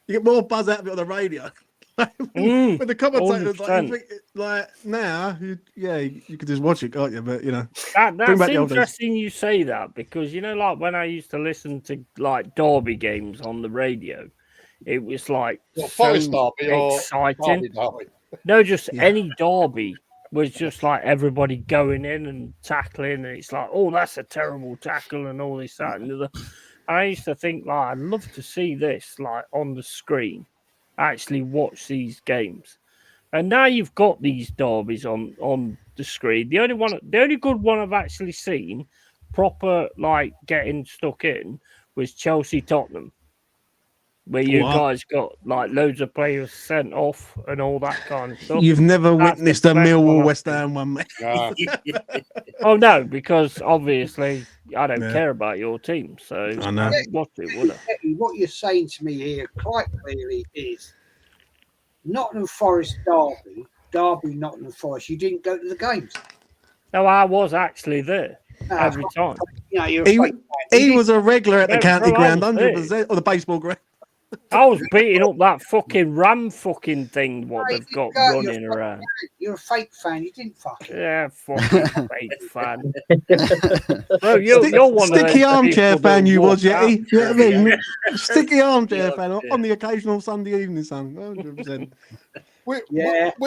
Speaker 8: you get more buzz out of it on the radio. When the commentators like now, you could just watch it, can't you? But you know,
Speaker 2: that's interesting you say that because you know, like when I used to listen to like derby games on the radio, it was like
Speaker 6: Forest
Speaker 2: so
Speaker 6: derby or
Speaker 2: exciting.
Speaker 6: derby.
Speaker 2: No, just any derby was just like everybody going in and tackling, and it's like, oh, that's a terrible tackle, and all this that and the other. And I used to think like I'd love to see this like on the screen. Actually watch these games, and now you've got these derbies on the screen. The only good one I've actually seen proper like getting stuck in was Chelsea Tottenham, where you guys got like loads of players sent off and all that kind of stuff.
Speaker 8: You've never witnessed a Millwall West Ham one, mate.
Speaker 2: Oh no, because obviously I don't care about your team, so
Speaker 8: I know.
Speaker 2: Watch it, would I?
Speaker 4: What you're saying to me here quite clearly is Nottingham Forest Derby Nottingham Forest. You didn't go to the games.
Speaker 2: No, I was actually there every time.
Speaker 4: You know, you're a
Speaker 8: he was a regular at the county ground,
Speaker 2: 100%,
Speaker 8: 100%, or the baseball ground.
Speaker 2: I was beating up that fucking Ram fucking thing what they've got running around.
Speaker 4: You're a fake fan. You didn't fucking.
Speaker 2: Yeah, fucking fake fan. Bro, you're one
Speaker 8: sticky
Speaker 2: of those
Speaker 8: armchair
Speaker 2: people
Speaker 8: fan
Speaker 2: that
Speaker 8: you
Speaker 2: walk
Speaker 8: was, Yeti.
Speaker 2: out.
Speaker 8: You know what I mean? Sticky armchair fan on the occasional Sunday evening, son. 100%.
Speaker 6: With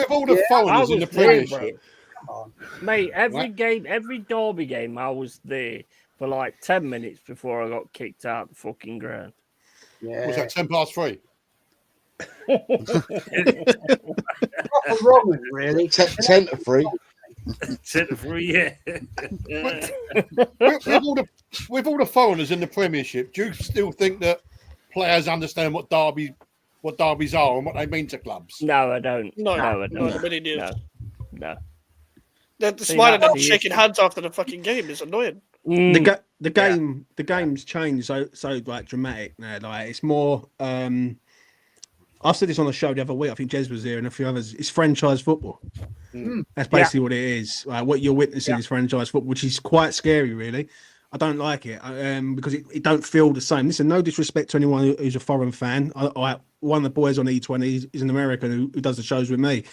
Speaker 6: all the foreigners in the Premiership.
Speaker 2: Mate, every game, every derby game, I was there for like 10 minutes before I got kicked out the fucking ground.
Speaker 6: Yeah. Was that 3:10?
Speaker 4: Proper wrong, really.
Speaker 10: 10 to 3.
Speaker 1: 10 to 3, yeah.
Speaker 6: with all the foreigners in the Premiership, do you still think that players understand what derbies are and what they mean to clubs?
Speaker 2: No, I don't.
Speaker 5: No,
Speaker 2: I don't.
Speaker 5: No.
Speaker 2: No.
Speaker 5: The smiling and shaking hands after the fucking game is annoying.
Speaker 8: The game's changed so like dramatic now. Like it's more. I said this on the show the other week. I think Jez was there and a few others. It's franchise football. That's basically what it is. Like, what you're witnessing is franchise football, which is quite scary, really. I don't like it because it don't feel the same. Listen, no disrespect to anyone who's a foreign fan. One of the boys on E20 is an American who does the shows with me.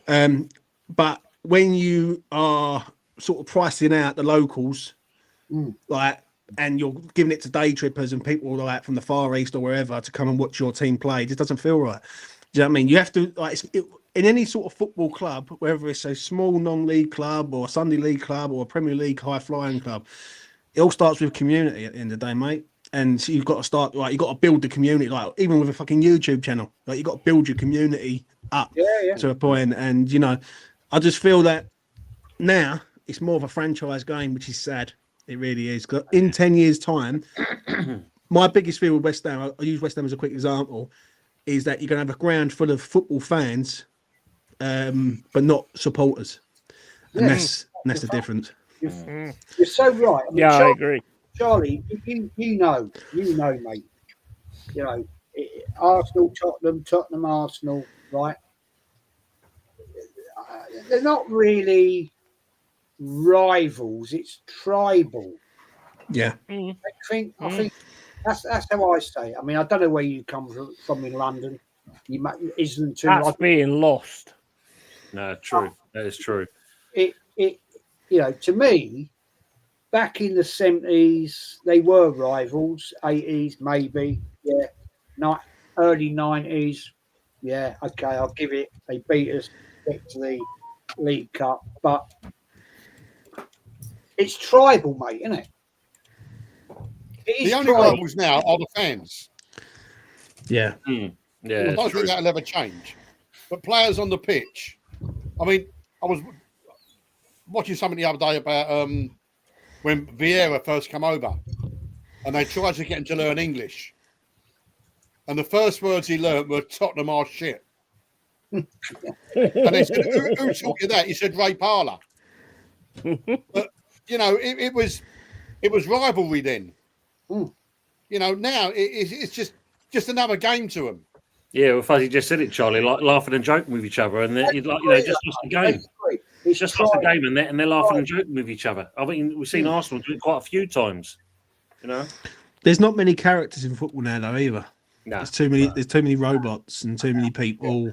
Speaker 8: But when you are sort of pricing out the locals, like, and you're giving it to day trippers and people like from the Far East or wherever to come and watch your team play, it just doesn't feel right. Do you know what I mean? You have to in any sort of football club, whether it's a small non-league club or a Sunday league club or a Premier League high-flying club, it all starts with community at the end of the day, mate. And so you've got to start, like, you've got to build the community, like, even with a fucking YouTube channel, like, you've got to build your community up to a point. And, you know, I just feel that now it's more of a franchise game, which is sad. It really is. Because in 10 years' time, my biggest fear with West Ham, I'll use West Ham as a quick example, is that you're going to have a ground full of football fans, but not supporters. And that's the difference.
Speaker 4: You're so right. I mean,
Speaker 2: I agree.
Speaker 4: Charlie, you know, mate. You know, Arsenal, Tottenham, Arsenal, right? They're not really rivals. It's tribal.
Speaker 8: Yeah.
Speaker 4: I think that's how I say it. I mean, I don't know where you come from in London. Islington.
Speaker 2: That's being lost.
Speaker 1: No, true. That is true.
Speaker 4: It you know, to me, back in the 70s, they were rivals. 80s, maybe. Yeah. Not early 90s. Yeah. Okay, I'll give it. They beat us to get to the League Cup, but it's tribal, mate, isn't it? It is
Speaker 6: The only
Speaker 4: tribal.
Speaker 6: rivals now are the fans.
Speaker 8: Yeah.
Speaker 1: Yeah,
Speaker 6: I
Speaker 1: it's
Speaker 6: don't
Speaker 1: true.
Speaker 6: think that'll ever change. But players on the pitch, I mean, I was watching something the other day about when Vieira first came over and they tried to get him to learn English. And the first words he learned were Tottenham are shit. And they said, who taught you that? He said, Ray Parlour. But, you know, it was rivalry then.
Speaker 4: Mm.
Speaker 6: You know, now it's just another game to them.
Speaker 1: Yeah, well, Fuzzy just said it, Charlie, like laughing and joking with each other, and you'd like, just lost the game.
Speaker 4: It's
Speaker 1: Just lost the game, and they're laughing and joking with each other. I mean, we've seen Arsenal do it quite a few times. You know,
Speaker 8: There's not many characters in football now, though, either.
Speaker 1: no,
Speaker 8: There's too many. There's too many robots and too many people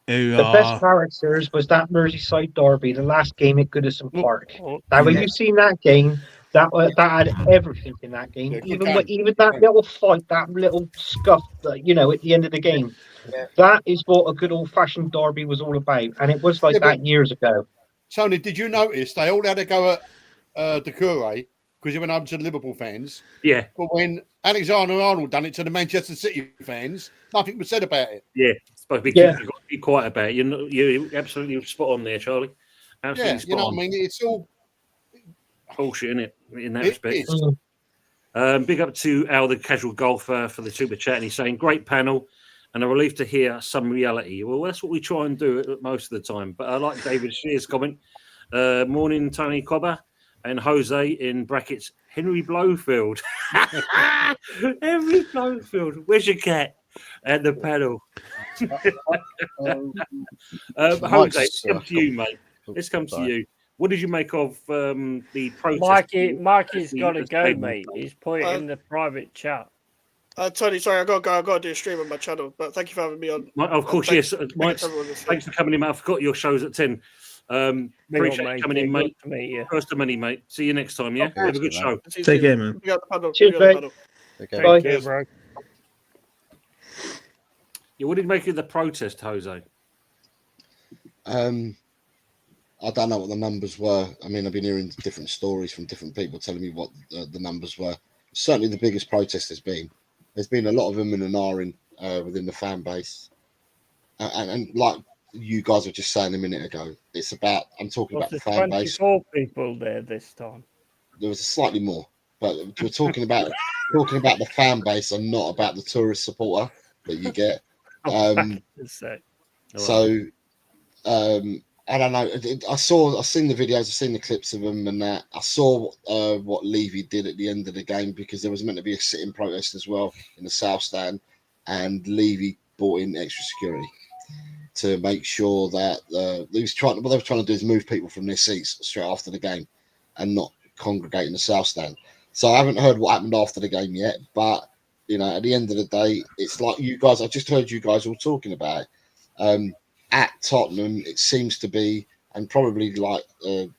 Speaker 8: who
Speaker 3: The best
Speaker 8: are.
Speaker 3: characters was that Merseyside derby, the last game at Goodison Park.
Speaker 2: Oh,
Speaker 3: Now, when you've seen that game, that had everything in that game.
Speaker 6: Yeah, good
Speaker 3: Even
Speaker 6: game.
Speaker 3: even that little fight, that little scuff, at the end of the game.
Speaker 4: Yeah.
Speaker 3: That is what a good old-fashioned derby was all about, and it was like
Speaker 6: Yeah,
Speaker 3: that years ago.
Speaker 6: Tony, did you notice they all had to go at Doucouré because he went over to the Liverpool fans?
Speaker 1: yeah,
Speaker 6: But when Alexander Arnold done it to the Manchester City fans, nothing was said about it.
Speaker 1: yeah. Supposed to be,
Speaker 3: Yeah.
Speaker 1: you've got to be quiet about it. You're absolutely spot on there, Charlie. Absolutely
Speaker 6: Yeah,
Speaker 1: spot
Speaker 6: you know
Speaker 1: on.
Speaker 6: what I mean? It's all
Speaker 1: Bullshit, isn't it? In that
Speaker 6: it
Speaker 1: respect.
Speaker 6: is.
Speaker 1: Big up to Al, the casual golfer, for the super chat, and he's saying, "Great panel, and a relief to hear some reality." Well, that's what we try and do most of the time. But I like David Shear's comment. Morning, Tony Cobber and Jose in brackets. Henry Blowfield. Henry Blowfield. Where's your cat? At the panel. Jose, let's come to you, mate. Let's come to you. What did you make of the protest?
Speaker 2: Mikey's got to go,
Speaker 1: Stadium?
Speaker 2: mate. He's put it in the private chat.
Speaker 5: Tony, sorry, I got to go. I got to do a stream on my channel. But thank you for having me on.
Speaker 1: Of course, yes. Mike,
Speaker 5: everyone listening.
Speaker 1: thanks for coming in, mate. I forgot your show's at 10. Appreciate you coming in, mate.
Speaker 2: Good to meet you.
Speaker 1: First of many, mate. See you next time, yeah?
Speaker 7: Okay.
Speaker 1: Have a good show.
Speaker 8: Take care, man.
Speaker 5: We got the panel.
Speaker 3: Cheers,
Speaker 5: We got the
Speaker 3: mate.
Speaker 5: panel.
Speaker 7: Okay.
Speaker 3: Bye.
Speaker 2: Take care, bro.
Speaker 1: Yeah, what did you make of the protest, Jose?
Speaker 10: I don't know what the numbers were. I mean, I've been hearing different stories from different people telling me what the numbers were. Certainly, the biggest protest has been. There's been a lot of them in and ahhing within the fan base, and like you guys were just saying a minute ago, it's about. I'm talking about the
Speaker 2: There's
Speaker 10: fan base.
Speaker 2: 24 people there this time.
Speaker 10: There was slightly more, but we're talking about the fan base and not about the tourist supporter that you get. I don't know. I've seen the videos, I've seen the clips of them, and that I saw what Levy did at the end of the game, because there was meant to be a sit-in protest as well in the South Stand, and Levy brought in extra security to make sure that what they were trying to do is move people from their seats straight after the game, and not congregate in the South Stand. So I haven't heard what happened after the game yet, but at the end of the day, it's like you guys. I just heard you guys all talking about it. At Tottenham, it seems to be, and probably like you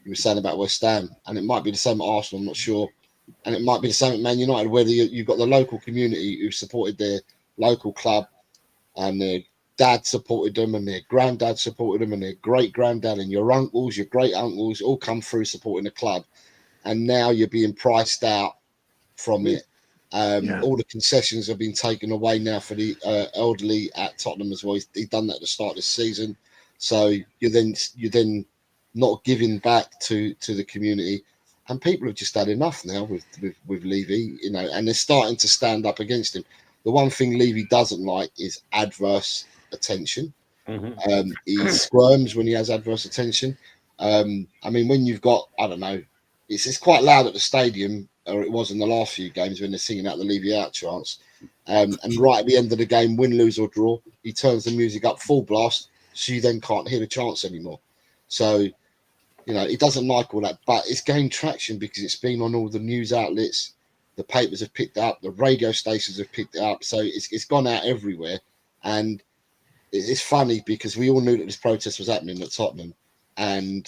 Speaker 10: were saying about West Ham, and it might be the same at Arsenal, I'm not sure, and it might be the same at Man United, whether you've got the local community who supported their local club, and their dad supported them, and their granddad supported them, and their great granddad, and your uncles, your great uncles, all come through supporting the club, and now you're being priced out from it. All the concessions have been taken away now for the elderly at Tottenham as well. He's done that at the start of the season, so you're then not giving back to the community, and people have just had enough now with Levy, and they're starting to stand up against him. The one thing Levy doesn't like is adverse attention.
Speaker 1: Mm-hmm.
Speaker 10: He squirms when he has adverse attention. I mean, when you've got, I don't know, it's quite loud at the stadium, or it was in the last few games when they're singing out the Levy out chants. And right at the end of the game, win, lose or draw, he turns the music up full blast, so you then can't hear the chants anymore. So, he doesn't like all that, but it's gained traction because it's been on all the news outlets. The papers have picked it up, the radio stations have picked it up, so it's gone out everywhere. And it's funny because we all knew that this protest was happening at Tottenham, and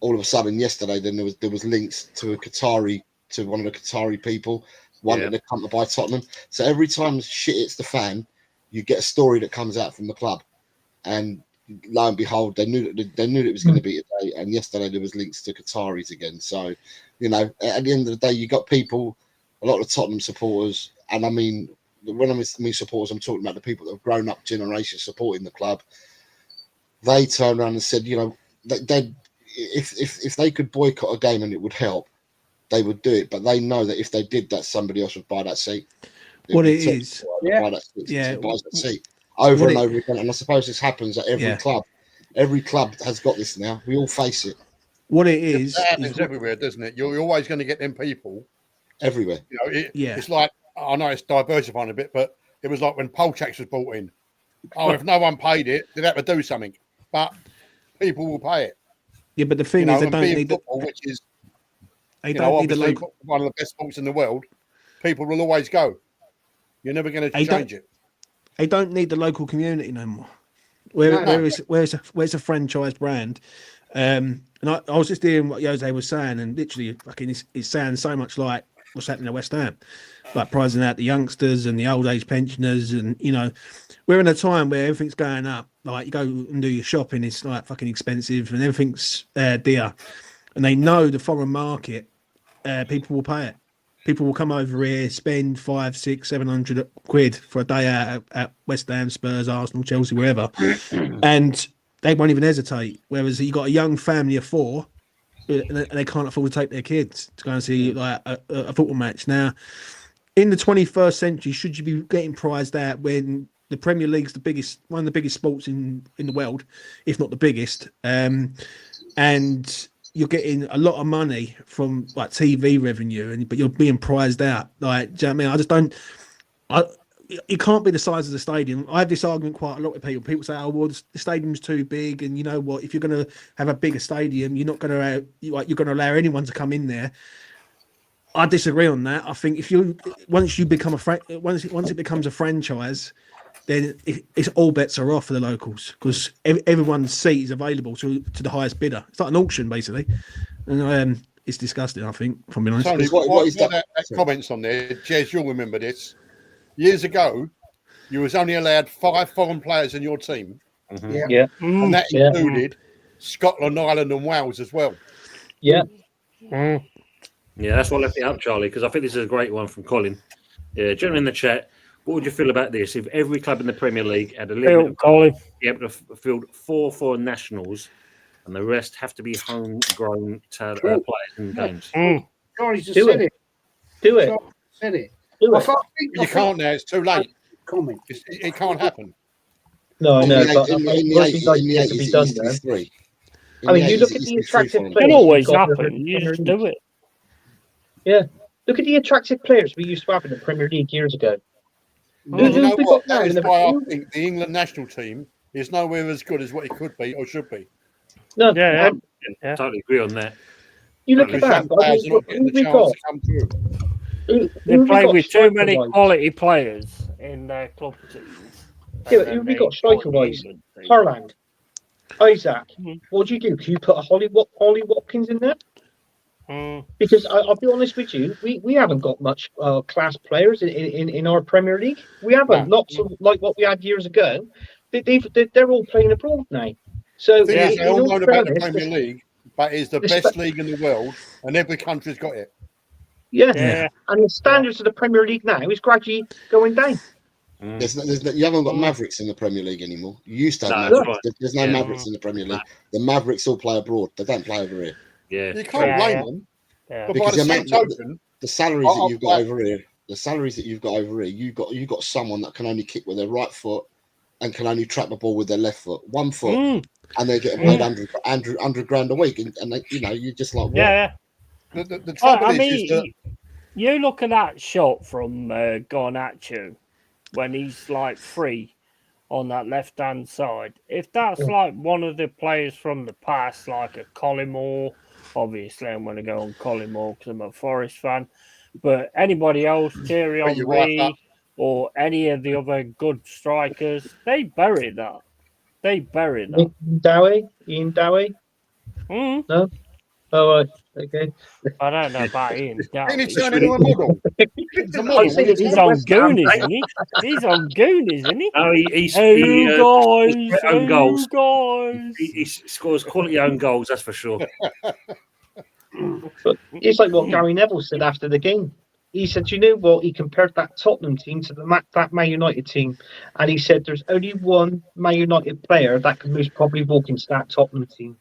Speaker 10: all of a sudden yesterday, then there was links to one of the Qatari people wanting to come to buy Tottenham. So every time shit hits the fan, you get a story that comes out from the club, and lo and behold, they knew it was going to be today. And yesterday there was links to Qataris again. So, you know, at the end of the day, you got people, a lot of Tottenham supporters, and I mean, when I mean supporters, I'm talking about the people that have grown up generations supporting the club. They turned around and said, you know, they if they could boycott a game and it would help, they would do it. But they know that if they did that, somebody else would buy that seat.
Speaker 8: What it is,
Speaker 10: buy that seat, buys that seat over and over again. And I suppose this happens at every club. Every club has got this now. We all face it.
Speaker 8: What it is
Speaker 6: everywhere, doesn't it? You're always going to get them people
Speaker 10: everywhere.
Speaker 6: You know, it's like, I know it's diversifying a bit, but it was like when Polchaks was brought in. Oh, if no one paid it, they'd have to do something. But people will pay it.
Speaker 8: Yeah, but the thing is, they don't need
Speaker 6: football, which is obviously one of the best sports in the world. People will always go. You're never going to change it.
Speaker 8: They don't need the local community no more. Where's a franchise brand? And I was just hearing what Jose was saying, and literally, fucking, it sounds so much like what's happening at West Ham, like pricing out the youngsters and the old age pensioners, and you know, we're in a time where everything's going up. Like you go and do your shopping, it's like fucking expensive, and everything's dear, and they know the foreign market, people will pay it. People will come over here, spend 500, 600, 700 quid for a day out at West Ham, Spurs, Arsenal, Chelsea, wherever, and they won't even hesitate. Whereas you got a young family of 4, and they can't afford to take their kids to go and see like a football match. Now, in the 21st century, should you be getting prized out when the Premier League's one of the biggest sports in the world, if not the biggest, and you're getting a lot of money from like TV revenue, but you're being prized out. Like, do you know what I mean? I just don't. It can't be the size of the stadium. I have this argument quite a lot with people. People say, "Oh, well, the stadium's too big," and you know what? If you're going to have a bigger stadium, you're not going to you're going to allow anyone to come in there. I disagree on that. I think once it becomes a franchise, then it's all bets are off for the locals because everyone's seat is available to the highest bidder. It's like an auction basically, and it's disgusting. I think, from being honest.
Speaker 6: Tony, what is that comments on there, Jez? You'll remember this. Years ago, you was only allowed 5 foreign players in your team.
Speaker 3: Yeah.
Speaker 6: And that included Scotland, Ireland, and Wales as well.
Speaker 3: Yeah.
Speaker 1: Yeah, that's why I left it up, Charlie, because I think this is a great one from Colin. Yeah, gentlemen in the chat, what would you feel about this if every club in the Premier League had a limit be able to field 4 foreign nationals and the rest have to be homegrown players in games?
Speaker 4: Charlie just said it.
Speaker 3: Do it.
Speaker 4: Said it.
Speaker 6: You can't now, it's too late.
Speaker 4: Comment.
Speaker 6: It can't happen.
Speaker 3: No, I know, but I think like it to be done there. I mean, you look at the attractive players.
Speaker 2: It can always happen. You just do it.
Speaker 3: Yeah. Look at the attractive players we used to have in the Premier League years ago.
Speaker 6: You know what? That is why I think the England national team is nowhere as good as what it could be or should be.
Speaker 3: No,
Speaker 1: yeah. Totally agree on that.
Speaker 3: You look at that.
Speaker 2: They play with too many quality players in their club teams.
Speaker 3: Yeah, we got striker-wise. Haaland, Isaac. What do? Can you put a Holly Watkins in there? Because I'll be honest with you, we haven't got much class players in our Premier League. We haven't. Lots of like what we had years ago. They're all playing abroad now. So
Speaker 6: they all know about the Premier League, but it's the best league in the world, and every country's got it.
Speaker 3: Yeah. And the standards of the Premier League now is gradually going down.
Speaker 10: You haven't got Mavericks in the Premier League anymore. You used to have Mavericks.
Speaker 1: Right.
Speaker 10: There's no Mavericks in the Premier League. The Mavericks all play abroad. They don't play over here.
Speaker 1: Yeah,
Speaker 6: you can't blame them.
Speaker 1: Yeah.
Speaker 10: Because the salaries that you've got over here, you've got someone that can only kick with their right foot and can only trap the ball with their left foot, 1 foot, and they're getting paid 100 grand a week, and they, you're just like, what?
Speaker 2: Yeah.
Speaker 6: The trouble is that
Speaker 2: you look at that shot from Garnacho when he's like free on that left-hand side. If that's like one of the players from the past, like a Collymore, obviously I'm going to go on Collymore because I'm a Forest fan, but anybody else, Thierry Henry, or any of the other good strikers, they bury that.
Speaker 3: Ian Dowie? No? Oh, right. Okay.
Speaker 2: I don't know about Ian.
Speaker 6: Ain't he
Speaker 2: He's
Speaker 6: turning into a model? He's a model.
Speaker 3: said it's
Speaker 2: on
Speaker 3: West Ham,
Speaker 2: Goonies,
Speaker 3: mate.
Speaker 2: isn't he? He's on Goonies, isn't he?
Speaker 1: No, he
Speaker 2: Hey,
Speaker 1: scores
Speaker 2: you
Speaker 1: great
Speaker 2: guys!
Speaker 1: own
Speaker 2: Hey,
Speaker 1: goals.
Speaker 2: you guys!
Speaker 1: He scores quality own goals, that's for sure.
Speaker 3: But it's like what Gary Neville said after the game. He said, you know what? He compared that Tottenham team to that Man United team. And he said there's only one Man United player that can most probably walk into that Tottenham team.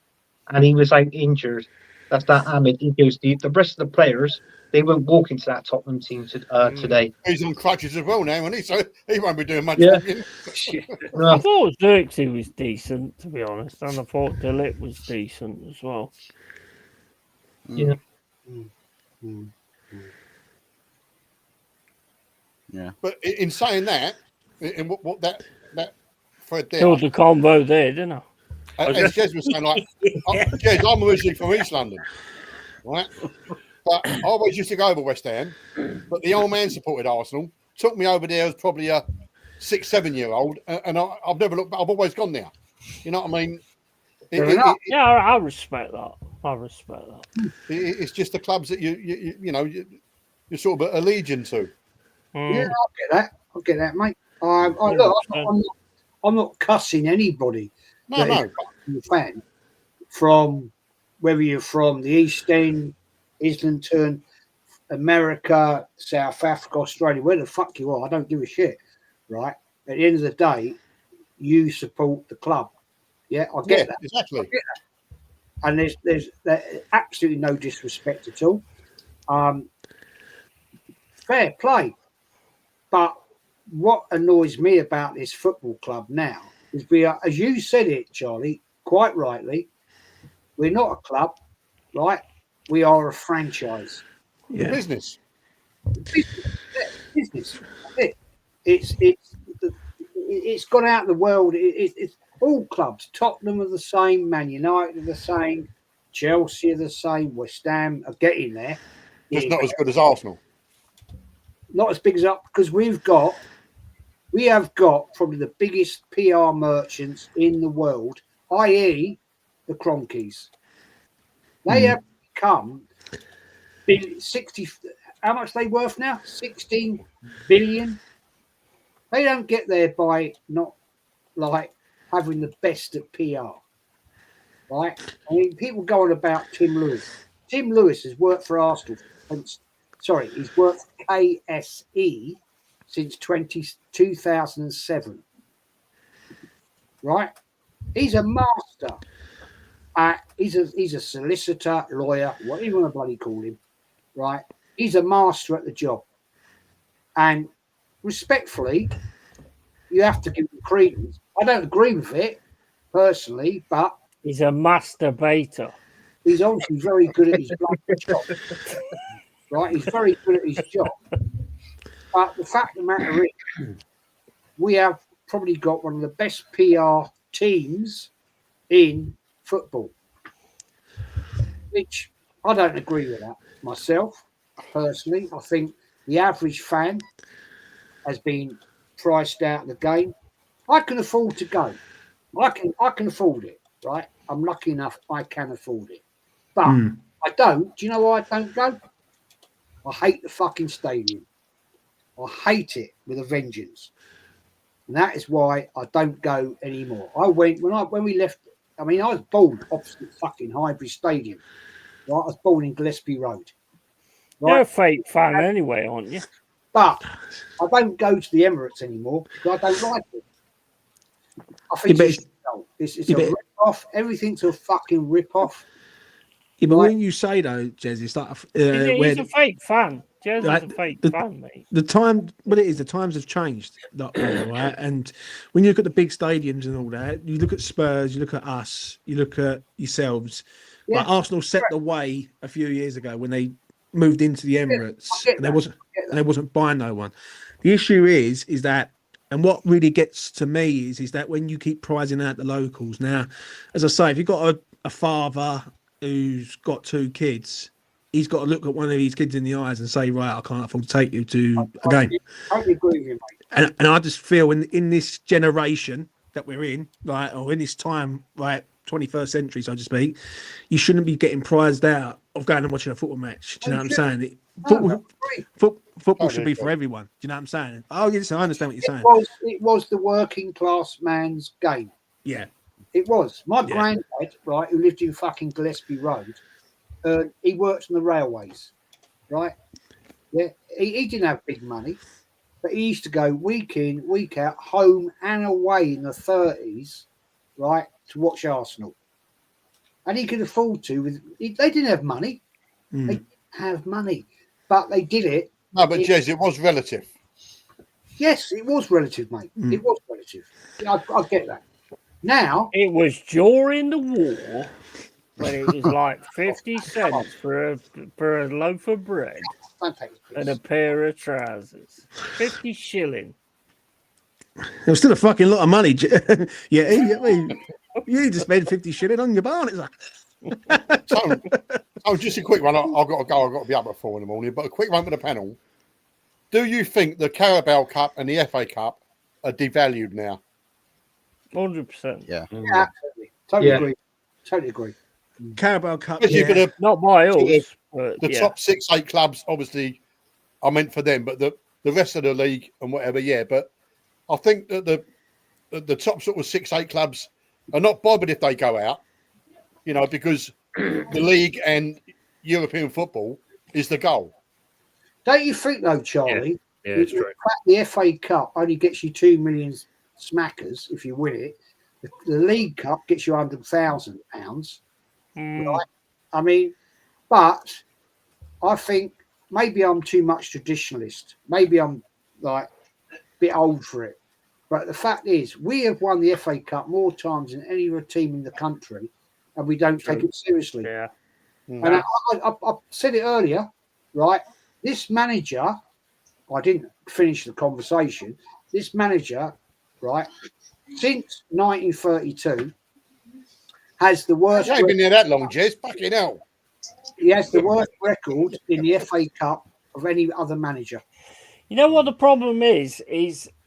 Speaker 3: And he was out injured. That's that Ahmed. He goes, the rest of the players, they won't walk into that Tottenham team today.
Speaker 6: He's on crutches as well now, isn't he? So he won't be doing much
Speaker 3: Yeah.
Speaker 6: walking.
Speaker 2: I thought Xerxes was decent, to be honest, and I thought Delit was decent as well.
Speaker 3: Yeah.
Speaker 7: Yeah.
Speaker 6: But in saying that, in what that Fred there,
Speaker 2: Killed the combo there, didn't I?
Speaker 6: as Jez was saying, like, Jez, I'm originally from East London, right? But I always used to go over West Ham, but the old man supported Arsenal, took me over there as probably a 6-7-year-old, and I've never looked back. I've always gone there. You know what I mean?
Speaker 2: Yeah, I respect that. I respect that.
Speaker 6: It's just the clubs that you're sort of allegiant to.
Speaker 4: Yeah, I'll get that, mate. Look, I'm not cussing anybody.
Speaker 6: No.
Speaker 4: A fan from whether you're from the East End, Islington, America, South Africa, Australia, where the fuck you are, I don't give a shit. Right? At the end of the day, you support the club. Yeah, I get that.
Speaker 6: Exactly.
Speaker 4: I get that. And there's absolutely no disrespect at all. Fair play. But what annoys me about this football club now is we are, as you said it, Charlie, quite rightly, we're not a club, right? We are a franchise.
Speaker 8: Yeah.
Speaker 6: Business.
Speaker 4: Business. It's gone out of the world. It's all clubs. Tottenham are the same. Man United are the same. Chelsea are the same. West Ham are getting there.
Speaker 6: Just not as good as Arsenal.
Speaker 4: Not as big as up because we have got probably the biggest PR merchants in the world, i.e. the Cronkies. They have become 60. How much are they worth now? 16 billion. They don't get there by not like having the best at PR, right? I mean, people go on about Tim Lewis. Tim Lewis has worked for Arsenal. He's worked for KSE since 2007. Right? He's a master. He's a solicitor, lawyer, whatever you want to bloody call him. Right? He's a master at the job. And respectfully, you have to give him credence. I don't agree with it personally, but
Speaker 2: he's a masturbator.
Speaker 4: He's obviously very good at his job. Right? He's very good at his job. But the fact of the matter is, we have probably got one of the best PR teams in football, which I don't agree with that myself personally. I think the average fan has been priced out of the game. I can afford to go. I can afford it, right? I'm lucky enough I can afford it. But I don't. Do you know why I don't go? I hate the fucking stadium. I hate it with a vengeance. And that is why I don't go anymore. I went when we left. I mean, I was born opposite fucking Highbury Stadium. Right? I was born in Gillespie Road. Right?
Speaker 2: You're a fake fan anyway, aren't you? But
Speaker 4: I don't go to the Emirates anymore because I don't like it. I think it's a rip-off. Everything's a fucking rip-off.
Speaker 8: Yeah, but when you say though, Jez, it's like
Speaker 2: he's a fake fan. Jez is a fake fan, mate.
Speaker 8: The times have changed, right? And when you look at the big stadiums and all that, you look at Spurs, you look at us, you look at yourselves. Yeah, like Arsenal set the way a few years ago when they moved into the Emirates, and they wasn't buying no one. The issue is that, and what really gets to me is that when you keep prizing out the locals. Now, as I say, if you've got a father who's got 2 kids, he's got to look at one of these kids in the eyes and say, right, I can't afford to take you to a game.
Speaker 4: I agree with you, mate.
Speaker 8: And I just feel in this generation that we're in, right, or in this time, right, 21st century, so to speak, you shouldn't be getting prized out of going and watching a football match. Do you know what I'm saying? Football should be for everyone. Do you know what I'm saying? Oh, yes, I understand what you're saying.
Speaker 4: It was the working class man's game.
Speaker 8: Yeah.
Speaker 4: It was. My granddad, right, who lived in fucking Gillespie Road, he worked on the railways, right? Yeah, he didn't have big money, but he used to go week in, week out, home and away in the 30s, right, to watch Arsenal. And he could afford to. They didn't have money. They didn't have money, but they did it.
Speaker 6: No, but Jez, it was relative.
Speaker 4: Yes, it was relative, mate. It was relative. I get that. Now
Speaker 2: it was during the war when it was like 50 cents for a loaf of bread and a pair of trousers. 50 shilling.
Speaker 8: It was still a fucking lot of money. Yeah, you need to spend 50 shilling on your barn. It's like...
Speaker 6: so just a quick one. I've got to go. I've got to be up at 4 in the morning. But a quick one for the panel. Do you think the Carabao Cup and the FA Cup are devalued now?
Speaker 2: 100%.
Speaker 4: Yeah, absolutely. Totally agree.
Speaker 8: Carabao Cup,
Speaker 2: not by us.
Speaker 6: The top 6-8 clubs, obviously, are meant for them, but the rest of the league and whatever, yeah. But I think that the top sort of 6-8 clubs are not bothered if they go out, you know, because the league and European football is the goal.
Speaker 4: Don't you think, though, Charlie?
Speaker 1: Yeah, it's true.
Speaker 4: The FA Cup only gets you 2 million smackers if you win it. The League Cup gets you £100,000. Right? I mean, but I think maybe I'm too much traditionalist. Maybe I'm like a bit old for it. But the fact is, we have won the FA Cup more times than any other team in the country, and we don't take it seriously.
Speaker 2: Yeah.
Speaker 4: And I said it earlier, right? This manager, I didn't finish the conversation. This manager, right, since 1932, has the worst.
Speaker 6: You ain't been there that long, Jez. Fucking hell.
Speaker 4: He has the worst record in the FA Cup of any other manager.
Speaker 2: You know what the problem is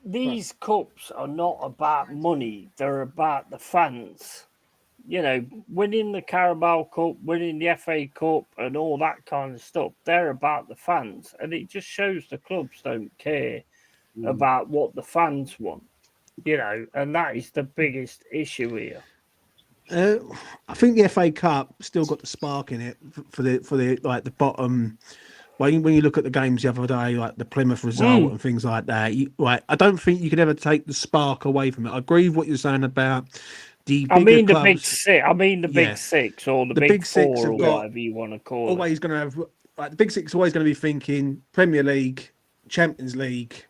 Speaker 2: these cups are not about money. They're about the fans. You know, winning the Carabao Cup, winning the FA Cup and all that kind of stuff. They're about the fans. And it just shows the clubs don't care about what the fans want. You know, and that is the biggest issue here.
Speaker 8: I think the FA Cup still got the spark in it for the like the bottom. When you look at the games the other day, like the Plymouth result and things like that, I don't think you could ever take the spark away from it. I agree with what you're saying about the big six.
Speaker 2: I mean the big six or the big
Speaker 8: six
Speaker 2: four or whatever you want to call it.
Speaker 8: Always going to have like the big six. Is always going to be thinking Premier League, Champions League,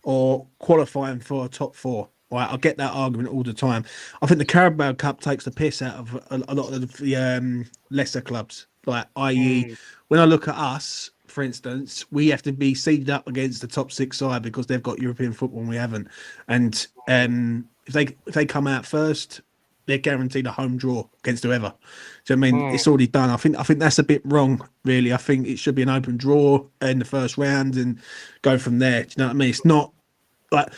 Speaker 8: or qualifying for a top four. Right, I get that argument all the time. I think the Carabao Cup takes the piss out of a lot of the lesser clubs. Like, i.e., when I look at us, for instance, we have to be seeded up against the top 6 side because they've got European football and we haven't. And if they come out first, they're guaranteed a home draw against whoever. So I mean, it's already done. I think that's a bit wrong, really. I think it should be an open draw in the first round and go from there. Do you know what I mean? It's not like.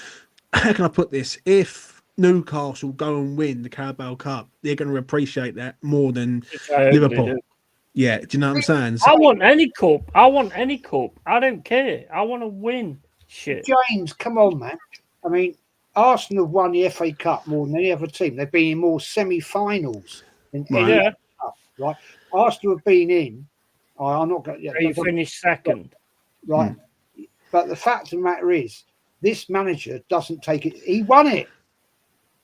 Speaker 8: How can I put this? If Newcastle go and win the Carabao Cup, they're going to appreciate that more than Liverpool. Yeah, do you know what I'm saying?
Speaker 2: So, I want any cup. I don't care. I want to win shit.
Speaker 4: James, come on, man. I mean, Arsenal have won the FA Cup more than any other team. They've been in more semi-finals than any other cup, right? Arsenal have been in. I'm not going.
Speaker 2: They finished second,
Speaker 4: right? But the fact of the matter is, this manager doesn't take it. He won it.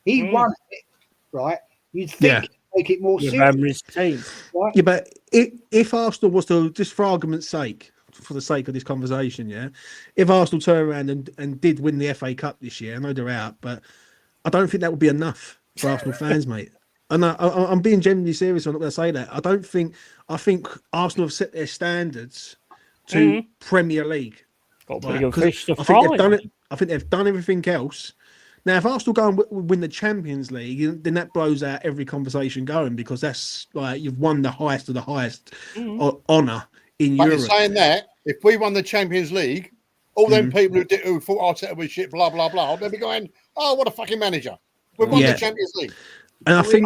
Speaker 4: He won it, right? You'd think he'd take it more seriously.
Speaker 8: Right? Yeah, but if Arsenal was to, just for argument's sake, for the sake of this conversation, if Arsenal turn around and did win the FA Cup this year, I know they're out, but I don't think that would be enough for Arsenal fans, mate. And I'm being genuinely serious. I'm not going to say that. I think Arsenal have set their standards to Premier League.
Speaker 2: Got bigger fish to fry.
Speaker 8: I think they've done everything else. Now, if Arsenal go and win the Champions League, then that blows out every conversation going because that's like you've won the highest of the highest honour in Europe.
Speaker 6: But saying that, if we won the Champions League, all them people who thought Arteta was shit, blah, blah, blah, they'll be going, oh, what a fucking manager. We've won the Champions League.
Speaker 8: And I think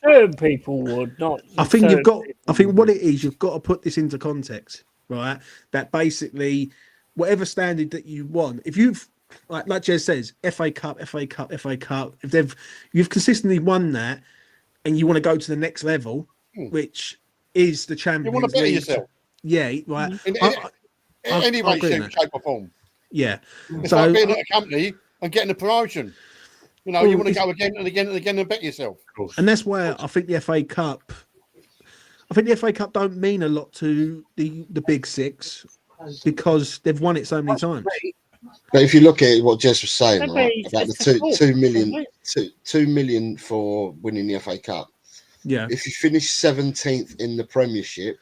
Speaker 2: certain people would not.
Speaker 8: I think you've got. I think what it is, you've got to put this into context, right? That basically, whatever standard that you want, if you've like Jez says, FA Cup, if you've consistently won that, and you want to go to the next level, which is the Champions
Speaker 6: You want to better
Speaker 8: League.
Speaker 6: yourself.
Speaker 8: Yeah, right.
Speaker 6: In any way, shape, or form.
Speaker 8: Yeah.
Speaker 6: It's like being at a company and getting a promotion. You know, you want to go again and again and again and bet yourself.
Speaker 8: And that's where I think the FA Cup. I think the FA Cup don't mean a lot to the big six because they've won it so many times.
Speaker 10: But if you look at what Jess was saying, right, about the 2 million for winning the FA Cup.
Speaker 8: Yeah.
Speaker 10: If you finish 17th in the Premiership,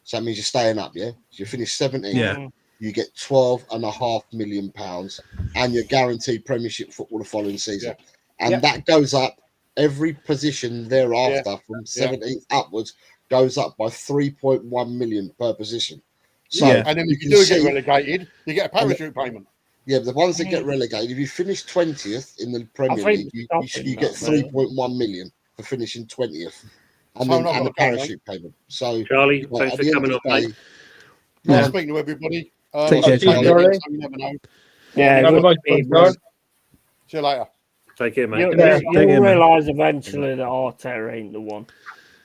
Speaker 10: so that means you're staying up, yeah? So you finish 17th,
Speaker 8: Yeah.
Speaker 10: you get £12.5 million and you're guaranteed Premiership football the following season. And that goes up every position thereafter from 17th upwards goes up by 3.1 million per position. So
Speaker 6: and then if you do get relegated, you get a parachute payment.
Speaker 10: Yeah, the ones that get relegated, if you finish 20th in the Premier League, you get 3.1 million for finishing 20th. And then and a parachute payment. So
Speaker 1: Charlie, thanks for coming on, mate.
Speaker 6: Nice speaking to everybody.
Speaker 8: Take care, Charlie.
Speaker 6: You never know.
Speaker 2: Yeah,
Speaker 6: See you later.
Speaker 1: Take care, mate.
Speaker 2: You'll realise eventually that Arteta ain't the one.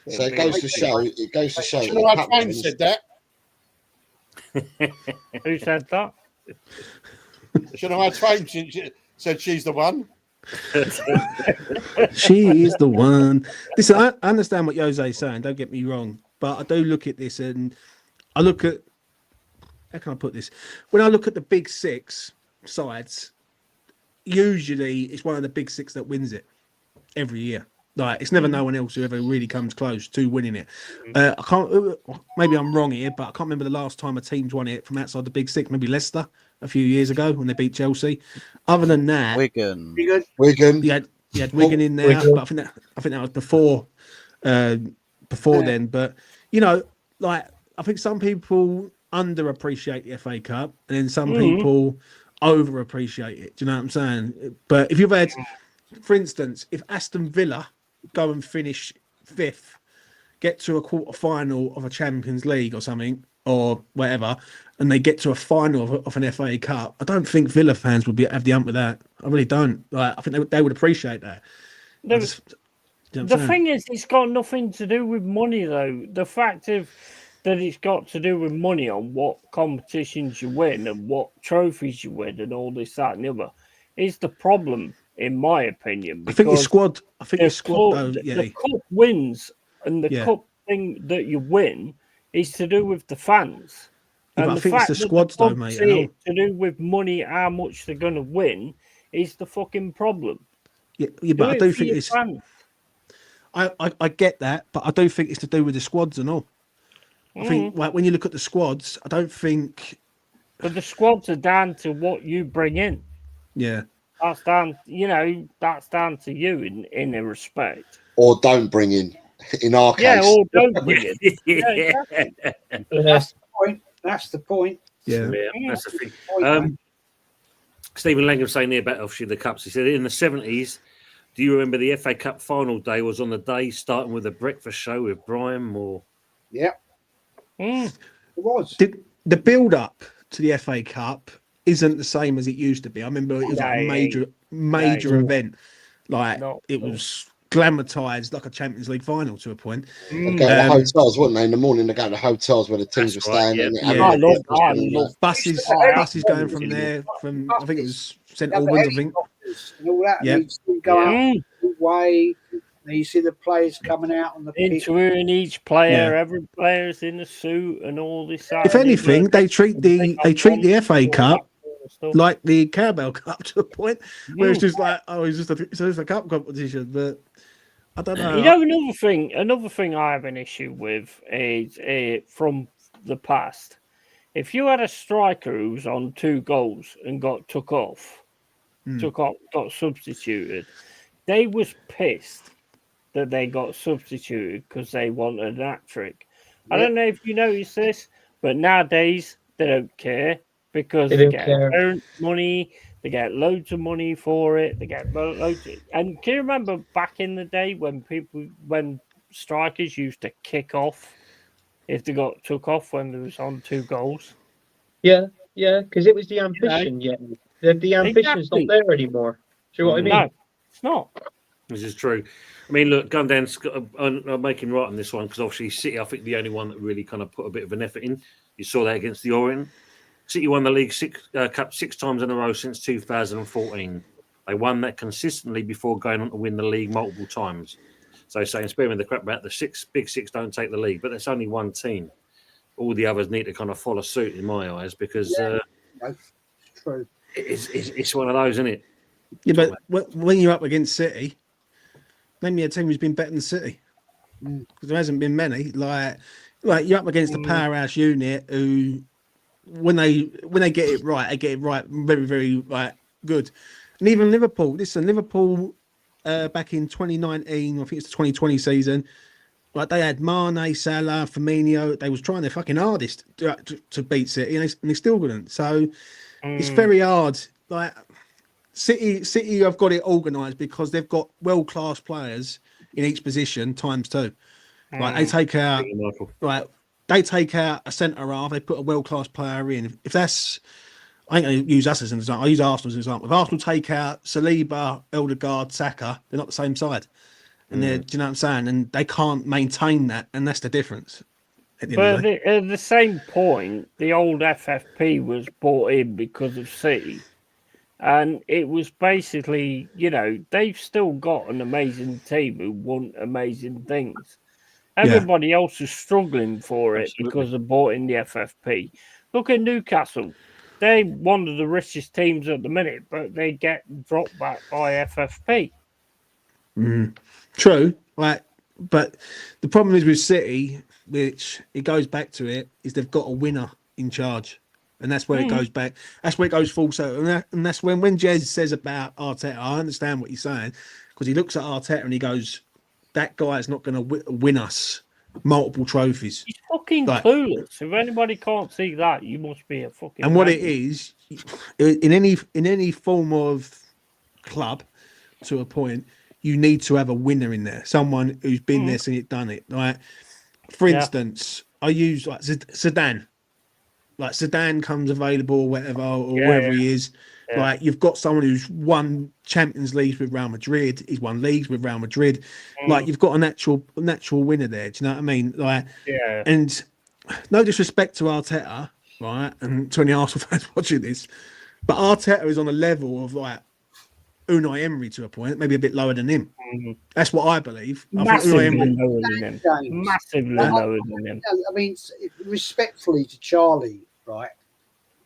Speaker 10: So it goes to show. It goes to show.
Speaker 6: Our friend said that.
Speaker 2: Who said that?
Speaker 6: Should have had Twain said she's the one.
Speaker 8: She is the one. Listen, I understand what Jose's saying. Don't get me wrong, but I do look at this and I look at how can I put this? When I look at the big six sides, usually it's one of the big six that wins it every year. Like it's never no one else who ever really comes close to winning it. I can't. Maybe I'm wrong here, but I can't remember the last time a team's won it from outside the big six. Maybe Leicester a few years ago when they beat Chelsea. Other than that,
Speaker 7: Wigan.
Speaker 10: You
Speaker 8: had Wigan in there, but I think that was before then. But you know, like I think some people underappreciate the FA Cup, and then some people overappreciate it. Do you know what I'm saying? But if you've had, for instance, if Aston Villa go and finish 5th, get to a quarter final of a Champions League or something, or whatever, and they get to a final of an FA Cup, I don't think Villa fans would have the hump with that. I really don't. Like, I think they would appreciate that.
Speaker 2: The thing is, it's got nothing to do with money, though. The fact that it's got to do with money on what competitions you win and what trophies you win and all this, that, and the other is the problem, in my opinion.
Speaker 8: I think your squad.
Speaker 2: The cup wins and the cup thing that you win is to do with the fans.
Speaker 8: Yeah,
Speaker 2: and
Speaker 8: I think it's the squads, though, mate.
Speaker 2: To do with money, how much they're going to win is the fucking problem.
Speaker 8: Yeah, but I do think it's. I get that, but I do think it's to do with the squads and all. I think like when you look at the squads, I don't think.
Speaker 2: But the squads are down to what you bring in.
Speaker 8: Yeah.
Speaker 2: That's down, that's down to you in a respect.
Speaker 10: Or don't bring in our case.
Speaker 2: Yeah, or don't bring in.
Speaker 4: Exactly. That's the point.
Speaker 8: Yeah,
Speaker 1: that's the thing. Stephen Langham saying there about obviously the cups. He said in the 70s, do you remember the FA Cup final day was on the day starting with a breakfast show with Brian Moore?
Speaker 4: Yeah. It was.
Speaker 8: The build up to the FA Cup isn't the same as it used to be. I remember it was like a major event. Like it was glamorized like a Champions League final to a point.
Speaker 10: They go to the hotels, wouldn't they? In the morning, they go to the hotels where the teams were staying.
Speaker 8: I love buses going from there. From I think it was St Albans. I think.
Speaker 4: And all that.
Speaker 8: Yeah.
Speaker 4: And you go out the way. And you see the players coming out on the pitch.
Speaker 2: Interviewing each player, every player's in a suit and all this.
Speaker 8: If anything, they treat the FA Cup like the Carabao Cup to a point where it's just like, it's just a cup competition. But I don't know.
Speaker 2: Another thing I have an issue with is from the past. If you had a striker who was on 2 goals and got got substituted, they was pissed that they got substituted because they wanted an hat trick. I don't know if you noticed this, but nowadays they don't care because they get parent money, They get loads of money for it. They get loads. And can you remember back in the day when strikers used to kick off if they got took off when they was on 2 goals?
Speaker 3: Yeah, because it was the ambition. Yeah, the ambition's
Speaker 2: Exactly.
Speaker 3: not there anymore. Do you know what I mean?
Speaker 2: No, it's not.
Speaker 1: This is true. I mean, look, going down, I'm making right on this one because obviously City, I think, the only one that really kind of put a bit of an effort in. You saw that against the Orient. City won the League Cup 6 times in a row since 2014. They won that consistently before going on to win the league multiple times. So saying, sparing the crap about the big six don't take the league, but that's only one team. All the others need to kind of follow suit in my eyes because
Speaker 4: It's true.
Speaker 1: it's one of those, isn't it?
Speaker 8: Yeah, but when you're up against City, name me a team who's been better than City. Because there hasn't been many. Like you're up against a powerhouse unit who, when they get it right, they get it right very, very good. And even Liverpool. Listen, Liverpool back in 2019, I think it's the 2020 season. Like they had Mane, Salah, Firmino. They was trying their fucking hardest to beat City, and they still couldn't. So it's very hard. Like City have got it organised because they've got world-class players in each position times 2. Like they take out, they take out a centre half, they put a world-class player in. If that's, I ain't going to use us as an example. I use Arsenal as an example. If Arsenal take out Saliba, Odegaard, Saka, they're not the same side. And they're, do you know what I'm saying? And they can't maintain that, and that's the difference.
Speaker 2: But at the same point, the old FFP was brought in because of City. And it was basically, they've still got an amazing team who want amazing things. Everybody else is struggling for it because they bought in the FFP. Look at Newcastle. They're one of the richest teams at the minute, but they get dropped back by FFP.
Speaker 8: True. But the problem is with City, which it goes back to it, is they've got a winner in charge. And that's where it goes back. That's where it goes full circle. And that's when Jez says about Arteta, I understand what he's saying, because he looks at Arteta and he goes, that guy is not going to win us multiple trophies.
Speaker 2: He's fucking clueless. If anybody can't see that, you must be a fucking.
Speaker 8: And what it is, in any form of club, to a point, you need to have a winner in there. Someone who's been there, seen it, done it. Like, for instance, I use Zidane. Like Zidane comes available, or whatever, or wherever he is. Yeah. Like you've got someone who's won Champions Leagues with Real Madrid. He's won leagues with Real Madrid. Like you've got a natural winner there. Do you know what I mean? Like, and no disrespect to Arteta, right, and to any Arsenal fans watching this, but Arteta is on a level of like Unai Emery to a point, maybe a bit lower than him. That's what I believe.
Speaker 2: Massively lower than him. Massively lower than him.
Speaker 4: I mean, respectfully to Charlie, right?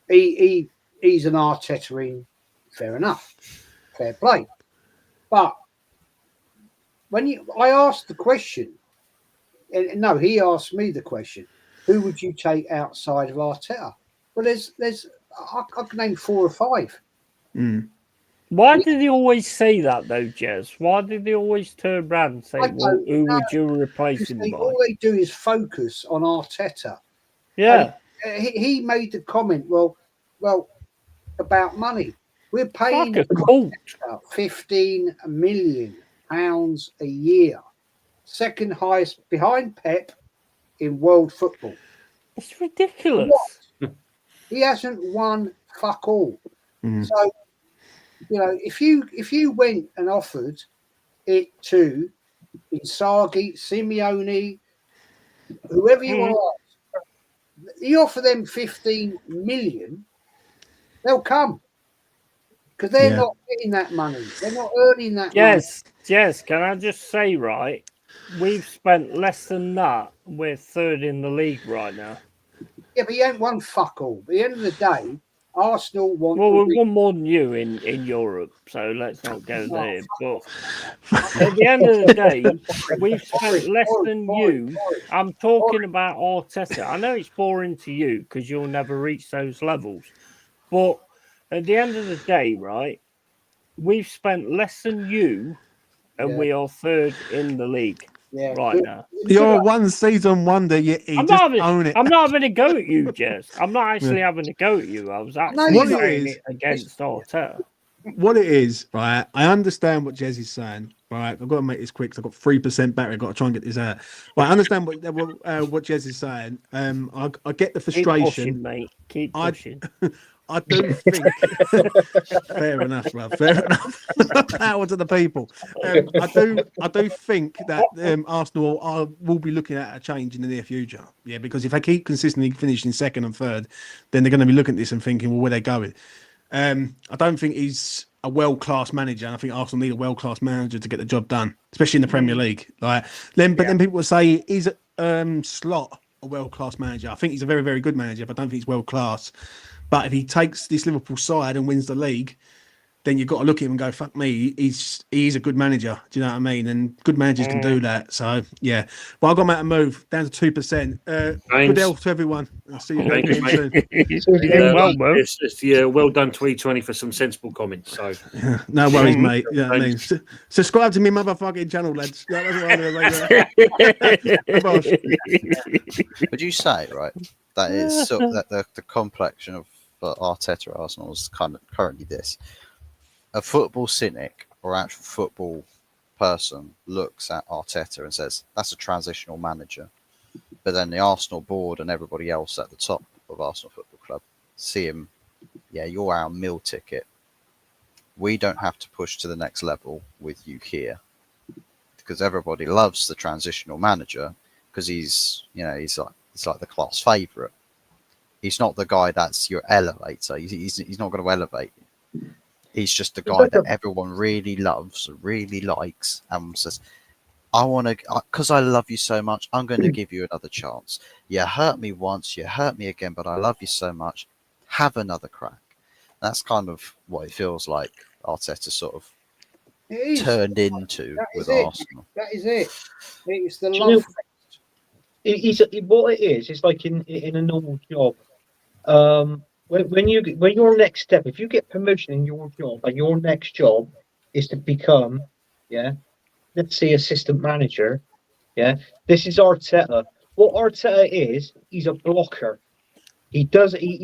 Speaker 4: He's an Arteta in, fair enough, fair play. But when I asked the question, and no, he asked me the question: who would you take outside of Arteta? Well, there's I can name 4 or 5.
Speaker 2: Why did he always say that though, Jez? Why did he always turn around and say, well, who would you replace him by?
Speaker 4: All they do is focus on Arteta.
Speaker 2: Yeah.
Speaker 4: And he made the comment, well, about money. We're paying £15 million a year. Second highest behind Pep in world football.
Speaker 2: It's ridiculous.
Speaker 4: He hasn't won fuck all. So, if you went and offered it to Inzaghi, Simeone, whoever you want, you offer them 15 million, they'll come because they're not getting that money. They're not earning that money.
Speaker 2: Yes. Can I just say, right? We've spent less than that. We're 3rd in the league right now.
Speaker 4: Yeah, but you ain't won fuck all. At the end of the day, Arsenal want.
Speaker 2: Well, we won more than you in Europe, so let's not go there. But at the end of the day, we've spent less than you. I'm talking about Arteta. I know it's boring to you because you'll never reach those levels. But at the end of the day, right, we've spent less than you, and we are 3rd in the league.
Speaker 4: Yeah.
Speaker 2: right now.
Speaker 8: You're a one season wonder. You
Speaker 2: I'm
Speaker 8: just
Speaker 2: not,
Speaker 8: own it.
Speaker 2: I'm not having a go at you, Jez. I'm not actually having a go at you. I was actually
Speaker 8: What it
Speaker 2: saying
Speaker 8: is-
Speaker 2: it against Arteta.
Speaker 8: What it is, right? I understand what Jez is saying. Right, I've got to make this quick. 'Cause I've got 3% battery. I've got to try and get this out. But I understand what Jez is saying. I get the
Speaker 2: Keep
Speaker 8: frustration.
Speaker 2: pushing, mate. Keep
Speaker 8: I-
Speaker 2: pushing.
Speaker 8: I do think. Fair enough, bro. Fair enough. Power to the people. I do think that Arsenal will be looking at a change in the near future. Yeah, because if they keep consistently finishing second and third, then they're going to be looking at this and thinking, well, where they going? I don't think he's a world-class manager. I think Arsenal need a world-class manager to get the job done, especially in the Premier League. Like then people will say, is Slot a world-class manager? I think he's a very, very good manager, but I don't think he's world-class. But if he takes this Liverpool side and wins the league, then you've got to look at him and go, fuck me, he's a good manager. Do you know what I mean? And good managers can do that. So, yeah. But I've got to move down to 2%. Good health to everyone. I'll see you
Speaker 1: Thank you,
Speaker 8: again
Speaker 1: mate.
Speaker 8: soon.
Speaker 2: Well, Mo.
Speaker 1: It's well done to E20 for some sensible comments. So
Speaker 8: No worries, mate. You know what I mean? Subscribe to me motherfucking channel, lads. That's what I'm going to say.
Speaker 7: Would you say, right, that is so that the complexion of Arteta at Arsenal is kind of currently this: a football cynic or actual football person looks at Arteta and says that's a transitional manager, but then the Arsenal board and everybody else at the top of Arsenal Football Club see him, yeah, you're our meal ticket. We don't have to push to the next level with you here, because everybody loves the transitional manager because he's like the class favourite. He's not the guy that's your elevator. He's not going to elevate you. He's just the guy that everyone really loves, really likes, and says, I want to, because I love you so much, I'm going to give you another chance. You hurt me once, you hurt me again, but I love you so much. Have another crack. That's kind of what it feels like Arteta sort of turned into with Arsenal.
Speaker 4: That is it. It's the
Speaker 3: Do you
Speaker 4: love.
Speaker 3: what it is, it's like in a normal job. When your next step, if you get promotion in your job and your next job is to become, let's say assistant manager, this is Arteta. What Arteta is, he's a blocker. He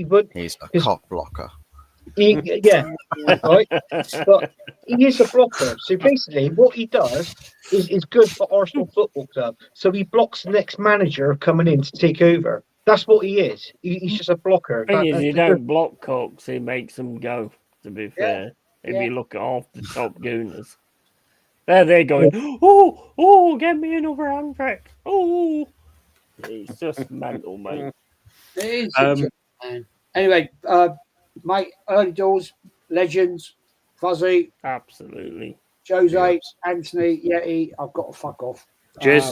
Speaker 3: would.
Speaker 7: He's a cock blocker.
Speaker 3: Right. But he is a blocker. So basically, what he does is good for Arsenal Football Club. So he blocks the next manager coming in to take over. That's what he is. He's just a blocker.
Speaker 2: Thing is, he don't block cocks, he makes them go, to be fair. If
Speaker 4: Yeah.
Speaker 2: you look at half the top gooners. They're going, oh, get me another handbrake. Oh, it's just mental, mate.
Speaker 4: It is. Man. Anyway, mate, early doors, legends, Fuzzy,
Speaker 2: Absolutely.
Speaker 4: Jose, Anthony, Yeti. I've got to fuck off.
Speaker 1: Jez,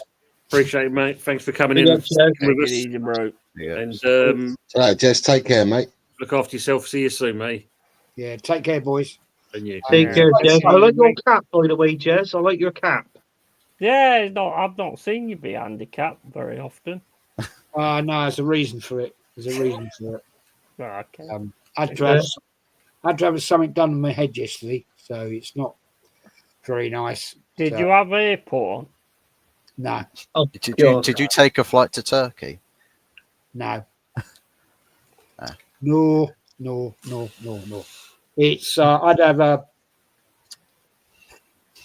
Speaker 1: appreciate it, mate. Thanks for coming in
Speaker 3: Yeah,
Speaker 1: and sticking with
Speaker 2: Take it
Speaker 1: us.
Speaker 2: easy, bro.
Speaker 7: Yeah.
Speaker 1: And
Speaker 10: All right, Jess, take care, mate.
Speaker 1: look after yourself. See you soon, mate.
Speaker 4: Yeah, take care, boys.
Speaker 1: And you.
Speaker 3: Take care,
Speaker 4: Yeah.
Speaker 3: Jez. I like your cap, by the way, Jez. I like your cap.
Speaker 2: Yeah, I've not seen you be handicapped very often.
Speaker 4: No, there's a reason for it. There's a reason for it.
Speaker 2: Oh, okay.
Speaker 4: I had to have something done on my head yesterday, so it's not very nice.
Speaker 2: Did you have airport on?
Speaker 4: No,
Speaker 3: Oh,
Speaker 7: Did you take a flight to Turkey?
Speaker 4: no.
Speaker 7: Ah.
Speaker 4: No. It's I'd have a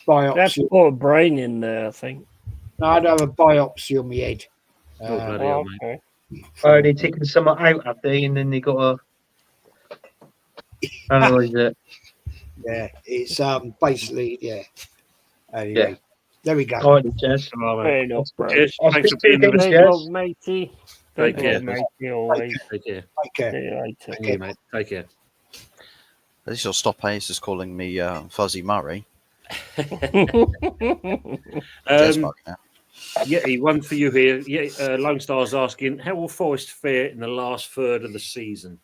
Speaker 2: Let's
Speaker 4: biopsy.
Speaker 2: put a brain in there, I think.
Speaker 4: No, I'd have a biopsy on my head.
Speaker 1: Oh, bloody hell, mate.
Speaker 2: Okay.
Speaker 3: Are they taking someone out, have they? And then they got to analyze it.
Speaker 4: Yeah, it's basically Anyway, there we go.
Speaker 3: All right, Jez.
Speaker 2: Fair enough, bro.
Speaker 1: Cheers.
Speaker 3: I'll
Speaker 1: Thanks
Speaker 3: speak
Speaker 1: for
Speaker 3: to you
Speaker 1: being with us.
Speaker 3: again,
Speaker 2: Good
Speaker 3: Jez.
Speaker 2: luck, matey.
Speaker 1: Take
Speaker 2: Good
Speaker 1: care.
Speaker 2: luck, matey, always.
Speaker 1: Take care.
Speaker 4: Take care.
Speaker 2: See you later.
Speaker 1: And you, mate. Take care.
Speaker 7: At least you'll stop Ace calling me Fuzzy Murray. Jez Murray now.
Speaker 1: Yeti, one for you here. Lone Star's asking, how will Forest fare in the last third of the season?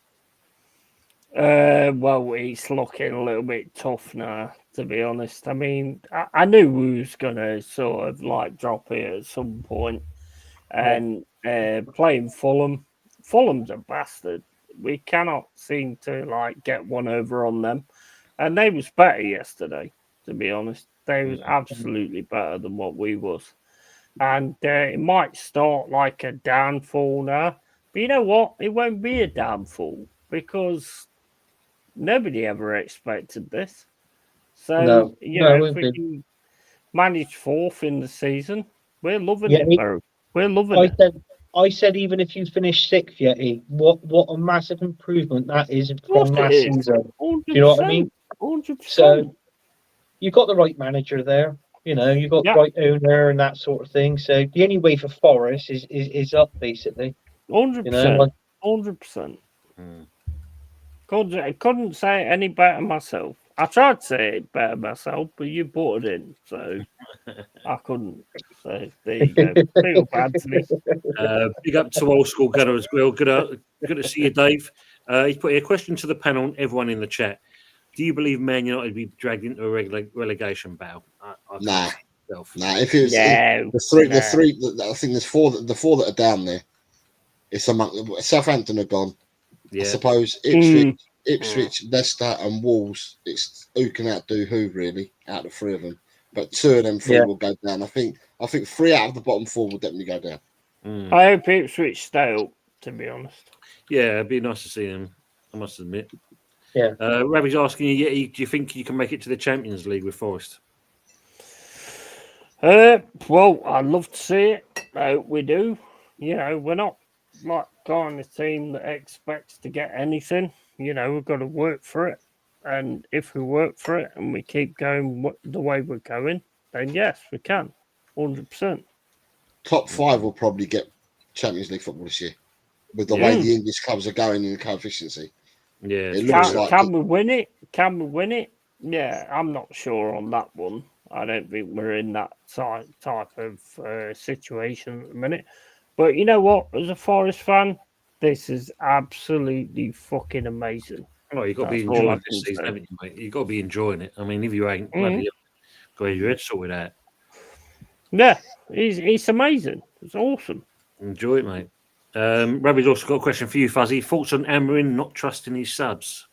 Speaker 2: Well, it's looking a little bit tough now, to be honest. I mean, I knew we was going to sort of like drop here at some point. And playing Fulham, Fulham's a bastard. We cannot seem to like get one over on them. And they was better yesterday, to be honest. They was absolutely better than what we was. and it might start like a downfall now. But you know what? It won't be a downfall because nobody ever expected this. So
Speaker 3: No,
Speaker 2: you
Speaker 3: no, it
Speaker 2: know, if
Speaker 3: won't
Speaker 2: we
Speaker 3: be.
Speaker 2: can manage fourth in the season, we're loving
Speaker 3: Yeah,
Speaker 2: it, bro. We're loving
Speaker 3: I
Speaker 2: it.
Speaker 3: said, I said, even if you finish sixth, Yeti, what a massive improvement that is
Speaker 2: Of course
Speaker 3: from
Speaker 2: it
Speaker 3: last
Speaker 2: is.
Speaker 3: season. Do
Speaker 2: 100%.
Speaker 3: you know what I mean?
Speaker 2: 100%.
Speaker 3: So you got the right manager there. You know, you got
Speaker 2: Yeah.
Speaker 3: the right owner and that sort of thing. So the only way for Forest is up, basically.
Speaker 2: 100%.
Speaker 3: You know, like
Speaker 2: 100%.
Speaker 1: Mm.
Speaker 2: Couldn't say it any better myself. I tried to say it better myself, but you put it in, so I couldn't. So there you go. Big up, Anthony.
Speaker 1: Big up to Old School Gunner as well. Good to see you, Dave. He's put a question to the panel and everyone in the chat. Do you believe Man United will be dragged into a relegation battle? I
Speaker 10: Nah.
Speaker 1: can't see myself.
Speaker 10: Nah, if it was
Speaker 2: No,
Speaker 10: the three, I think there's the four that are down there. It's among Southampton are gone.
Speaker 1: Yeah.
Speaker 10: I suppose Ipswich, Leicester, and Wolves. It's who can outdo who really out of the three of them. But two of them three will go down. I think three out of the bottom four will definitely go down.
Speaker 1: Mm.
Speaker 2: I hope Ipswich stay up, to be honest.
Speaker 1: Yeah, it'd be nice to see them, I must admit.
Speaker 3: Yeah.
Speaker 1: Ravi's asking you, Yeti, do you think you can make it to the Champions League with Forest?
Speaker 2: Well, I'd love to see it. We do. You know, we're not like kind of team that expects to get anything. You know, we've got to work for it. And if we work for it and we keep going the way we're going, then yes, we can. 100%.
Speaker 10: Top five will probably get Champions League football this year with the way the English clubs are going in the coefficiency.
Speaker 1: Yeah,
Speaker 10: it looks like.
Speaker 2: Can we win it? Can we win it? Yeah, I'm not sure on that one. I don't think we're in that type of situation at the minute. But you know what? As a Forest fan, this is absolutely fucking amazing.
Speaker 1: Oh, you've got to be enjoying this season, haven't you, mate? You've got to be enjoying it. I mean, if you ain't, bloody got your head sorted out.
Speaker 2: Yeah, it's amazing. It's awesome.
Speaker 1: Enjoy it, mate. Ravi's also got a question for you, Fuzzy. Thoughts on Amarin not trusting his subs?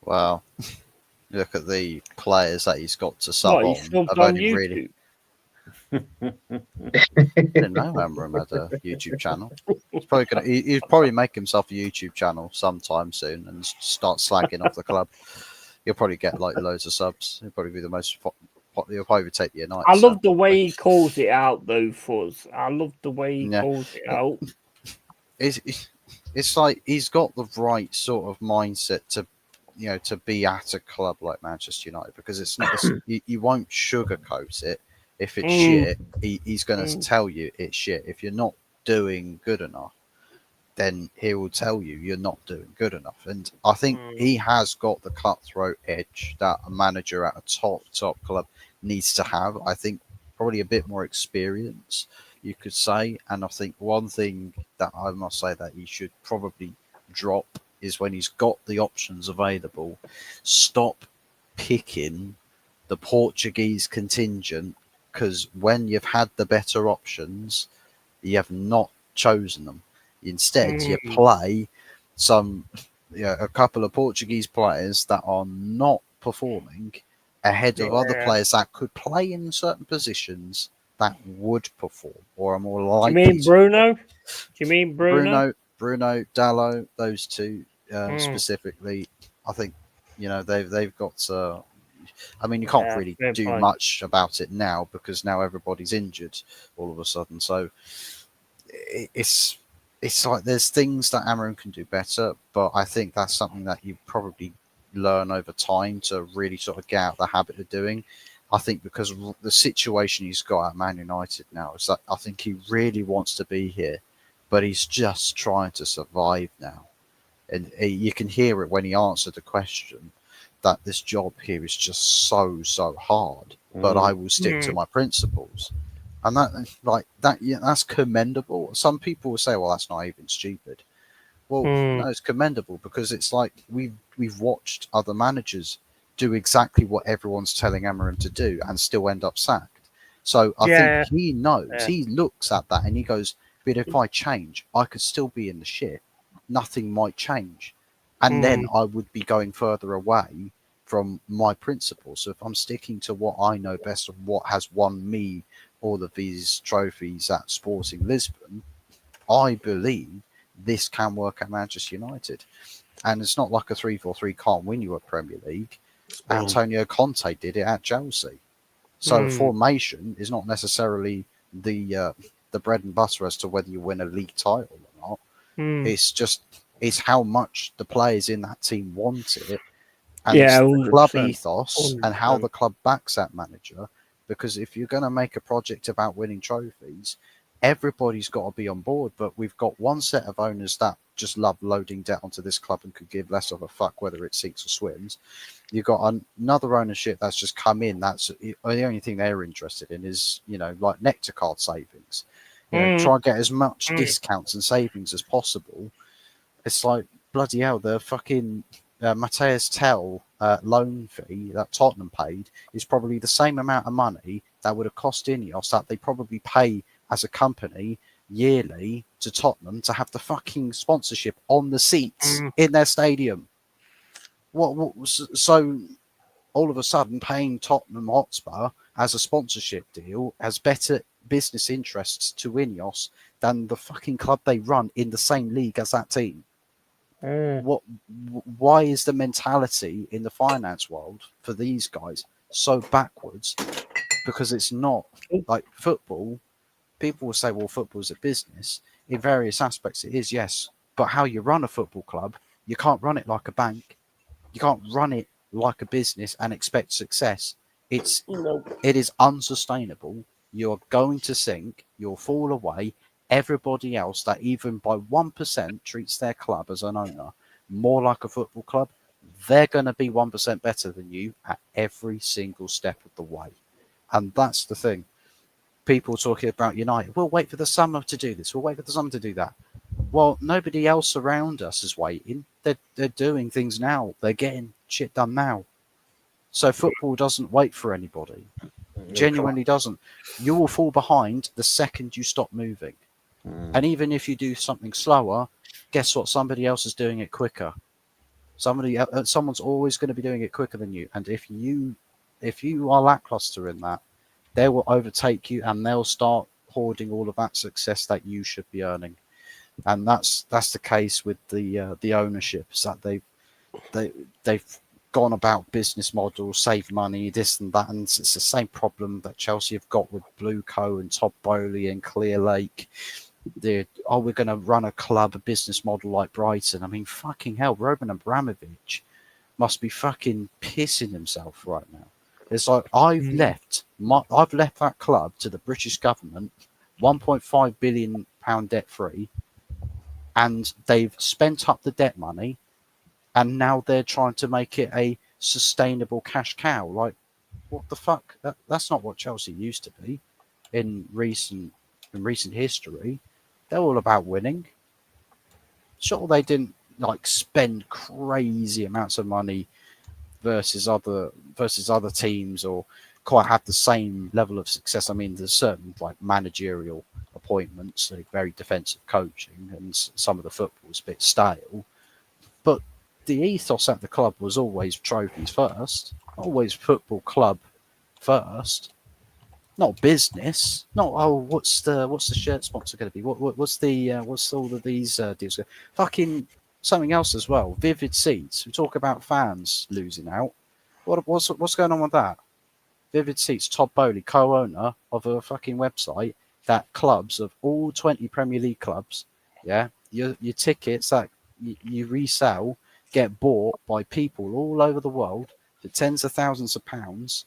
Speaker 7: Well, look at the players that he's got to sub on.
Speaker 2: I've only really.
Speaker 7: I didn't know Amarin had a YouTube channel. He'd probably make himself a YouTube channel sometime soon and start slagging off the club. He'll probably get like loads of subs. He'll probably be the most he'll probably take the United.
Speaker 2: I love the way he calls it out, though, Fuzz. I love the way he calls it out.
Speaker 7: It's like he's got the right sort of mindset to be at a club like Manchester United, because it's not you won't sugarcoat it. If it's shit, he's going to tell you it's shit. If you're not doing good enough, then he will tell you you're not doing good enough. And I think he has got the cutthroat edge that a manager at a top club needs to have. I think probably a bit more experience, you could say. And I think one thing that I must say that he should probably drop is when he's got the options available, stop picking the Portuguese contingent, because when you've had the better options, you have not chosen them. Instead, you play a couple of Portuguese players that are not performing ahead of other players that could play in certain positions that would perform or are more likely.
Speaker 2: Do you mean Bruno? Do you mean Bruno?
Speaker 7: Bruno, Dallo, those two specifically. I think they've got. I mean, you can't really do much about it now because now everybody's injured all of a sudden. So it's like there's things that Amarin can do better, but I think that's something that you probably learn over time to really sort of get out the habit of doing. I think because the situation he's got at Man United now is that I think he really wants to be here, but he's just trying to survive now. And you can hear it when he answered the question that this job here is just so hard, but I will stick to my principles. And that's commendable. Some people will say, well, that's naive and stupid. Well, no, it's commendable because it's like we've watched other managers do exactly what everyone's telling Amarin to do and still end up sacked. So I think he knows, he looks at that and he goes, but if I change, I could still be in the shit. Nothing might change. And then I would be going further away from my principles. So if I'm sticking to what I know best of what has won me all of these trophies at Sporting Lisbon, I believe this can work at Manchester United. And it's not like a 3-4-3 can't win you a Premier League. Antonio Conte did it at Chelsea. So formation is not necessarily the bread and butter as to whether you win a league title or not. It's how much the players in that team want it, and it's the club ethos and how the club backs that manager. Because if you're going to make a project about winning trophies, everybody's got to be on board. But we've got one set of owners that just love loading debt onto this club and could give less of a fuck whether it sinks or swims. You've got another ownership that's just come in. That's the only thing they're interested in is, like Nectar card savings. Try and get as much discounts and savings as possible. It's like, bloody hell, the fucking Matthias Tell loan fee that Tottenham paid is probably the same amount of money that would have cost Ineos that they probably pay as a company yearly to Tottenham to have the fucking sponsorship on the seats in their stadium. So all of a sudden paying Tottenham Hotspur as a sponsorship deal has better business interests to Ineos than the fucking club they run in the same league as that team. Why is the mentality in the finance world for these guys so backwards? Because it's not like football. People will say, well, football's a business. In various aspects it is, yes. But how you run a football club, you can't run it like a bank. You can't run it like a business and expect success. It is unsustainable. You're going to sink. You'll fall away. Everybody else that even by 1% treats their club as an owner more like a football club, they're going to be 1% better than you at every single step of the way. And that's the thing. People talking about United, we'll wait for the summer to do this. We'll wait for the summer to do that. Well, nobody else around us is waiting. They're doing things now. They're getting shit done now. So football doesn't wait for anybody. Genuinely doesn't. You will fall behind the second you stop moving. And even if you do something slower, guess what? Somebody else is doing it quicker. Someone's always going to be doing it quicker than you. And if you are lackluster in that, they will overtake you and they'll start hoarding all of that success that you should be earning. And that's the case with the ownerships that they've gone about business models, save money, this and that, and it's the same problem that Chelsea have got with Blue Co and Todd Bowley and Clear Lake. We're going to run a club, a business model like Brighton. I mean, fucking hell, Roman Abramovich must be fucking pissing himself right now. It's like I've left that club to the British government, £1.5 billion debt free, and they've spent up the debt money, and now they're trying to make it a sustainable cash cow. Like, what the fuck? That's not what Chelsea used to be in recent history. They're all about winning. Sure, they didn't like spend crazy amounts of money versus other teams or quite have the same level of success. I mean, there's certain like managerial appointments, like very defensive coaching, and some of the football's a bit stale. But the ethos at the club was always trophies first, always football club first, not business. Not what's the shirt sponsor going to be? What's all of these deals? Fucking something else as well. Vivid Seats. We talk about fans losing out. What's going on with that? Vivid Seats, Todd Bowley, co-owner of a fucking website that clubs of all 20 Premier League clubs, your tickets that you resell get bought by people all over the world for tens of thousands of pounds,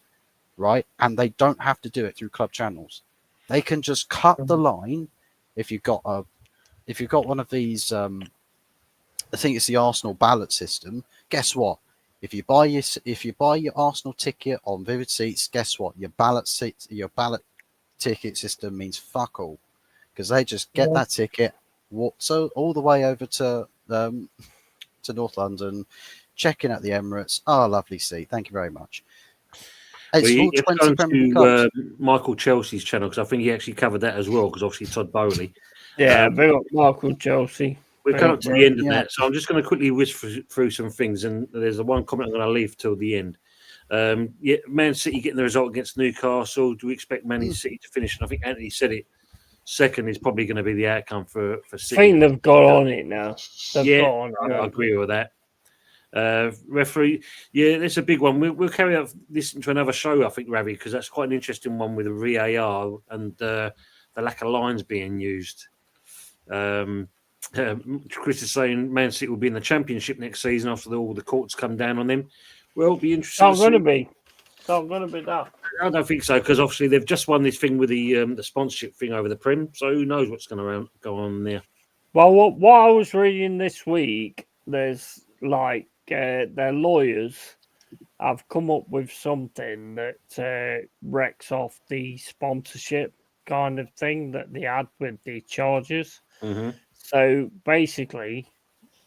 Speaker 7: right? And they don't have to do it through club channels. They can just cut the line. If you've got one of these, I think it's the Arsenal ballot system. Guess what? If you buy your Arsenal ticket on Vivid Seats, guess what? Your ballot ticket system means fuck all, because they just get that ticket, so all the way over to North London, check in at the Emirates. Oh, lovely seat. Thank you very much.
Speaker 1: It's all 20 Premier to Michael Chelsea's channel, because I think he actually covered that as well, because obviously Todd Bowley.
Speaker 2: Yeah, big up Michael Chelsea.
Speaker 1: We're coming up to the end of
Speaker 7: Yeah.
Speaker 1: that, so I'm just going to quickly whiz through some things, and there's the one comment I'm going to leave till the end. Man City getting the result against Newcastle. Do we expect Man City to finish? And I think Anthony said it. Second is probably going to be the outcome for
Speaker 2: I
Speaker 1: City.
Speaker 2: think they've got on it now. They've got on it.
Speaker 1: I agree with that. Referee, yeah, that's a big one. We'll carry out this into another show, I think, Ravi, because that's quite an interesting one with the VAR and the lack of lines being used. Chris is saying Man City will be in the Championship next season after all the courts come down on them. Well, it'll be interesting.
Speaker 2: It's not going to be. It's not going to be that.
Speaker 1: I don't think so, because obviously they've just won this thing with the sponsorship thing over the Prem, so who knows what's going to go on there.
Speaker 2: Well, what I was reading this week, there's like their lawyers have come up with something that wrecks off the sponsorship kind of thing that they had with the charges.
Speaker 1: Mm-hmm.
Speaker 2: So basically,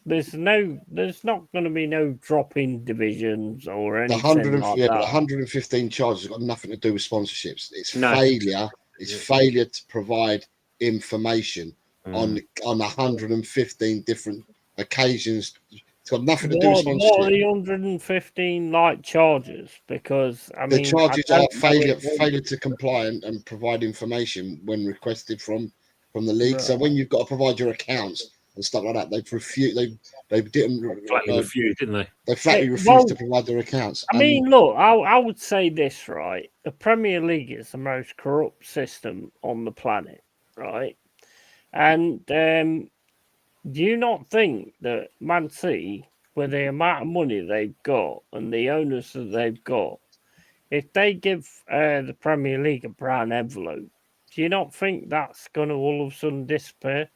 Speaker 2: there's not going to be no drop in divisions or anything like that.
Speaker 10: But 115 charges have got nothing to do with sponsorships. It's
Speaker 1: failure.
Speaker 10: It's failure to provide information on 115 different occasions. It's got nothing to do with sponsorship.
Speaker 2: What are the 115 like charges? Because
Speaker 10: the charges are failure to comply and provide information when requested from the league. Right. So when you've got to provide your accounts and stuff like that, they've refused. They didn't
Speaker 1: flatly refused, didn't they?
Speaker 10: They flatly refused to provide their accounts.
Speaker 2: I mean, look, I would say this, right? The Premier League is the most corrupt system on the planet, right? And do you not think that Man City, with the amount of money they've got and the owners that they've got, if they give the Premier League a brown envelope, do you not think that's going to all of a sudden disappear?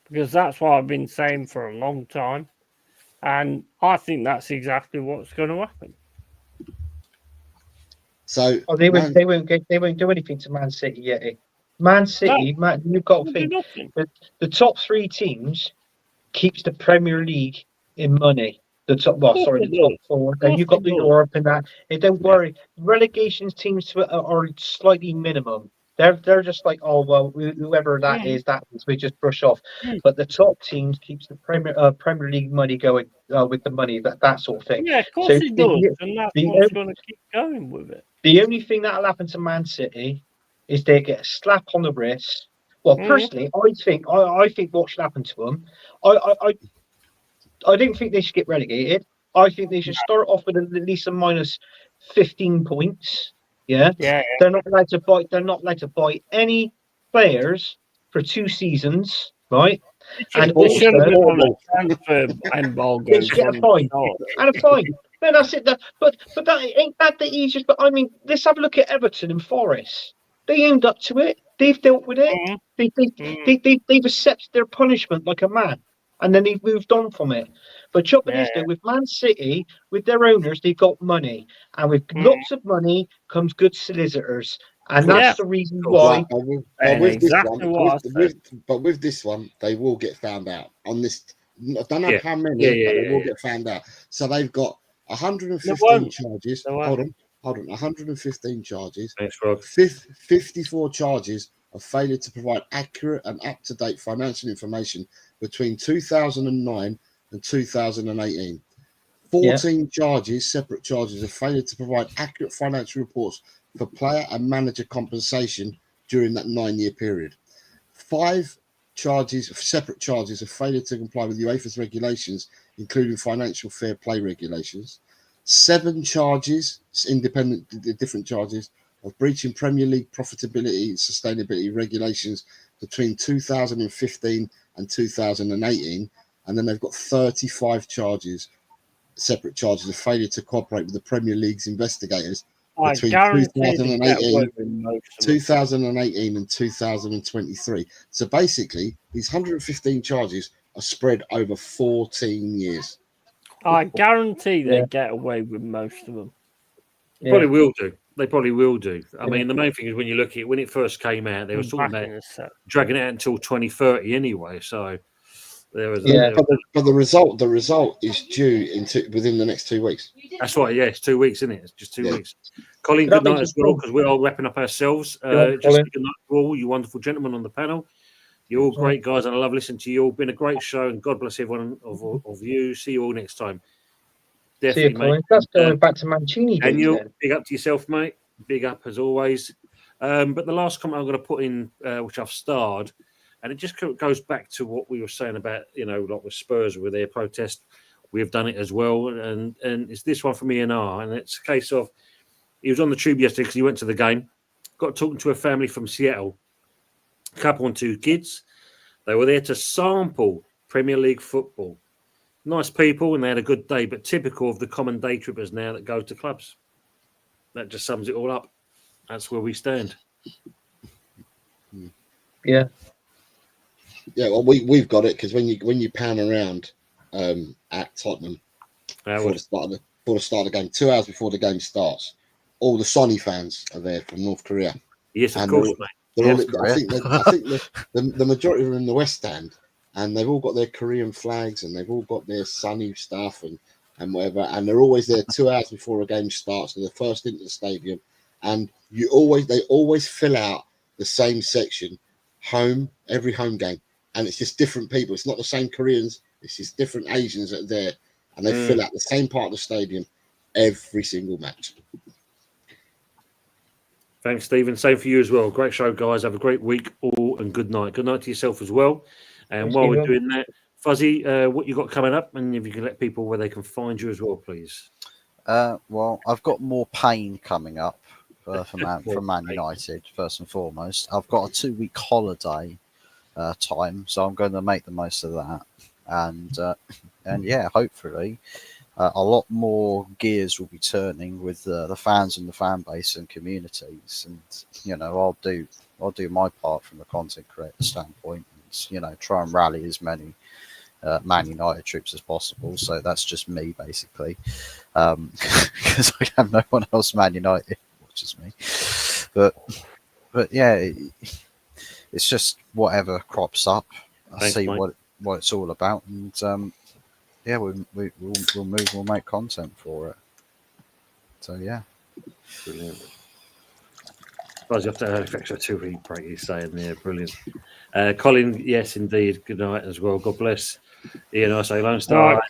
Speaker 2: Because that's what I've been saying for a long time. And I think that's exactly what's going to happen.
Speaker 3: So they won't do anything to Man City yet. Man City, you've got to think the top three teams keeps the Premier League in money. The top four. Then you've got the Europe and that. Hey, don't worry. Relegation teams are slightly minimum. They're just like, oh well, whoever that is, we just brush off. But the top teams keeps the Premier League money going with the money, that sort of thing.
Speaker 2: Yeah, of course it does, and that's what's going to keep going with it.
Speaker 3: The only thing that'll happen to Man City is they get a slap on the wrist. Well, personally, I think what should happen to them. I don't think they should get relegated. I think they should start off with at least a minus 15 points. Yeah. They're not allowed to buy. They're not allowed to buy any players for 2 seasons, right? And
Speaker 2: also, transfer embargo
Speaker 3: they should get a fine and a fine. No, that's it. But that ain't that the easiest. But I mean, let's have a look at Everton and Forest. They owned up to it. They've dealt with it. They've accepted their punishment like a man, and then they've moved on from it. But trouble is, though, with Man City, with their owners, they've got money, and with lots of money comes good solicitors, and that's the reason why.
Speaker 10: But with this one, they will get found out on this. I don't know how many, but they will get found out. So they've got 115 charges. Hold on. 115 charges.
Speaker 1: Thanks, Rob.
Speaker 10: 54 charges of failure to provide accurate and up-to-date financial information between 2009 and 2018. 14 charges, separate charges of failure to provide accurate financial reports for player and manager compensation during that 9-year period. 5 charges, separate charges of failure to comply with UEFA's regulations, including financial fair play regulations. 7 charges, different charges of breaching Premier League profitability and sustainability regulations between 2015 and 2018. And then they've got 35 charges, separate charges of failure to cooperate with the Premier League's investigators between 2018 and 2023. So basically, these 115 charges are spread over 14 years.
Speaker 2: I guarantee they get away with most of them.
Speaker 1: They probably will do. They probably will do. I mean, the main thing is when you look at it, when it first came out, they were talking about dragging it out until 2030 anyway. So there was
Speaker 10: but the result is due within the next 2 weeks.
Speaker 1: That's right. Yeah, it's 2 weeks, isn't it? It's just 2 weeks. Colin, good night as well, because we're all wrapping up ourselves. Just good night to all you wonderful gentlemen on the panel. You're all great guys, and I love listening to you all. Been a great show, and God bless everyone of you. See you all next time. Definitely,
Speaker 3: See you, Colin. That's going back to Mancini days.
Speaker 1: Daniel,
Speaker 3: Then.
Speaker 1: big up to yourself, mate. Big up as always. But the last comment I'm going to put in, which I've starred, and it just goes back to what we were saying about, like with Spurs with their protest. We've done it as well, and it's this one from ENR, and it's a case of he was on the tube yesterday because he went to the game, got talking to a family from Seattle, a couple and 2 kids. They were there to sample Premier League football. Nice people, and they had a good day, but typical of the common day trippers now that go to clubs. That just sums it all up. That's where we stand.
Speaker 3: Yeah.
Speaker 10: Yeah, well, we've got it because when you pan around at Tottenham before the start of the game, 2 hours before the game starts, all the Sonny fans are there from North Korea.
Speaker 1: Yes, of course, mate.
Speaker 10: I think the majority are in the West Stand, and they've all got their Korean flags and they've all got their Sunny stuff and whatever, and they're always there 2 hours before a game starts. They're the first into the stadium, and they always fill out the same section, every home game, and it's just different people. It's not the same Koreans. It's just different Asians that are there, and they fill out the same part of the stadium every single match.
Speaker 1: Thanks, Stephen. Same for you as well. Great show, guys. Have a great week all, and good night. Good night to yourself as well. And
Speaker 3: Thanks,
Speaker 1: while we're
Speaker 3: Stephen.
Speaker 1: doing that, Fuzzy, what you got coming up, and if you can let people where they can find you as well, please.
Speaker 7: Well, I've got more pain coming up from Man United, first and foremost. I've got a 2-week holiday time, so I'm going to make the most of that. And yeah, hopefully a lot more gears will be turning with the fans and the fan base and communities. And, I'll do my part from a content creator standpoint and, try and rally as many Man United troops as possible. So that's just me, basically, because I have no one else Man United watches me. But yeah, it's just whatever crops up.
Speaker 1: Thanks,
Speaker 7: see
Speaker 1: mate.
Speaker 7: what it's all about, and yeah, we'll move. We'll make content for it. So yeah,
Speaker 1: Brilliant. Fuzzy, you have to have an extra 2-week break. He's saying there, brilliant. Colin, yes, indeed. Good night as well. God bless. Ian, I say Lone Star.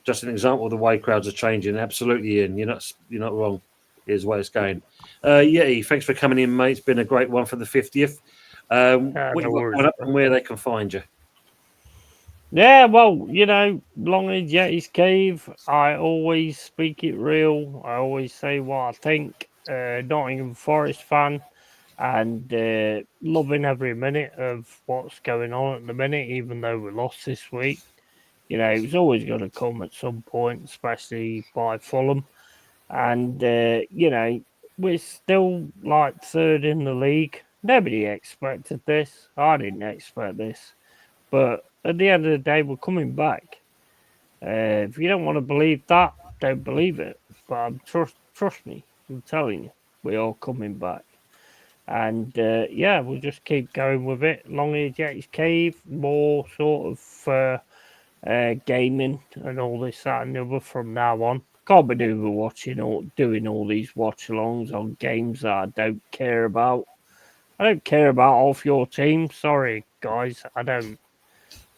Speaker 1: Just an example of the way crowds are changing. Absolutely, Ian. You're not wrong. Here's the way it's going. Yeah, thanks for coming in, mate. It's been a great one for the 50th. What you got coming up and where they can find you?
Speaker 2: Yeah, well, long as Yeti's Cave, I always speak it real. I always say what I think. Nottingham Forest fan, and loving every minute of what's going on at the minute, even though we lost this week. It was always going to come at some point, especially by Fulham. And, we're still like 3rd in the league. Nobody expected this. I didn't expect this. But at the end of the day, we're coming back. If you don't want to believe that, don't believe it. But trust me, I'm telling you, we're all coming back. And yeah, we'll just keep going with it. Long as Jetty's Cave, more sort of gaming and all this, that, and the other from now on. Can't be doing all these watch-alongs on games that I don't care about. I don't care about off your team. Sorry, guys, I don't.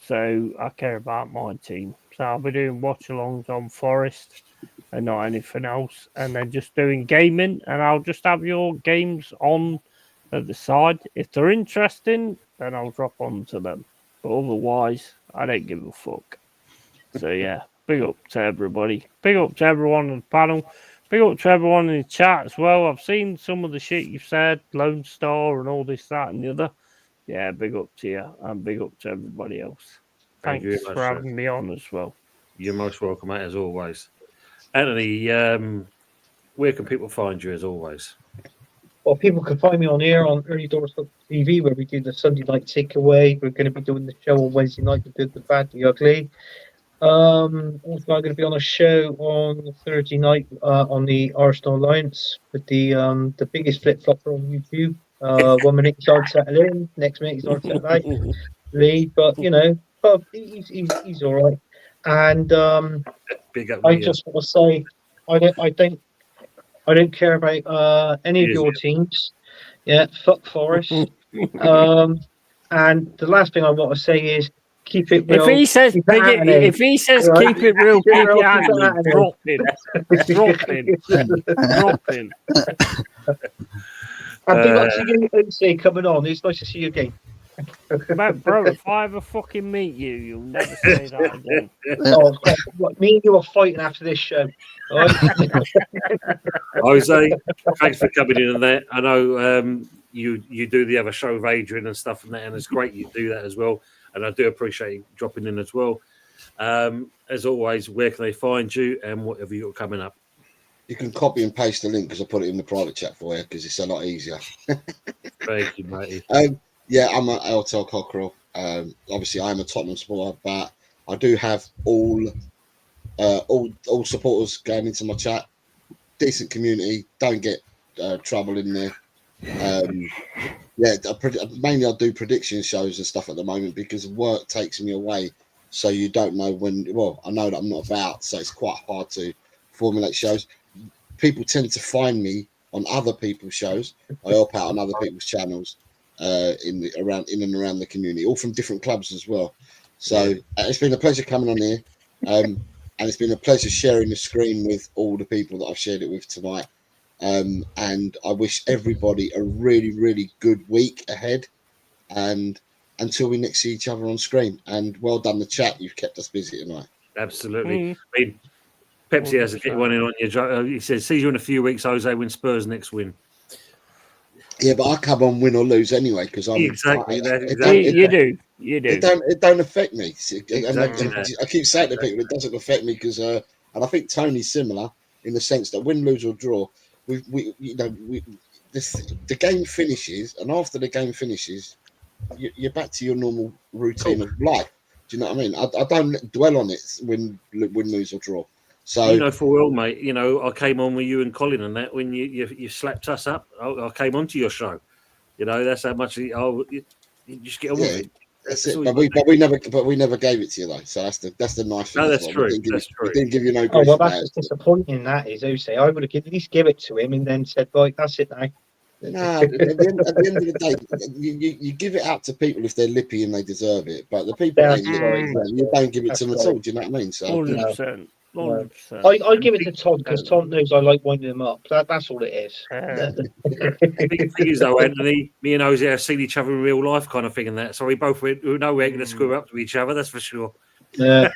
Speaker 2: So I care about my team. So I'll be doing watch-alongs on Forest and not anything else. And then just doing gaming, and I'll just have your games on at the side. If they're interesting, then I'll drop onto them. But otherwise, I don't give a fuck. So yeah, big up to everybody. Big up to everyone on the panel. Big up to everyone in the chat as well. I've seen some of the shit you've said, Lone Star and all this, that, and the other. Yeah, big up to you and big up to everybody else.
Speaker 1: Thank you
Speaker 2: Thanks
Speaker 1: very
Speaker 2: for
Speaker 1: much,
Speaker 2: having me on as well.
Speaker 1: You're most welcome, mate, as always. Anthony, where can people find you as always?
Speaker 3: Well, people can find me on air on Early Doors TV, where we do the Sunday night takeaway. We're going to be doing the show on Wednesday night, the Good, the Bad, the Ugly. Also, I'm going to be on a show on Thursday night on the Arsenal Alliance with the biggest flip flopper on YouTube. 1 minute he's hard settling, next minute he's hard settling. Lead, but he's all right. And I just want to say, I don't care about any of your teams. Yeah, fuck Forest. And the last thing I want to say is keep it real.
Speaker 2: If he says
Speaker 3: keep it
Speaker 2: keep it real, keep it Anthony, drop him. Drop him. Drop him.
Speaker 3: I'd be like to see you Oatsy coming on. It's nice to see you again.
Speaker 2: Mate, bro, if I ever fucking meet you, you'll never say that again.
Speaker 3: Oh, God, me and you are fighting after this show. All right?
Speaker 1: Jose, thanks for coming in on that. I know you do the other show with Adrian and stuff and that, and it's great you do that as well. And I do appreciate you dropping in as well. As always, where can they find you and what have you got coming up?
Speaker 10: You can copy and paste the link because I put it in the private chat for you because it's a lot easier.
Speaker 1: Thank you, matey.
Speaker 10: Yeah, I'm at LTL Cockerell. Obviously, I'm a Tottenham supporter, but I do have all supporters going into my chat. Decent community. Don't get trouble in there. Mainly I do prediction shows and stuff at the moment because work takes me away. So you don't know when. Well, I know that I'm not about, so it's quite hard to formulate shows. People tend to find me on other people's shows. I help out on other people's channels in and around the community, all from different clubs as well. So it's been a pleasure coming on here, and it's been a pleasure sharing the screen with all the people that I've shared it with tonight. And I wish everybody a really, really good week ahead. And until we next see each other on screen. And well done, the chat. You've kept us busy tonight.
Speaker 1: Absolutely. I mean, Pepsi has to get one in on you. He says, see you in a few weeks, Jose, when Spurs next win.
Speaker 10: Yeah, but I come on win or lose anyway because I'm
Speaker 1: exactly.
Speaker 2: You do.
Speaker 10: It don't affect me.
Speaker 1: Exactly
Speaker 10: I keep saying to people it doesn't affect me because, and I think Tony's similar in the sense that win, lose or draw, the game finishes, and after the game finishes, you're back to your normal routine of life. Do you know what I mean? I don't dwell on it win, lose or draw. So
Speaker 1: full well, mate. I came on with you and Colin and that when you slapped us up. I came onto your show. That's how much. You just get on with it.
Speaker 10: That's it. But we never gave it to you though. So that's the nice thing.
Speaker 1: No, that's true.
Speaker 10: We didn't give you no.
Speaker 3: Oh well, that's just disappointing. That is, Jose. I would have at least give it to him and then said, "Right, that's it now."
Speaker 10: No, at the end of the day, you give it out to people if they're lippy and they deserve it. But the people you don't give it to them at all. Do you know what I mean? So
Speaker 2: 100%. 100%.
Speaker 3: I give it to Todd because Todd knows I like winding him up. That's all it is.
Speaker 1: The thing is, though, Anthony, me and Jose have seen each other in real life, kind of thing, and that. So we both know we ain't going to screw up to each other. That's for sure.
Speaker 3: Yeah.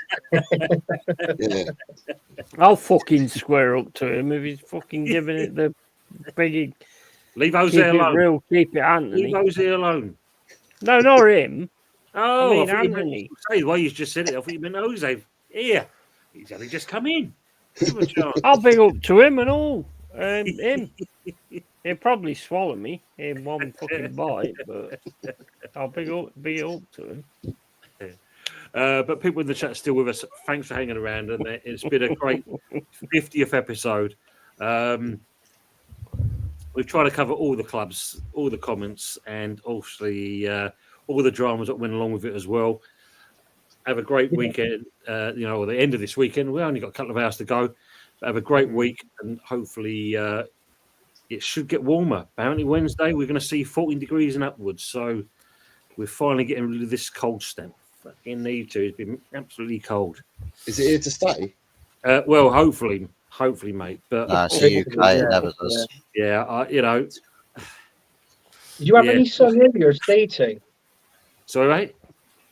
Speaker 2: I'll fucking square up to him if he's fucking giving it the big.
Speaker 1: Leave Jose alone.
Speaker 2: Real, keep it Anthony.
Speaker 1: Leave Jose alone.
Speaker 2: No, not him.
Speaker 1: Oh,
Speaker 2: I mean Anthony.
Speaker 1: Well, you just said it. I thought you meant Jose. Here. He's only just come in.
Speaker 2: I'll big up to him and all. Him. He'll probably swallow me in one fucking bite, but I'll big up to him.
Speaker 1: But people in the chat still with us. Thanks for hanging around, and it's been a great 50th episode. We've tried to cover all the clubs, all the comments, and obviously all the dramas that went along with it as well. Have a great weekend, or the end of this weekend. We only got a couple of hours to go. But have a great week, and hopefully it should get warmer. Apparently Wednesday we're going to see 14 degrees and upwards. So we're finally getting rid of this cold snap. Fucking need to. It's been absolutely cold.
Speaker 10: Is it here to stay?
Speaker 1: Well, hopefully, mate. But
Speaker 7: it's the UK. It never does.
Speaker 1: Yeah,
Speaker 3: Did you have any sun earlier today, too?
Speaker 1: Sorry, mate?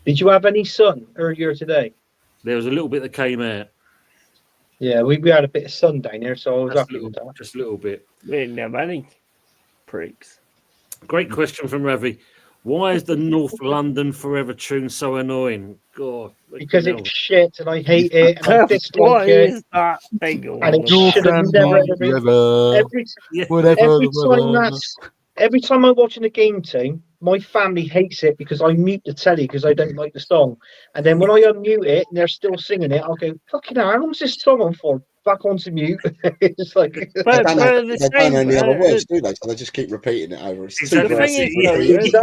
Speaker 3: Did you have any sun earlier today?
Speaker 1: There was a little bit that came out.
Speaker 3: Yeah, we had a bit of sun down here, so I was happy with that.
Speaker 1: Just a little bit.
Speaker 2: We didn't have any pricks.
Speaker 1: Great question from Ravi. Why is the North London Forever tune so annoying? God,
Speaker 3: because it's shit and I hate it and I dislike
Speaker 2: what
Speaker 3: it.
Speaker 2: Is that thing
Speaker 3: and it should have never every time I'm watching a game team, my family hates it because I mute the telly because I don't like the song. And then when I unmute it and they're still singing it, I'll go, fucking hell, how long's this song on for? Back onto mute. It's like
Speaker 10: they don't know any other words, do they? So they just keep repeating it over. It's
Speaker 2: the thing is,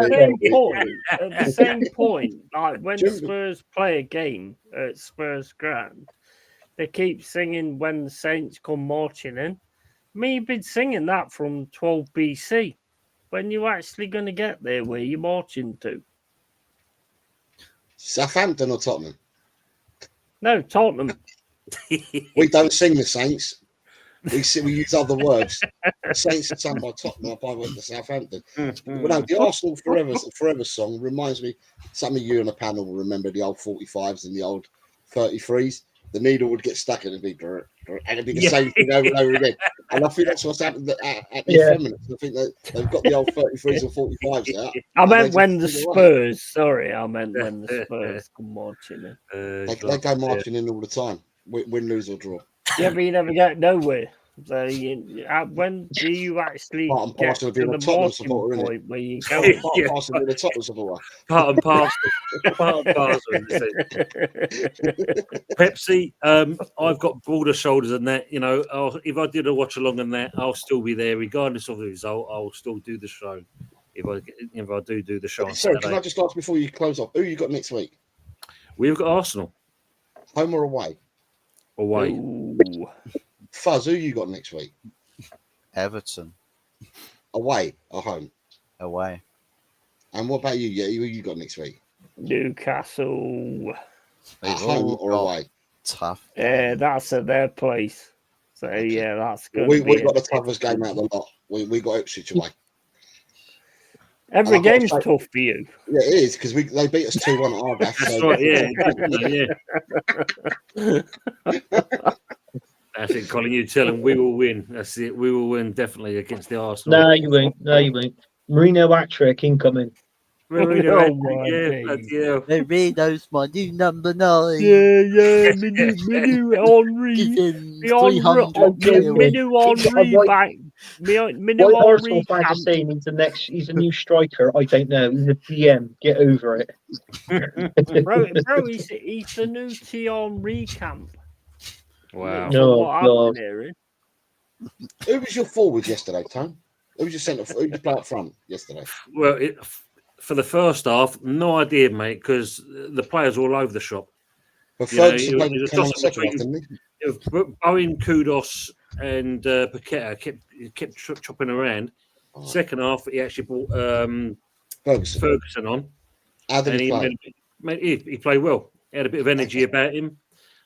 Speaker 2: at the same point, like when Spurs play a game at Spurs Ground, they keep singing "When the Saints Come Marching In." You've been singing that from 12 BC. When you actually going to get there, where you're marching to?
Speaker 10: Southampton or Tottenham?
Speaker 2: No, Tottenham.
Speaker 10: We don't sing the Saints. We use other words. Saints are sung by Tottenham. I went to Southampton. Well, no, the Arsenal Forever song reminds me. Some of you on the panel will remember the old 45s and the old 33s. The needle would get stuck and it'd be the same thing over and over again. And I think that's what's happened at the Effeminates. I think they've got the old 33s and 45s out.
Speaker 2: I meant when the Spurs. Sorry, I meant when the Spurs come marching in.
Speaker 10: They go marching in all the time. Win, lose or draw.
Speaker 2: Yeah, but you never get nowhere. So when do you actually get to the marching point where you go?
Speaker 10: Part and parcel.
Speaker 1: Part and parcel. Pepsi, I've got broader shoulders than that. You know, if I did a watch along on that, I'll still be there regardless of the result. I'll still do the show if I do the show.
Speaker 10: Sorry, can I just ask before you close off? Who you got next week?
Speaker 1: We've got Arsenal.
Speaker 10: Home or away?
Speaker 1: Away.
Speaker 2: Ooh.
Speaker 10: Fuzz, who you got next week?
Speaker 7: Everton.
Speaker 10: Away or home?
Speaker 7: Away.
Speaker 10: And what about you? Yeah, who you got next week?
Speaker 2: Newcastle.
Speaker 10: At home or away?
Speaker 7: Tough.
Speaker 2: Yeah, that's at their place. So yeah, that's good.
Speaker 10: We got the toughest game out of the lot. We got Ipswich away.
Speaker 2: Every game's tough for you.
Speaker 10: Yeah, it is because they beat us 2-1 at Argaf.
Speaker 1: So. Yeah. That's it, Colin. You tell them we will win. That's it. We will win definitely against the Arsenal.
Speaker 3: No, you won't. Marino hat-trick incoming.
Speaker 1: Marino's
Speaker 7: my new number 9.
Speaker 2: Yeah. Minu Henry. Minu Henry back. Minu
Speaker 3: Arsenal fans are saying he's a new striker. I don't know. He's a PM. Get over it.
Speaker 2: bro, he's the new Henry camp.
Speaker 1: Wow.
Speaker 3: No.
Speaker 10: Who was your forward yesterday, Tom? Who was your centre? Who did you play up front yesterday?
Speaker 1: Well, for the first half, no idea, mate, because the players were all over the shop.
Speaker 10: But Ferguson played the second half, didn't he?
Speaker 1: Bowen, Kudos, and Paqueta kept chopping around. Oh. Second half, he actually brought Ferguson on.
Speaker 10: How did he play?
Speaker 1: He played well. He had a bit of energy about him.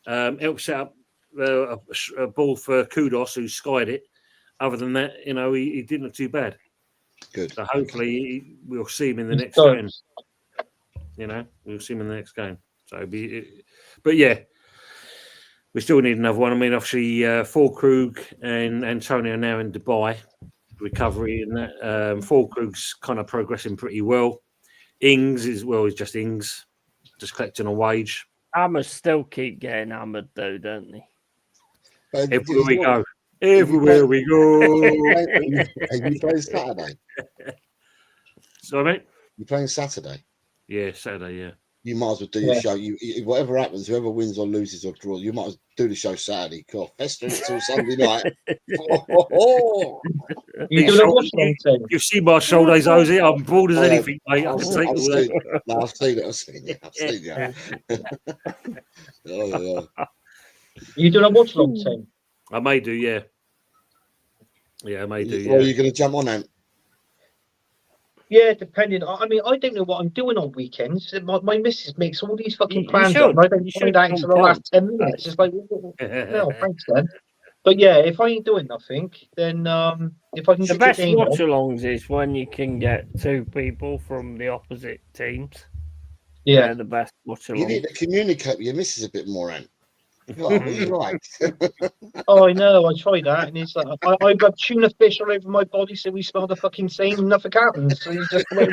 Speaker 1: Helped set up a ball for Kudos, who skied it. Other than that, he didn't look too bad.
Speaker 10: Good.
Speaker 1: So hopefully we'll see him in the next game. We'll see him in the next game. But yeah, we still need another one. I mean, obviously, Fulkrug and Antonio are now in Dubai recovery, and that Fulkrug's kind of progressing pretty well. Ings is just Ings, just collecting a wage.
Speaker 2: Hammers still keep getting hammered though, don't they?
Speaker 1: Everywhere we go.
Speaker 10: Are you playing Saturday?
Speaker 1: Sorry, mate?
Speaker 10: You playing Saturday?
Speaker 1: Yeah, Saturday, yeah.
Speaker 10: You might as well do the show. Whatever happens, whoever wins or loses or draws, you might as well do the show Saturday. Cool. Fester until Sunday night.
Speaker 1: You see my shoulders, Jose. I'm broad as anything, mate.
Speaker 10: I've seen it.
Speaker 3: You doing a watch long team?
Speaker 1: I may do, yeah. Yeah, I may do, yeah.
Speaker 10: Or are you going to jump on that?
Speaker 3: Yeah, depending. I mean, I don't know what I'm doing on weekends. My missus makes all these fucking plans up, and I don't find out until the last 10 minutes. It's like, no, thanks, then. But yeah, if I ain't doing nothing, then if I can.
Speaker 2: The best watch-alongs is when you can get two people from the opposite teams.
Speaker 3: Yeah,
Speaker 2: they're the best watch-alongs.
Speaker 10: You need to communicate with your missus a bit more, Ant. What are you like?
Speaker 3: Oh, I know. I tried that, and it's like I've got tuna fish all over my body, so we smell the fucking same, and nothing happens. So you just wait.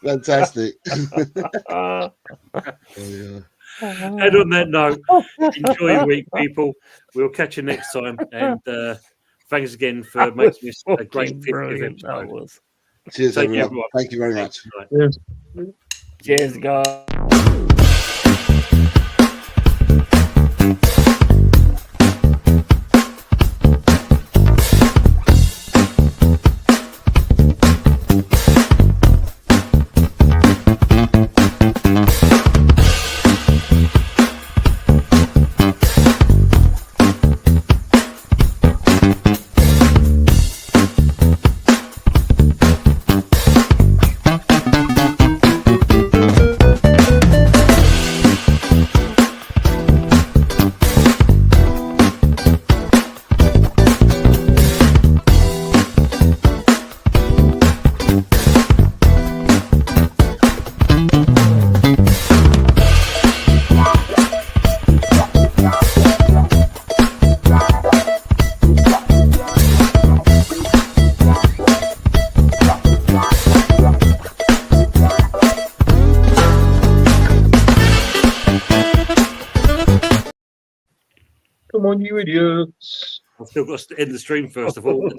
Speaker 10: Fantastic.
Speaker 1: And on that note, enjoy your week, people. We'll catch you next time, and thanks again for making this a great 50th episode.
Speaker 10: Cheers, everyone. Thank you very much.
Speaker 2: Cheers, guys.
Speaker 3: Come on, you idiots.
Speaker 1: I've still got to end the stream first of all.